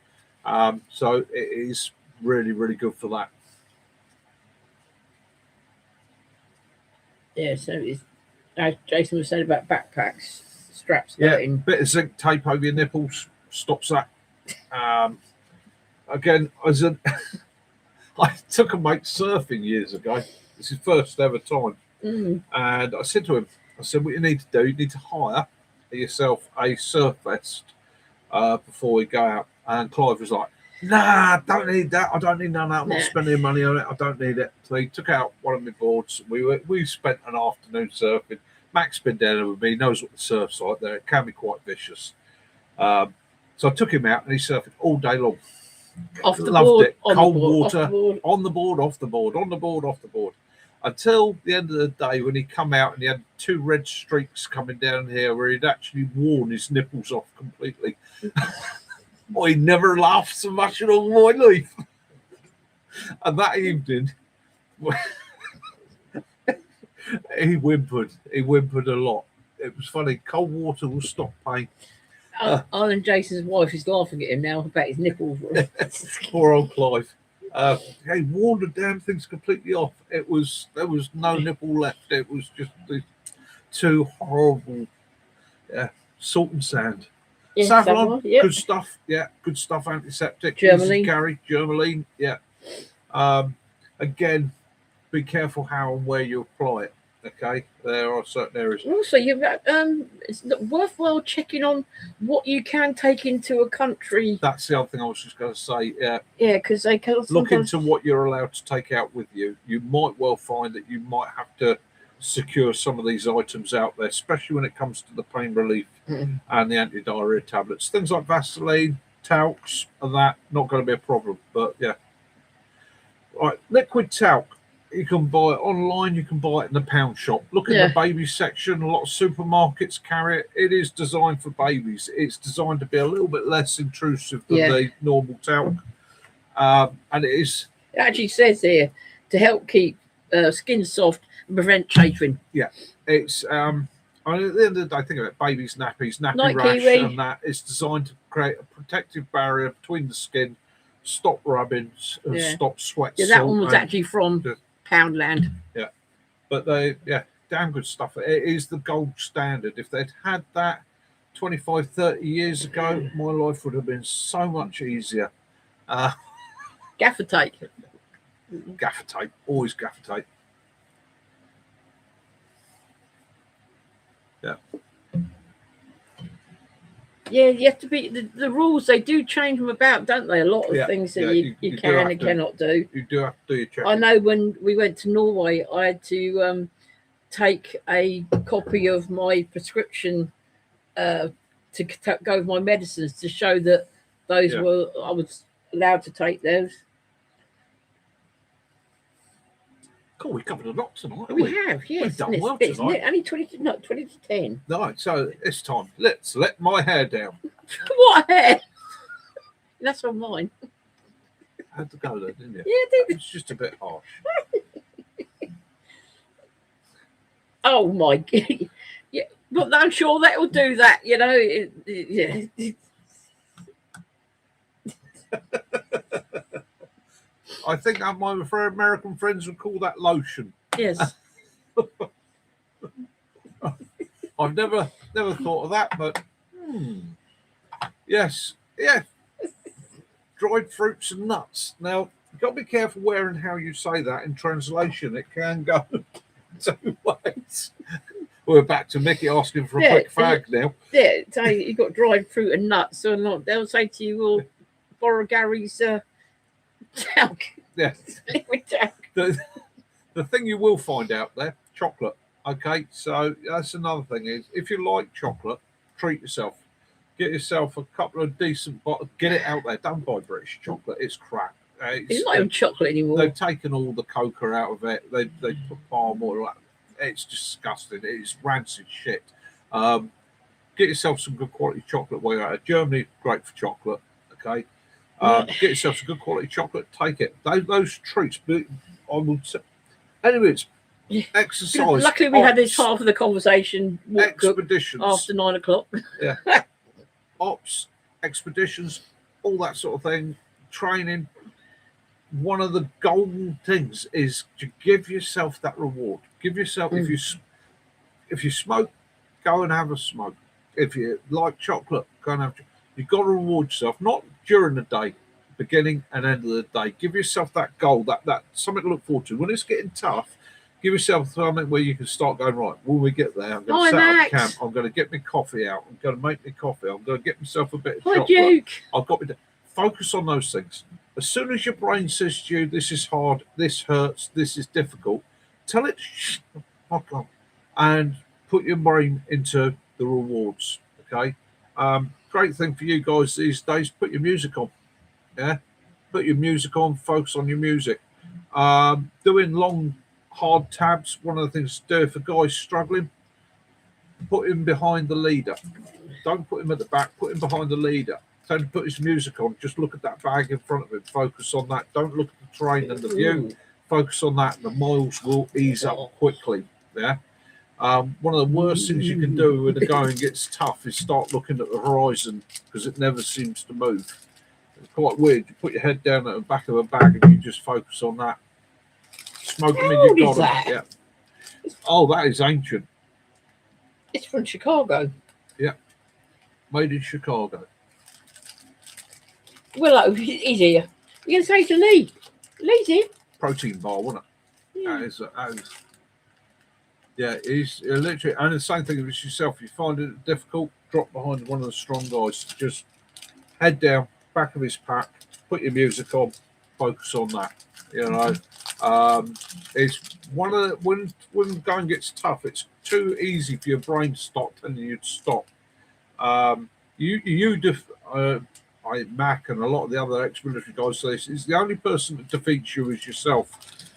[SPEAKER 1] So it is really, really good for that.
[SPEAKER 2] Yeah, so it's, as Jason was saying about backpacks, straps.
[SPEAKER 1] Yeah, bit of zinc tape over your nipples. stops that. Again, I took a mate surfing years ago. It's his first ever time.
[SPEAKER 2] Mm.
[SPEAKER 1] And I said to him, what you need to do, you need to hire yourself a surf vest before we go out. And Clive was like, nah, don't need that. I don't need none of that. I'm not spending money on it. I don't need it. So he took out one of my boards. We spent an afternoon surfing. Mac's been down there with me, knows what the surf's like there. It can be quite vicious. So I took him out and he surfed all day long.
[SPEAKER 2] Off the
[SPEAKER 1] Loved
[SPEAKER 2] board,
[SPEAKER 1] it.
[SPEAKER 2] on
[SPEAKER 1] Cold
[SPEAKER 2] the board,
[SPEAKER 1] water,
[SPEAKER 2] off the board.
[SPEAKER 1] on the board, off the board, on the board, off the board. Until the end of the day when he come out and he had 2 red streaks coming down here where he'd actually worn his nipples off completely. I never laughed so much in all my life. And that evening, he whimpered. He whimpered a lot. It was funny. Cold water will stop pain.
[SPEAKER 2] Alan Jason's wife is laughing at him now about his nipples.
[SPEAKER 1] Poor old Clive. He wore the damn things completely off. There was no nipple left. It was just the 2 horrible salt and sand.
[SPEAKER 2] Yeah,
[SPEAKER 1] Savlon,
[SPEAKER 2] yep.
[SPEAKER 1] good stuff. Yeah, good stuff. Antiseptic.
[SPEAKER 2] Germaline.
[SPEAKER 1] Carry Germaline. Yeah. Again, be careful how and where you apply it. Okay, there are certain areas.
[SPEAKER 2] Also, it's worthwhile checking on what you can take into a country.
[SPEAKER 1] That's the other thing I was just going to say. Yeah,
[SPEAKER 2] because they can
[SPEAKER 1] look into what you're allowed to take out with you. You might well find that you might have to secure some of these items out there, especially when it comes to the pain relief and the anti-diarrhea tablets. Things like Vaseline, talcs, and that, not going to be a problem. But yeah. Right, liquid talc. You can buy it online, you can buy it in the pound shop. Look in the baby section, a lot of supermarkets carry it. It is designed for babies. It's designed to be a little bit less intrusive than the normal talc. And it
[SPEAKER 2] actually says here to help keep skin soft and prevent chafing.
[SPEAKER 1] Yeah, it's at the end of the day, think of it, babies' nappies, nappy rash,
[SPEAKER 2] Kiwi.
[SPEAKER 1] And that. It's designed to create a protective barrier between the skin, stop rubbing, stop sweat.
[SPEAKER 2] Yeah, that one was actually from Poundland.
[SPEAKER 1] Yeah, but damn good stuff. It is the gold standard. If they'd had that 25, 30 years ago, my life would have been so much easier.
[SPEAKER 2] Gaffer tape.
[SPEAKER 1] Gaffer tape, always gaffer tape. Yeah.
[SPEAKER 2] Yeah, you have to be the rules. They do change them about, don't they? A lot of things that you can and cannot do.
[SPEAKER 1] You do have to do your check.
[SPEAKER 2] I know when we went to Norway, I had to take a copy of my prescription to go with my medicines to show that those were I was allowed to take those.
[SPEAKER 1] Cool, we covered a lot tonight.
[SPEAKER 2] We have, yes.
[SPEAKER 1] We've done well tonight.
[SPEAKER 2] Only 20 to 10.
[SPEAKER 1] No, so this time, let's let my hair down.
[SPEAKER 2] What hair? That's on mine.
[SPEAKER 1] Had to go there, didn't you?
[SPEAKER 2] Yeah, I did.
[SPEAKER 1] It's just a bit harsh.
[SPEAKER 2] Oh my God. Yeah, but I'm sure that will do that, you know. Yeah.
[SPEAKER 1] I think my American friends would call that lotion.
[SPEAKER 2] Yes.
[SPEAKER 1] I've never thought of that, but yes, yeah. Dried fruits and nuts. Now, you've got to be careful where and how you say that in translation. It can go 2 ways. We're back to Mickey asking for a quick fag now.
[SPEAKER 2] Yeah, so you've got dried fruit and nuts, so they'll say to you, well, borrow Gary's talc.
[SPEAKER 1] Yeah.
[SPEAKER 2] Liquid talc.
[SPEAKER 1] The thing you will find out there, chocolate. Okay, so that's another thing is if you like chocolate, treat yourself. Get yourself a couple of decent bottles. Get it out there. Don't buy British chocolate. It's crap.
[SPEAKER 2] It's not even chocolate anymore.
[SPEAKER 1] They've taken all the cocoa out of it. They put palm oil. It's disgusting. It's rancid shit. Get yourself some good quality chocolate while you're out. Germany, great for chocolate. Okay. Get yourself some good quality chocolate. Take it. Those treats. I would say. Anyways, exercise.
[SPEAKER 2] Luckily, we had this half of the conversation.
[SPEAKER 1] Expeditions
[SPEAKER 2] after 9 o'clock.
[SPEAKER 1] Yeah. Ops, expeditions, all that sort of thing. Training. One of the golden things is to give yourself that reward. Give yourself if you smoke, go and have a smoke. If you like chocolate, go and have. You've got to reward yourself, not during the day, beginning and end of the day. Give yourself that goal, that something to look forward to. When it's getting tough, give yourself something where you can start going, right, when we get there, I'm going to set up camp, I'm going to get my coffee out, I'm going to make me coffee, I'm going to get myself a bit of chocolate.
[SPEAKER 2] Duke.
[SPEAKER 1] I've got to focus on those things. As soon as your brain says to you, this is hard, this hurts, this is difficult, tell it, fuck off, and put your brain into the rewards, okay? Great thing for you guys these days, put your music on, yeah? Put your music on, focus on your music. Doing long, hard tabs, one of the things to do if a guy's struggling, put him behind the leader. Don't put him at the back, put him behind the leader. Tell him to put his music on, just look at that bag in front of him, focus on that. Don't look at the terrain and the view, focus on that, and the miles will ease up quickly, yeah? One of the worst things you can do when the going gets tough is start looking at the horizon because it never seems to move. It's quite weird. You put your head down at the back of a bag and you just focus on that. Smoke them in your garden. Yeah. Oh, that is ancient.
[SPEAKER 2] It's from Chicago.
[SPEAKER 1] Yeah. Made in Chicago.
[SPEAKER 2] Willow, he's here. You're going to say to Lee? Lee's here.
[SPEAKER 1] Protein bar, wasn't it?
[SPEAKER 2] Yeah.
[SPEAKER 1] That is. Yeah, he's literally, and the same thing with yourself. You find it difficult, drop behind one of the strong guys. Just head down, back of his pack, put your music on, focus on that. You know, it's one of the, when the going gets tough, it's too easy for your brain to start telling you to stop. Mac and a lot of the other ex-military guys say this is the only person that defeats you is yourself.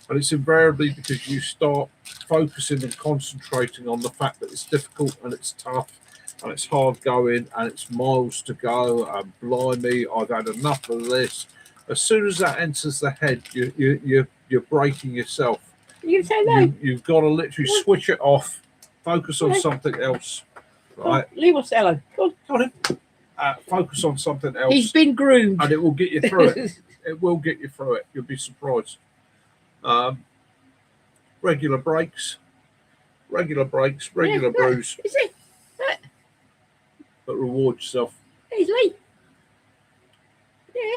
[SPEAKER 1] And it's invariably because you start focusing and concentrating on the fact that it's difficult and it's tough and it's hard going and it's miles to go. And blimey, I've had enough of this. As soon as that enters the head, you're breaking yourself.
[SPEAKER 2] You say no.
[SPEAKER 1] You've got to literally switch it off, focus on something else. Right,
[SPEAKER 2] Lee wants hello.
[SPEAKER 1] Go on. Focus on something else.
[SPEAKER 2] He's been groomed,
[SPEAKER 1] and it will get you through it. It will get you through it. You'll be surprised. Regular breaks, regular brews,
[SPEAKER 2] Is it?
[SPEAKER 1] but reward yourself.
[SPEAKER 2] He's Lee. Yeah.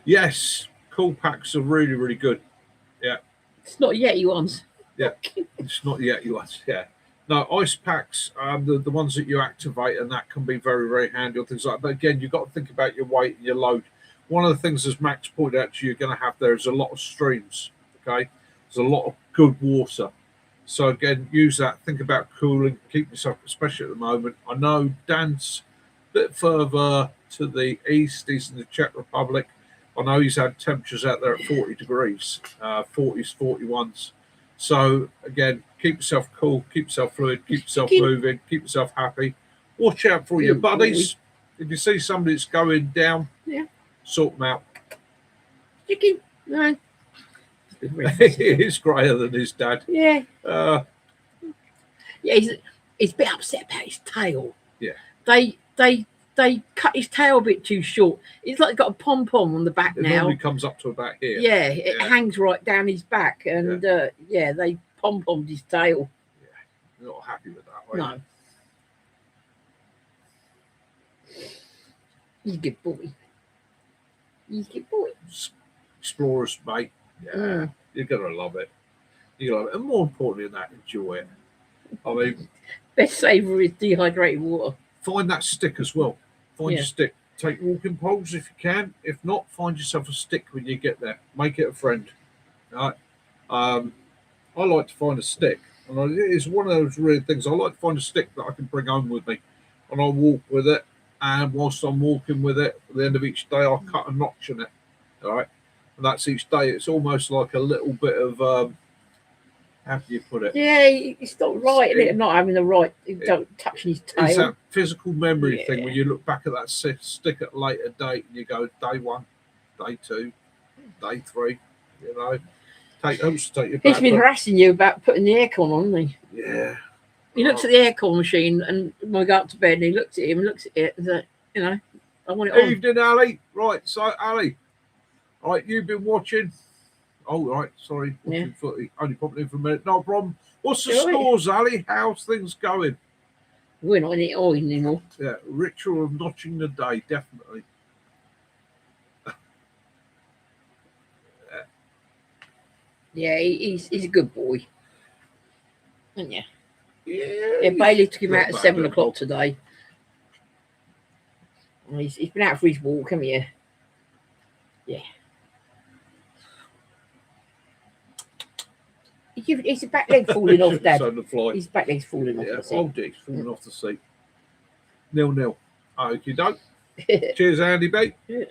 [SPEAKER 1] Yes, cool packs are really, really good. Yeah.
[SPEAKER 2] It's not Yeti ones.
[SPEAKER 1] Yeah, it's not Yeti ones. Yeah. No, ice packs, the ones that you activate, and that can be very, very handy on things like that. But again, you've got to think about your weight and your load. One of the things, as Max pointed out to you, you're going to have there is a lot of streams, okay? There's a lot of good water. So again, use that. Think about cooling. Keep yourself, especially at the moment. I know Dan's a bit further to the east. He's in the Czech Republic. I know he's had temperatures out there at 40 degrees, 40s, 41s. So again, keep yourself cool, keep yourself fluid, keep yourself moving, keep yourself happy. Watch out for your buddies. If you see somebody that's going down, sort them out.
[SPEAKER 2] Chicken. No.
[SPEAKER 1] He's greyer than his dad.
[SPEAKER 2] Yeah.
[SPEAKER 1] Yeah,
[SPEAKER 2] he's a bit upset about his tail.
[SPEAKER 1] Yeah.
[SPEAKER 2] They cut his tail a bit too short. He's like got a pom-pom on the back
[SPEAKER 1] it
[SPEAKER 2] now.
[SPEAKER 1] normally comes up to about here.
[SPEAKER 2] Yeah, it hangs right down his back. And they pom-pommed his tail.
[SPEAKER 1] Yeah. Not happy with that.
[SPEAKER 2] No. He's a good boy. He's a good boy.
[SPEAKER 1] Explorers, mate. Yeah. You're going to love it. You're gonna love it. And more importantly than that, enjoy it. I mean,
[SPEAKER 2] best saver is dehydrated water.
[SPEAKER 1] Find that stick as well. Find your stick. Take walking poles if you can. If not, find yourself a stick when you get there. Make it a friend. Right? I like to find a stick. And it's one of those weird things. I like to find a stick that I can bring home with me. And I'll walk with it. And whilst I'm walking with it, at the end of each day, I'll cut a notch in it. All right? And that's each day. It's almost like a little bit of... how do you put it?
[SPEAKER 2] Yeah, it's not right, is it? Not having the right, don't touching his tail.
[SPEAKER 1] It's that physical memory thing when you look back at that stick at a later date and you go, day 1, day 2, day 3, you know. Take your
[SPEAKER 2] He's been harassing you about putting the aircon on, hasn't he?
[SPEAKER 1] Yeah.
[SPEAKER 2] He looks at the aircon machine and when I go up to bed and he looks at him and looks at it and says, you know, I want it on.
[SPEAKER 1] Evening, Ali. Right, so Ali, right, you've been watching. Oh, right, sorry. Watching footy. Only popping in for a minute. No problem. What's the scores, Ali? How's things going?
[SPEAKER 2] We're not in it oil anymore.
[SPEAKER 1] Yeah, ritual of notching the day, definitely.
[SPEAKER 2] Yeah, he's a good boy. Isn't you?
[SPEAKER 1] Yeah,
[SPEAKER 2] Bailey took him
[SPEAKER 1] not
[SPEAKER 2] out at
[SPEAKER 1] bad,
[SPEAKER 2] 7
[SPEAKER 1] little
[SPEAKER 2] o'clock
[SPEAKER 1] dog.
[SPEAKER 2] today. He's been out for his walk, haven't you? Yeah. His back leg falling off, Dad.
[SPEAKER 1] So the fly.
[SPEAKER 2] His back leg's falling off.
[SPEAKER 1] Yeah,
[SPEAKER 2] That's
[SPEAKER 1] old Dick's falling off the seat. 0-0. Okie doke.
[SPEAKER 2] it.
[SPEAKER 1] Cheers, Andy B.
[SPEAKER 2] Yeah.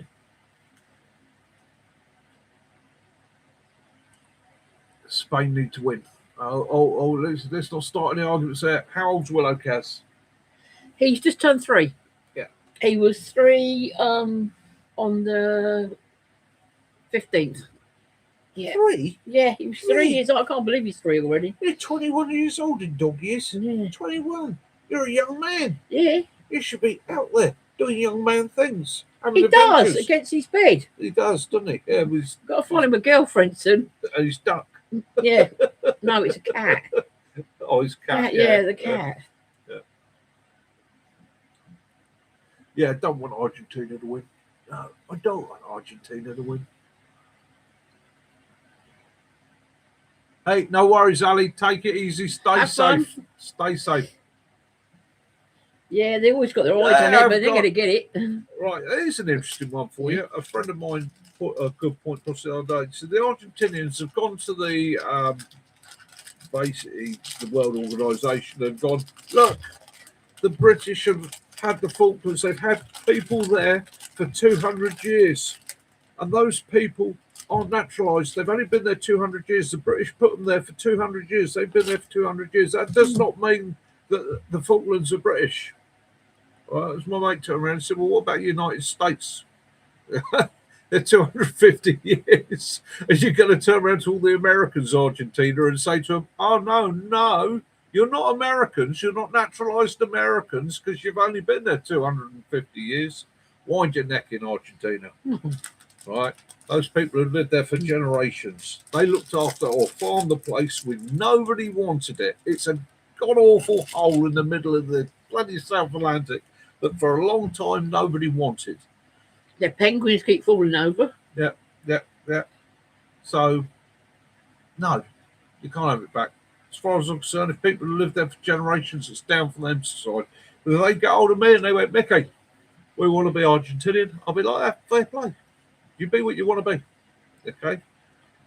[SPEAKER 1] Spain need to win. Let's not start any arguments there. How old's Willow Cass?
[SPEAKER 2] He's just turned 3.
[SPEAKER 1] Yeah.
[SPEAKER 2] He was 3 on the 15th. Yeah.
[SPEAKER 1] 3?
[SPEAKER 2] Yeah, he was 3
[SPEAKER 1] Really?
[SPEAKER 2] years old. I can't believe he's 3 already.
[SPEAKER 1] You're 21 years old in dog years.
[SPEAKER 2] Yeah.
[SPEAKER 1] 21. You're a young man.
[SPEAKER 2] Yeah.
[SPEAKER 1] You should be out there doing young man things. Having
[SPEAKER 2] He does
[SPEAKER 1] adventures.
[SPEAKER 2] against his bed.
[SPEAKER 1] He does, doesn't he? Yeah, he's
[SPEAKER 2] Got to find him a girlfriend soon.
[SPEAKER 1] he's duck.
[SPEAKER 2] Yeah. No, it's a cat.
[SPEAKER 1] Oh, he's cat.
[SPEAKER 2] Yeah, the cat.
[SPEAKER 1] Yeah, I don't want Argentina to win. No, I don't want Argentina to win. Hey, no worries, Ali. Take it easy. Stay
[SPEAKER 2] Have
[SPEAKER 1] safe.
[SPEAKER 2] fun.
[SPEAKER 1] Stay safe.
[SPEAKER 2] Yeah, they always got their eyes on
[SPEAKER 1] Yeah,
[SPEAKER 2] it, but
[SPEAKER 1] I've
[SPEAKER 2] they're
[SPEAKER 1] got-
[SPEAKER 2] going to get it.
[SPEAKER 1] Right, here's an interesting one for you. A friend of mine put a good point across the other day. So the Argentinians have gone to the basically the World Organisation and gone, look, the British have had the Falklands. They've had people there for 200 years, and those people are naturalised. They've only been there 200 years. The British put them there for 200 years. They've been there for 200 years. That does not mean that the Falklands are British. Well, as my mate turned around and said, well, what about the United States? They're 250 years. Are you going to turn around to all the Americans, Argentina, and say to them, oh, no, you're not Americans. You're not naturalised Americans because you've only been there 250 years. Wind your neck in Argentina. Right? Those people have lived there for generations. They looked after or farmed the place when nobody wanted it. It's a god-awful hole in the middle of the bloody South Atlantic that for a long time nobody wanted.
[SPEAKER 2] The penguins keep falling over.
[SPEAKER 1] Yeah. So, no, you can't have it back. As far as I'm concerned, if people have lived there for generations, it's down for them to decide. But if they get hold of me and they went, Mickey, we want to be Argentinian, I'll be like, that, fair play. You be what you want to be. Okay?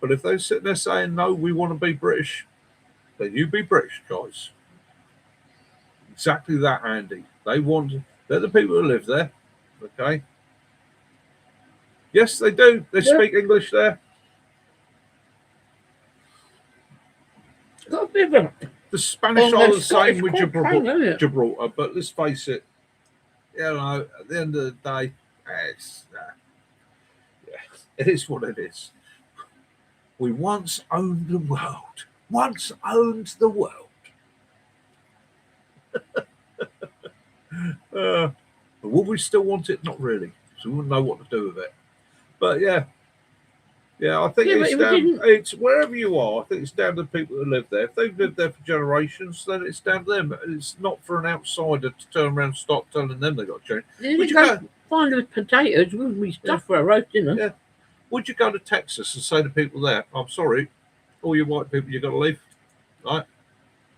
[SPEAKER 1] But if they're sitting there saying, no, we want to be British, then you be British, guys. Exactly that, Andy. They're the people who live there. Okay? Yes, they do. They speak English there.
[SPEAKER 2] Got a bit of a
[SPEAKER 1] The Spanish
[SPEAKER 2] Well,
[SPEAKER 1] are
[SPEAKER 2] they're
[SPEAKER 1] the same
[SPEAKER 2] Scottish
[SPEAKER 1] with
[SPEAKER 2] called Pang, isn't it?
[SPEAKER 1] Gibraltar, but let's face it, you know, at the end of the day, it is what it is. We once owned the world. Once owned the world. But would we still want it? Not really. So we wouldn't know what to do with it. But yeah, I think
[SPEAKER 2] Yeah, but
[SPEAKER 1] it's
[SPEAKER 2] we didn't-
[SPEAKER 1] it's wherever you are. I think it's down to the people that live there. If they've lived there for generations, then it's down to them. It's not for an outsider to turn around and start telling them they've got to change.
[SPEAKER 2] Did
[SPEAKER 1] Would
[SPEAKER 2] you
[SPEAKER 1] you
[SPEAKER 2] go
[SPEAKER 1] go?
[SPEAKER 2] find us potatoes? Wouldn't we stuff for a roast dinner?
[SPEAKER 1] Yeah. Would you go to Texas and say to people there, "I'm sorry, all you white people, you got to leave"? Right?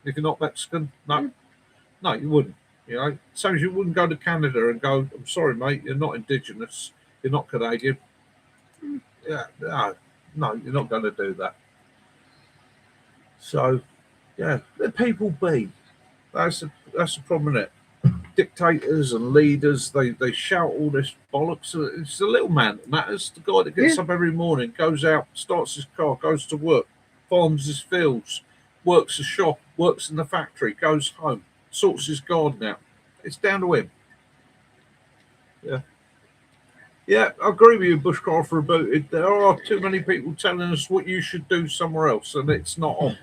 [SPEAKER 1] If you're not Mexican, no, you wouldn't. You know, same as you wouldn't go to Canada and go, "I'm sorry, mate, you're not Indigenous, you're not Canadian." Yeah, no, you're not going to do that. So, yeah, let people be. That's the problem, isn't it? Dictators and leaders, they shout all this bollocks. It's the little man that matters. The guy that gets up every morning, goes out, starts his car, goes to work, farms his fields, works a shop, works in the factory, goes home, sorts his garden out. It's down to him. Yeah, I agree with you, Bushcraft Rebooted. There are too many people telling us what you should do somewhere else, and it's not on.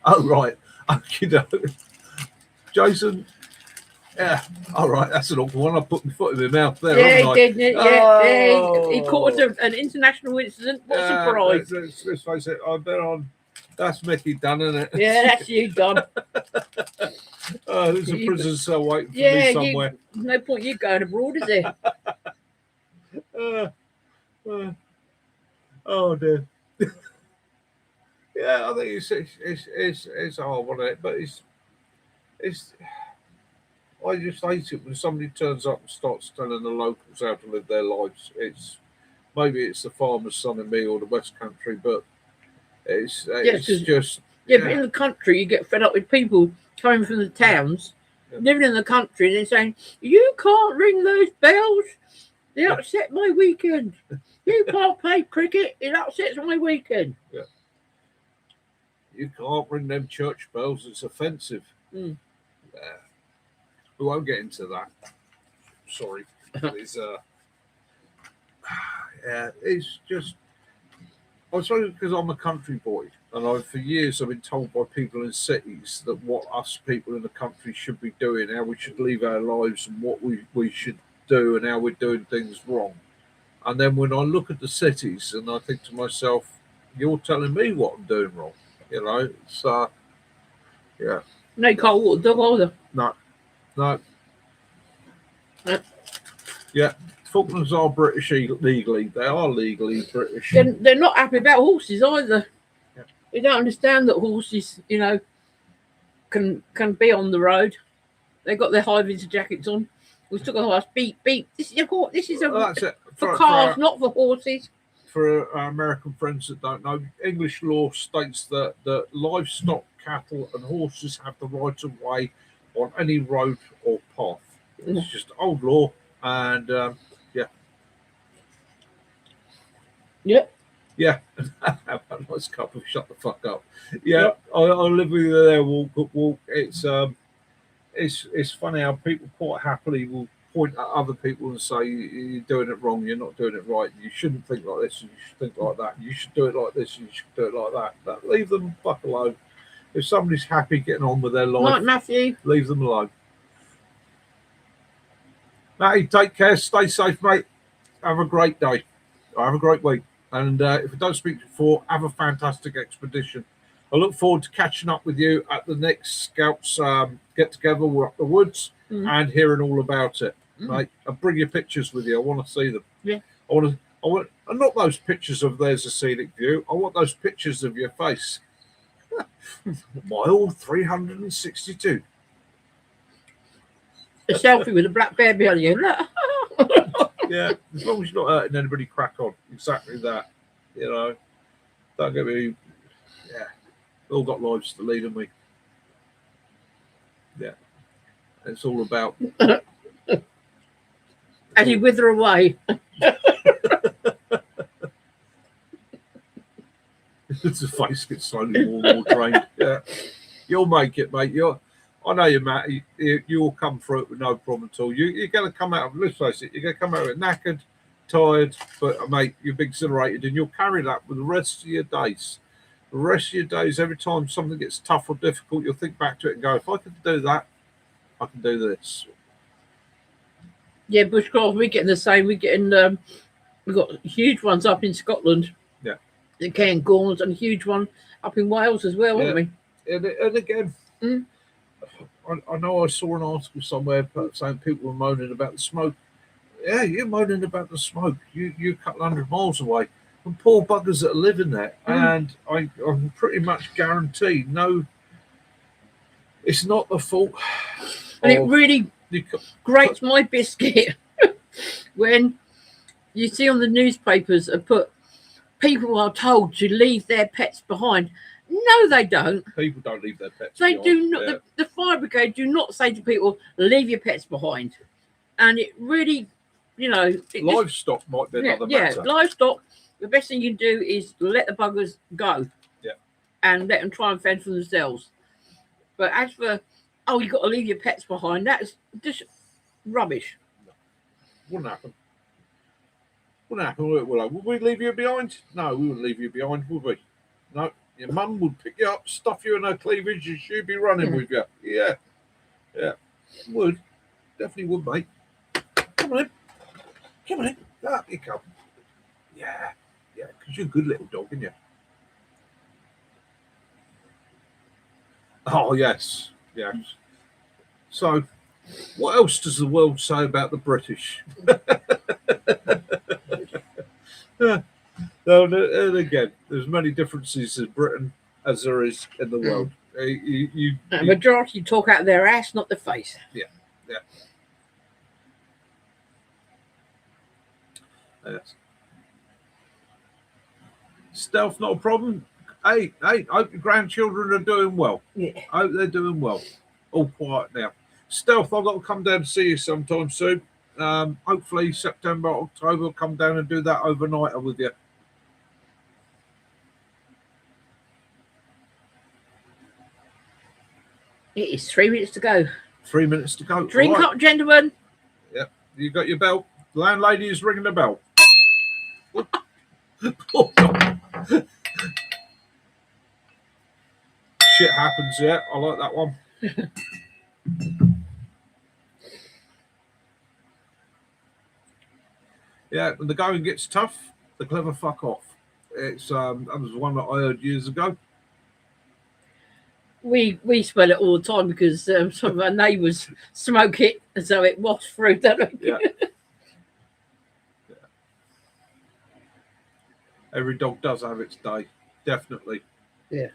[SPEAKER 1] Oh, right. Okay, Jason. Yeah, all right. That's an awkward one. I put my foot in my mouth there.
[SPEAKER 2] Yeah,
[SPEAKER 1] haven't I?
[SPEAKER 2] he did. Yeah, he caused an international incident. What a surprise.
[SPEAKER 1] Let's face it. I've been on That's Mickey done, isn't it?
[SPEAKER 2] Yeah, that's you, Don.
[SPEAKER 1] Oh, there's a prison cell waiting for me
[SPEAKER 2] Yeah,
[SPEAKER 1] somewhere.
[SPEAKER 2] no point you going abroad, is there?
[SPEAKER 1] Oh dear. Yeah, I think it's hard, wasn't it? But it's. I just hate it when somebody turns up and starts telling the locals how to live their lives. Maybe it's the farmer's son in me or the West Country, but it's just
[SPEAKER 2] yeah, but in the country you get fed up with people coming from the towns, living in the country, and they're saying, "You can't ring those bells. They upset my weekend. You can't play cricket. It upsets my weekend."
[SPEAKER 1] Yeah. You can't ring them church bells. It's offensive.
[SPEAKER 2] Mm.
[SPEAKER 1] We won't get into that. Sorry. It's yeah, it's just. I suppose because I'm a country boy, and for years I've been told by people in cities that what us people in the country should be doing, how we should live our lives, and what we should do, and how we're doing things wrong. And then when I look at the cities, and I think to myself, "You're telling me what I'm doing wrong," you know. So, yeah.
[SPEAKER 2] No, you can't walk the dog either.
[SPEAKER 1] No. Yeah, Falklands are British legally. They are legally British.
[SPEAKER 2] They're not happy about horses either.
[SPEAKER 1] Yeah.
[SPEAKER 2] They don't understand that horses, can be on the road. They've got their high vis jackets on. We still got to ask, beep, beep. This is a horse. This is
[SPEAKER 1] That's it.
[SPEAKER 2] For cars, not for horses.
[SPEAKER 1] For our American friends that don't know, English law states that livestock, cattle, and horses have the right of way on any road or path. It's just old law, and yeah. Have a nice cup of shut the fuck up. Yeah, I live with you there. Walk. It's funny how people quite happily will point at other people and say you're doing it wrong, you're not doing it right, you shouldn't think like this, and you should think like that, you should do it like this, and you should do it like that. But leave them fuck alone. If somebody's happy getting on with their life,
[SPEAKER 2] Right, Matthew.
[SPEAKER 1] Leave them alone. Matty, take care, stay safe, mate. Have a great day. Have a great week. And if I don't speak before, have a fantastic expedition. I look forward to catching up with you at the next Scouts get together. We're up the woods and hearing all about it, mate. And bring your pictures with you. I want to see them.
[SPEAKER 2] Yeah.
[SPEAKER 1] I want, and not those pictures of there's a scenic view. I want those pictures of your face. Mile 362.
[SPEAKER 2] A selfie with a black bear behind you.
[SPEAKER 1] Yeah, as long as you're not hurting anybody, crack on. Exactly that. You know, don't get me. Yeah, we've all got lives to lead, haven't we? Yeah, it's all about.
[SPEAKER 2] As you wither away.
[SPEAKER 1] The face gets slowly more drained. Yeah, you'll make it, mate. I know you, Matt. You'll come through it with no problem at all. You're going to come out. Let's face it. You're going to come out of it knackered, tired, but mate, you'll be exhilarated, and you'll carry that with the rest of your days. The rest of your days, every time something gets tough or difficult, you'll think back to it and go, "If I could do that, I can do this."
[SPEAKER 2] Yeah, bushcraft. We're getting the same. We're getting. We've got huge ones up in Scotland.
[SPEAKER 1] Yeah.
[SPEAKER 2] The Cairngorms, and a huge one up in Wales as well, haven't we?
[SPEAKER 1] And again. I know I saw an article somewhere saying people were moaning about the smoke. Yeah, you're moaning about the smoke. You're a couple hundred miles away. And poor buggers that are living there. And I'm pretty much guaranteed, no, it's not the fault.
[SPEAKER 2] And it really grates my biscuit when you see on the newspapers put people are told to leave their pets behind. No, they don't.
[SPEAKER 1] People don't leave their pets
[SPEAKER 2] They
[SPEAKER 1] behind.
[SPEAKER 2] do not. Yeah. The fire brigade do not say to people, leave your pets behind. And it really,
[SPEAKER 1] livestock might be another matter.
[SPEAKER 2] Yeah, livestock, the best thing you can do is let the buggers go.
[SPEAKER 1] Yeah.
[SPEAKER 2] And let them try and fend for themselves. But as for, you've got to leave your pets behind, that's just rubbish.
[SPEAKER 1] No. Wouldn't happen. Would we leave you behind? No, we wouldn't leave you behind, would we? No. Your mum would pick you up, stuff you in her cleavage, and she'd be running with you. Yeah. Would. Definitely would, mate. Come on in. Up you come. Yeah, because you're a good little dog, aren't you? Oh yes, yes. So, what else does the world say about the British? No, and again, there's many differences in Britain as there is in the world.
[SPEAKER 2] The majority talk out their ass, not their face.
[SPEAKER 1] Yes. Stealth not a problem. Hey, hope your grandchildren are doing well.
[SPEAKER 2] Yeah.
[SPEAKER 1] Hope they're doing well. All quiet now. Stealth, I've got to come down to see you sometime soon. Hopefully September, October, I'll come down and do that overnighter with you.
[SPEAKER 2] It is 3 minutes to go.
[SPEAKER 1] 3 minutes to go.
[SPEAKER 2] Drink
[SPEAKER 1] All right.
[SPEAKER 2] up, gentlemen.
[SPEAKER 1] Yep. You got your bell. The landlady is ringing the bell. Shit happens, yeah. I like that one. Yeah, when the going gets tough, the clever fuck off. It's that was one that I heard years ago.
[SPEAKER 2] We smell it all the time because some of our neighbours smoke it as though it wafts through. Don't they?
[SPEAKER 1] Yeah. Every dog does have its day, definitely.
[SPEAKER 2] Yeah.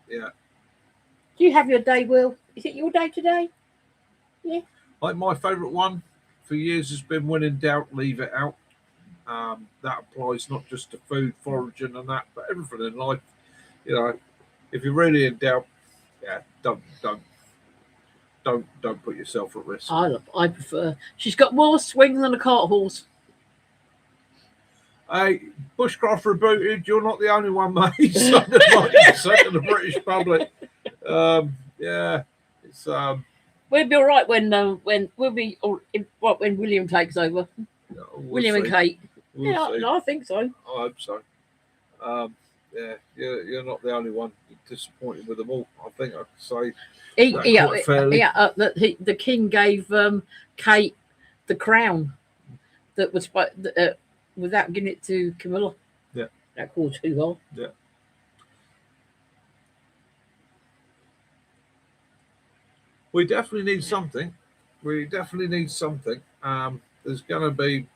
[SPEAKER 2] Do you have your day, Will? Is it your day today?
[SPEAKER 1] Like my favourite one for years has been when in doubt, leave it out. That applies not just to food, foraging, and that, but everything in life. You know, if you're really in doubt, yeah, don't put yourself at risk.
[SPEAKER 2] I prefer. She's got more swing than a cart horse.
[SPEAKER 1] Hey, Bushcraft Rebooted, you're not the only one, mate. So the British public. Yeah, it's
[SPEAKER 2] We'll be all right when we'll be when William takes over. William and Kate.
[SPEAKER 1] We'll see.
[SPEAKER 2] No, I think so.
[SPEAKER 1] I hope so. Yeah, you're not the only one disappointed with them all. I think I could say quite fairly.
[SPEAKER 2] The king gave Kate the crown that was without giving it to Camilla.
[SPEAKER 1] Yeah,
[SPEAKER 2] that caused hoo-ha.
[SPEAKER 1] Yeah. We definitely need something. There's going to be,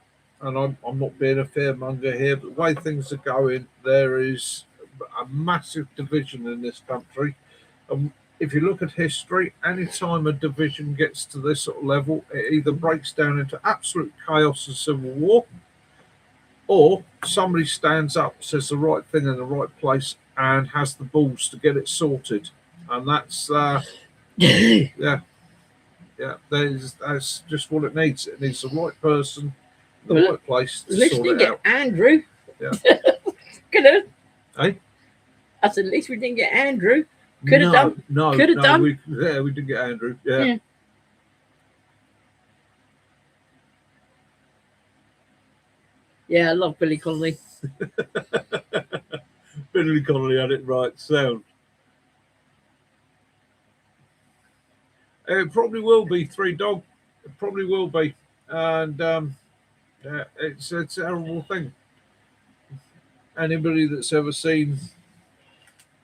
[SPEAKER 1] and I'm not being a fearmonger here, but the way things are going, there is a massive division in this country. If you look at history, any time a division gets to this sort of level, it either breaks down into absolute chaos and civil war, or somebody stands up, says the right thing in the right place, and has the balls to get it sorted. And that's yeah, that's just what it needs. It needs the right person, the right place to sort it out.
[SPEAKER 2] Andrew.
[SPEAKER 1] Yeah.
[SPEAKER 2] Could have.
[SPEAKER 1] Hey?
[SPEAKER 2] I said, at least we didn't get Andrew. Could have done.
[SPEAKER 1] We didn't get Andrew. Yeah.
[SPEAKER 2] Yeah, I love Billy Connolly.
[SPEAKER 1] Billy Connolly had it right. Sound. It probably will be Three Dog. It probably will be, and it's a terrible thing. Anybody that's ever seen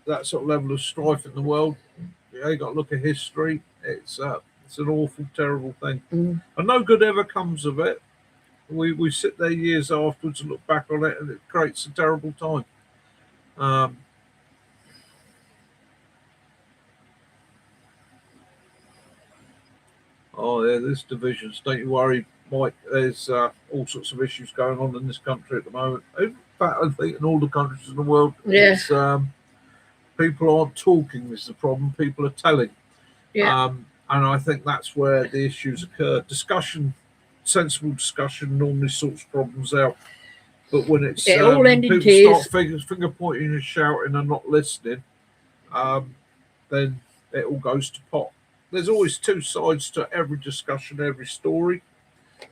[SPEAKER 1] that sort of level of strife in the world, you got to look at history. It's an awful, terrible thing, and no good ever comes of it. We sit there years afterwards and look back on it, and it creates a terrible time. Oh, yeah, there's divisions. Don't you worry, Mike. There's all sorts of issues going on in this country at the moment. In fact, I think in all the countries in the world, it's, people aren't talking is the problem. People are telling.
[SPEAKER 2] Yeah.
[SPEAKER 1] And I think that's where the issues occur. Sensible discussion normally sorts problems out. But when it's
[SPEAKER 2] all ended
[SPEAKER 1] people
[SPEAKER 2] tears.
[SPEAKER 1] start finger pointing and shouting and not listening, then it all goes to pot. There's always two sides to every discussion, every story.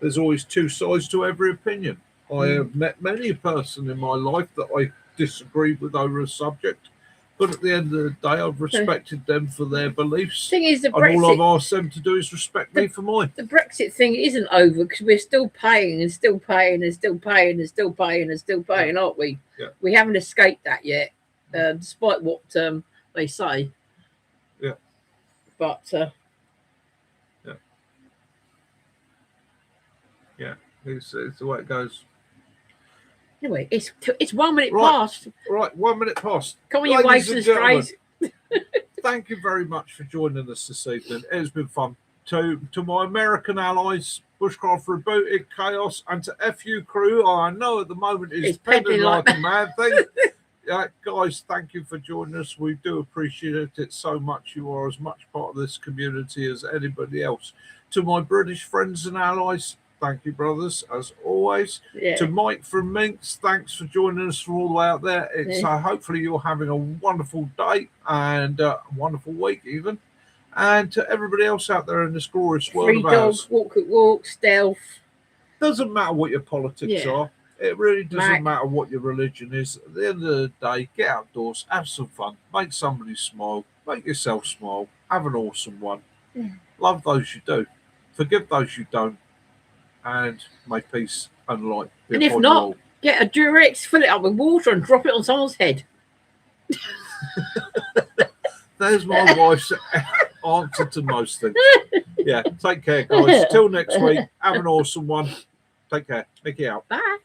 [SPEAKER 1] There's always two sides to every opinion. I have met many a person in my life that I disagreed with over a subject, but at the end of the day, I've respected them for their beliefs.
[SPEAKER 2] Thing is,
[SPEAKER 1] and all I've asked them to do is respect me for mine.
[SPEAKER 2] The Brexit thing isn't over because we're still paying and still paying and still paying and still paying and still paying, aren't we?
[SPEAKER 1] Yeah.
[SPEAKER 2] We haven't escaped that yet, despite what they say.
[SPEAKER 1] Yeah.
[SPEAKER 2] But
[SPEAKER 1] It's the way it goes.
[SPEAKER 2] anyway, it's 1 minute
[SPEAKER 1] Right.
[SPEAKER 2] past.
[SPEAKER 1] Right, 1 minute past.
[SPEAKER 2] Come on, you
[SPEAKER 1] Ladies
[SPEAKER 2] waves
[SPEAKER 1] and
[SPEAKER 2] and
[SPEAKER 1] gentlemen,
[SPEAKER 2] strays.
[SPEAKER 1] Thank you very much for joining us this evening. It's been fun. To my American allies, Bushcraft Rebooted, Chaos, and to FU Crew, I know at the moment is
[SPEAKER 2] It's
[SPEAKER 1] peddling
[SPEAKER 2] peddling
[SPEAKER 1] like
[SPEAKER 2] like-
[SPEAKER 1] a mad thing. Guys, thank you for joining us. We do appreciate it so much. You are as much part of this community as anybody else. To my British friends and allies, thank you, brothers, as always.
[SPEAKER 2] Yeah.
[SPEAKER 1] To Mike from Minx, thanks for joining us from all the way out there. It's hopefully you're having a wonderful day and a wonderful week even. And to everybody else out there in this glorious world
[SPEAKER 2] Free
[SPEAKER 1] of ours,
[SPEAKER 2] dog, walk, stealth.
[SPEAKER 1] doesn't matter what your politics
[SPEAKER 2] Yeah.
[SPEAKER 1] are. It really doesn't
[SPEAKER 2] Mac.
[SPEAKER 1] matter what your religion is. At the end of the day, get outdoors, have some fun, make somebody smile, make yourself smile, have an awesome one.
[SPEAKER 2] Yeah.
[SPEAKER 1] Love those you do, forgive those you don't, and may peace and light be
[SPEAKER 2] And if
[SPEAKER 1] upon
[SPEAKER 2] not-
[SPEAKER 1] you all.
[SPEAKER 2] Get a Durex, fill it up with water, and drop it on someone's head.
[SPEAKER 1] There's my wife's answer to most things. Yeah, take care, guys. Till next week. Have an awesome one. Take care. Mickey out.
[SPEAKER 2] Bye.